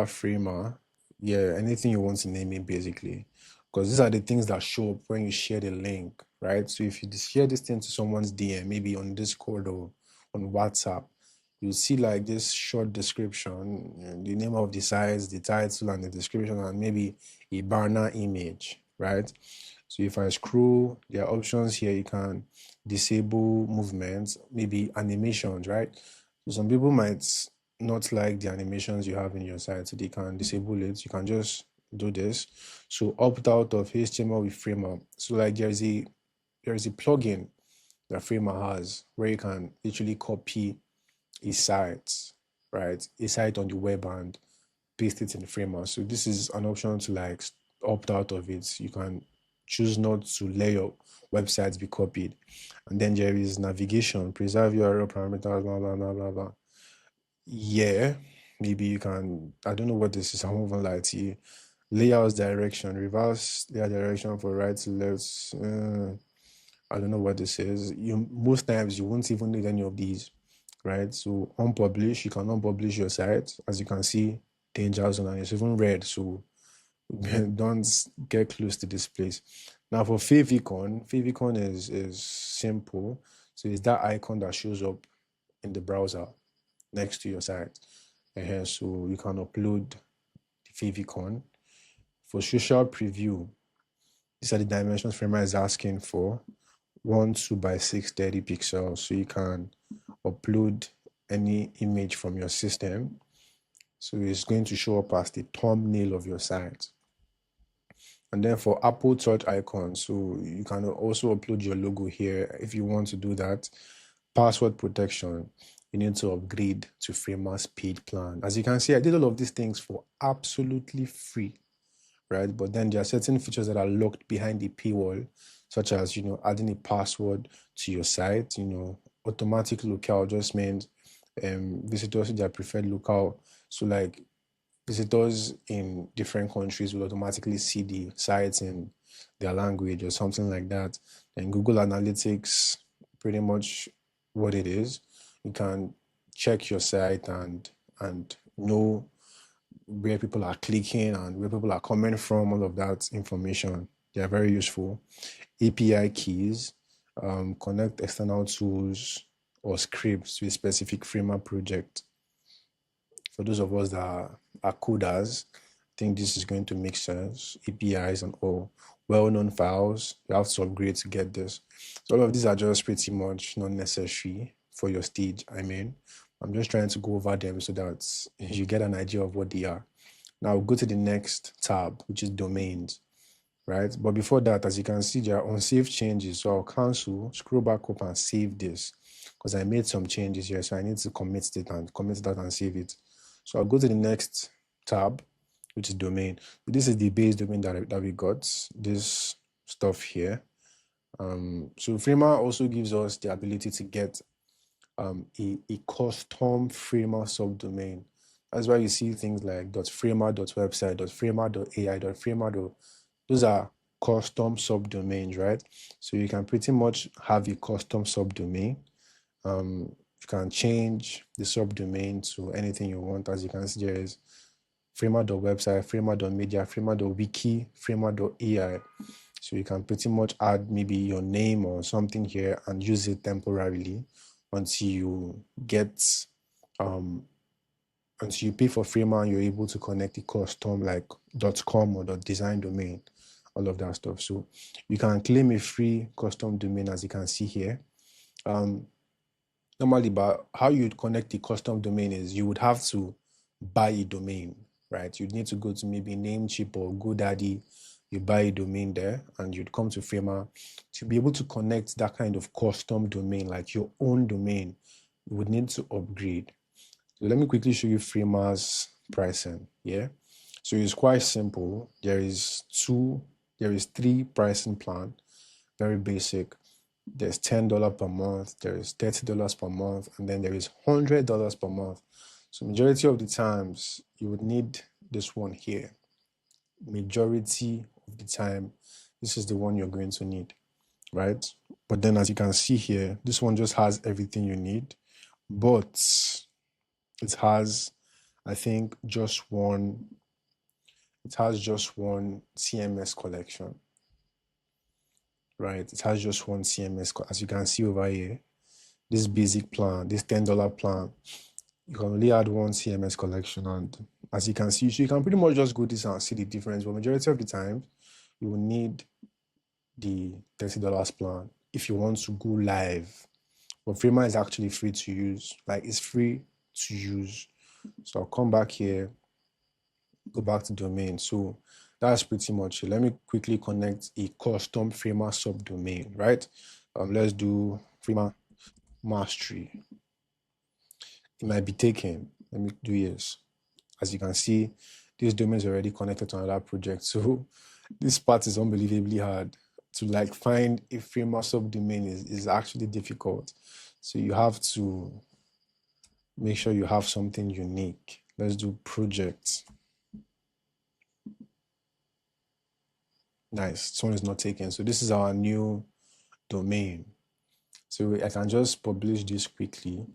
framer. Yeah, anything you want to name it basically. Because these are the things that show up when you share the link, right? So if you share this thing to someone's DM, maybe on Discord or on WhatsApp, you'll see like this short description, the name of the site, the title, and the description, and maybe a banner image, right? So if I scroll, there are options here. You can disable movements, maybe animations, right? So some people might not like the animations you have in your site, so they can disable it. You can just do this. So opt out of HTML with Framer. So like there's a plugin that Framer has where you can literally copy a site, right? A site on the web and paste it in Framer. So this is an option to like opt out of it. You can choose not to let your websites be copied. And then there is navigation, preserve URL parameters, blah, blah, blah, blah, blah. Yeah, maybe you can, I don't know what this is, I won't even lie to you. Layouts direction, reverse layout direction for right to left. I don't know what this is. Most times you won't even need any of these, right? So unpublish, you can unpublish your site. As you can see, danger zone, and it's even red, so don't get close to this place. Now for favicon is simple. So it's that icon that shows up in the browser next to your site. And so you can upload the favicon. For social preview, these are the dimensions Framer is asking for. 1 by 630 pixels. So you can upload any image from your system. So it's going to show up as the thumbnail of your site. And then for Apple Touch icon, so you can also upload your logo here if you want to do that. Password protection, you need to upgrade to Framer's paid plan. As you can see, I did all of these things for absolutely free, right? But then there are certain features that are locked behind the paywall, such as, adding a password to your site, automatic locale just means visitors to their preferred locale. So like visitors in different countries will automatically see the sites in their language or something like that. And Google Analytics, pretty much what it is. You can check your site and know where people are clicking and where people are coming from, all of that information. They are very useful. API keys, connect external tools or scripts to a specific Framer project. For those of us that are coders, think this is going to make sense. APIs and all well-known files, you have to upgrade to get this. So all of these are just pretty much not necessary for your stage. I mean, I'm just trying to go over them so that you get an idea of what they are. Now go to the next tab, which is domains, right? But before that, as you can see, there are unsaved changes. So I'll cancel, scroll back up and save this because I made some changes here. So I need to commit that and save it. So I'll go to the next tab, which is domain. This is the base domain that we got, this stuff here. So Framer also gives us the ability to get a custom Framer subdomain. That's why you see things like .framer.website, .framer.ai, .framer. Those are custom subdomains, right? So you can pretty much have a custom subdomain. You can change the subdomain to anything you want. As you can see, there is framer.website, framer.media, framer.wiki, framer.ai. So you can pretty much add maybe your name or something here and use it temporarily until you get until you pay for Framer and you're able to connect the custom like .com or .design domain, all of that stuff. So you can claim a free custom domain, as you can see here. Normally, but how you'd connect the custom domain is you would have to buy a domain, right? You'd need to go to maybe Namecheap or GoDaddy. You buy a domain there and you'd come to Framer. To be able to connect that kind of custom domain, like your own domain, you would need to upgrade. So let me quickly show you Framer's pricing. Yeah. So it's quite simple. There is 3 pricing plan, very basic. There's $10 per month, there's $30 per month, and then there is $100 per month. So majority of the times you would need this one here. Majority of the time, this is the one you're going to need, right? But then as you can see here, this one just has everything you need, but it has, I think, just one CMS collection, right? It has just one CMS, as you can see over here. This basic plan, this $10 plan, you can only add one CMS collection, and as you can see, so you can pretty much just go this and see the difference. But majority of the time, you will need the $30 plan if you want to go live. But Framer is actually free to use, like it's free to use. So I'll come back here, go back to domain. So that's pretty much it. Let me quickly connect a custom Framer subdomain, right? Let's do Framer mastery. It might be taken. Let me do yes. As you can see, this domain is already connected to another project. So this part is unbelievably hard to like find a Framer subdomain is actually difficult. So you have to make sure you have something unique. Let's do projects. Nice. This one is not taken. So this is our new domain. So I can just publish this quickly.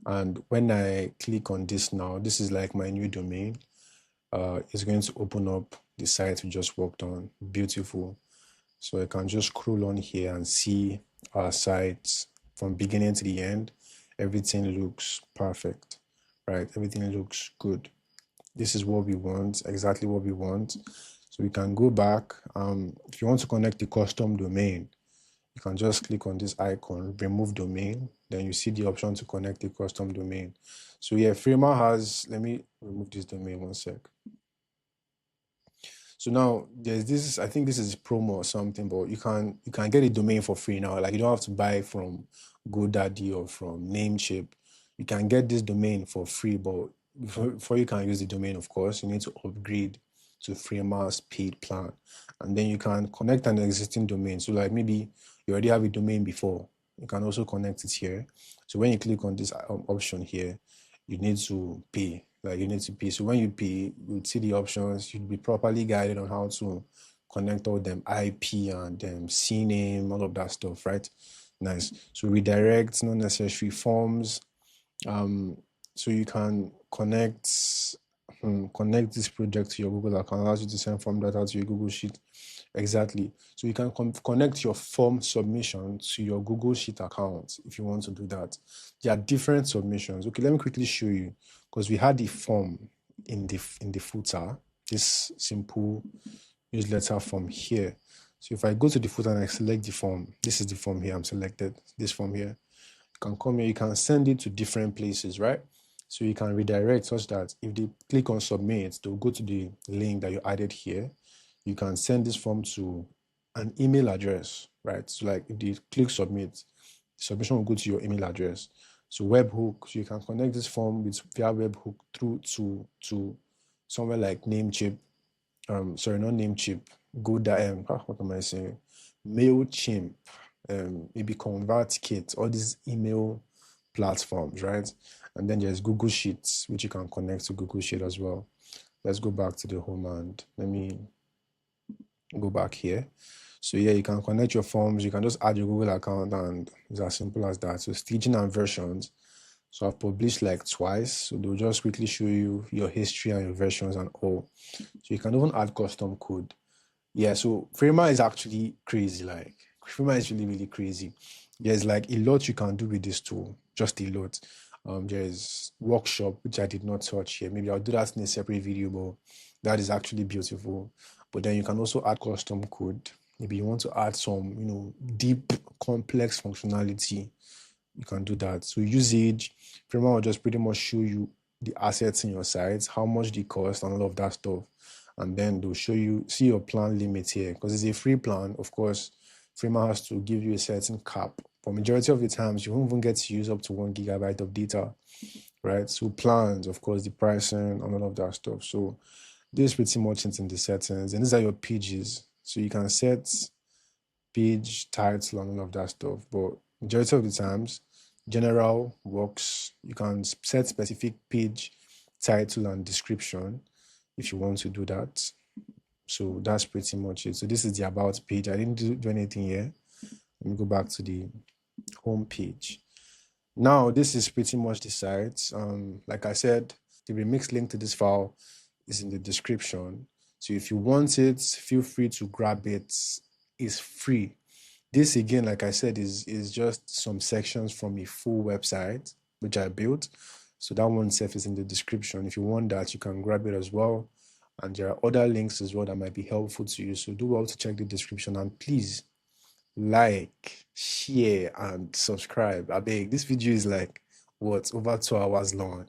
And when I click on this now, this is like my new domain. It's going to open up the site we just worked on. Beautiful. So I can just scroll on here and see our site from beginning to the end. Everything looks perfect, right? Everything looks good. This is what we want, exactly what we want. So we can go back. If you want to connect the custom domain, you can just click on this icon, remove domain. Then you see the option to connect the custom domain. So yeah, Framer has, let me remove this domain one sec. So now there's this, I think this is promo or something, but you can get a domain for free now. Like you don't have to buy from GoDaddy or from Namecheap. You can get this domain for free, but before you can use the domain, of course, you need to upgrade to Framer's paid plan. And then you can connect an existing domain. So like maybe you already have a domain before, you can also connect it here. So when you click on this option here, you need to pay. Like you need to pay. So when you pay, you'll see the options. You'll be properly guided on how to connect all them IP and them CNAME, all of that stuff, right? Nice. So redirect, not necessary forms. So you can connect this project to your Google account, allows you to send form data to your Google Sheet. Exactly. So you can connect your form submission to your Google Sheet account if you want to do that. There are different submissions. Okay, let me quickly show you, because we had the form in the footer. this simple newsletter form here. So if I go to the footer and I select the form, this is the form here. I'm selected this form here. You can come here, you can send it to different places, right? So you can redirect such that if they click on submit, they'll go to the link that you added here. You can send this form to an email address, right? So like if they click submit, the submission will go to your email address. So webhook, so you can connect this form with via webhook through to somewhere like Namecheap. Sorry, not Namecheap. What am I saying? Mailchimp, maybe ConvertKit, all these email platforms, right? And then there's Google Sheets, which you can connect to Google Sheet as well. Let's go back to the home and let me go back here. So yeah, you can connect your forms. You can just add your Google account, and it's as simple as that. So staging and versions. So I've published like twice. So they'll just quickly show you your history and your versions and all. So you can even add custom code. Yeah, so Framer is actually crazy. Like Framer is really, really crazy. There's like a lot you can do with this tool, just a lot. There's workshop, which I did not touch here. Maybe I'll do that in a separate video, but that is actually beautiful. But then you can also add custom code. Maybe you want to add some, deep, complex functionality. You can do that. So usage, Framer will just pretty much show you the assets in your sites, how much they cost, and all of that stuff. And then they'll show you, see your plan limit here, because it's a free plan. Of course, Framer has to give you a certain cap. For majority of the times, you won't even get to use up to 1 gigabyte of data, right? So plans, of course, the pricing and all of that stuff. So this is pretty much it in the settings. And these are your pages. So you can set page title and all of that stuff. But majority of the times, general works. You can set specific page title and description if you want to do that. So that's pretty much it. So this is the about page. I didn't do anything here. Let me go back to the home page. Now this is pretty much the site. Like I said, the remix link to this file is in the description. So if you want it, feel free to grab it. It's free. This again, like I said, is just some sections from a full website which I built. So that one itself is in the description. If you want that, you can grab it as well. And there are other links as well that might be helpful to you. So do well to check the description, and please like, share, and subscribe. I beg. This video is like over 2 hours long,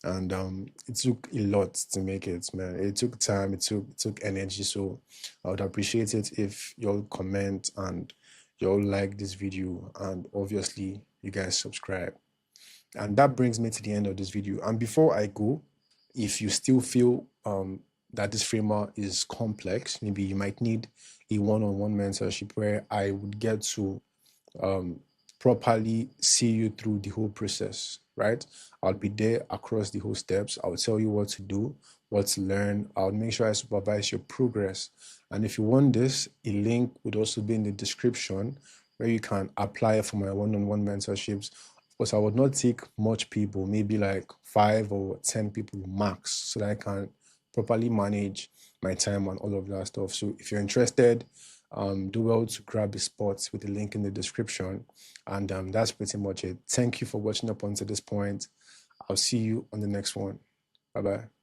and it took a lot to make it, man. It took time. It took energy. So I would appreciate it if y'all comment and y'all like this video, and obviously you guys subscribe. And that brings me to the end of this video. And before I go, if you still feel that this framework is complex, maybe you might need a one-on-one mentorship where I would get to properly see you through the whole process, right? I'll be there across the whole steps. I'll tell you what to do, what to learn. I'll make sure I supervise your progress. And if you want this, a link would also be in the description where you can apply for my one-on-one mentorships. Of course, I would not take much people, maybe like 5 or 10 people max, so that I can properly manage my time and all of that stuff. So if you're interested, do well to grab a spot with the link in the description. And that's pretty much it. Thank you for watching up until this point. I'll see you on the next one. Bye-bye.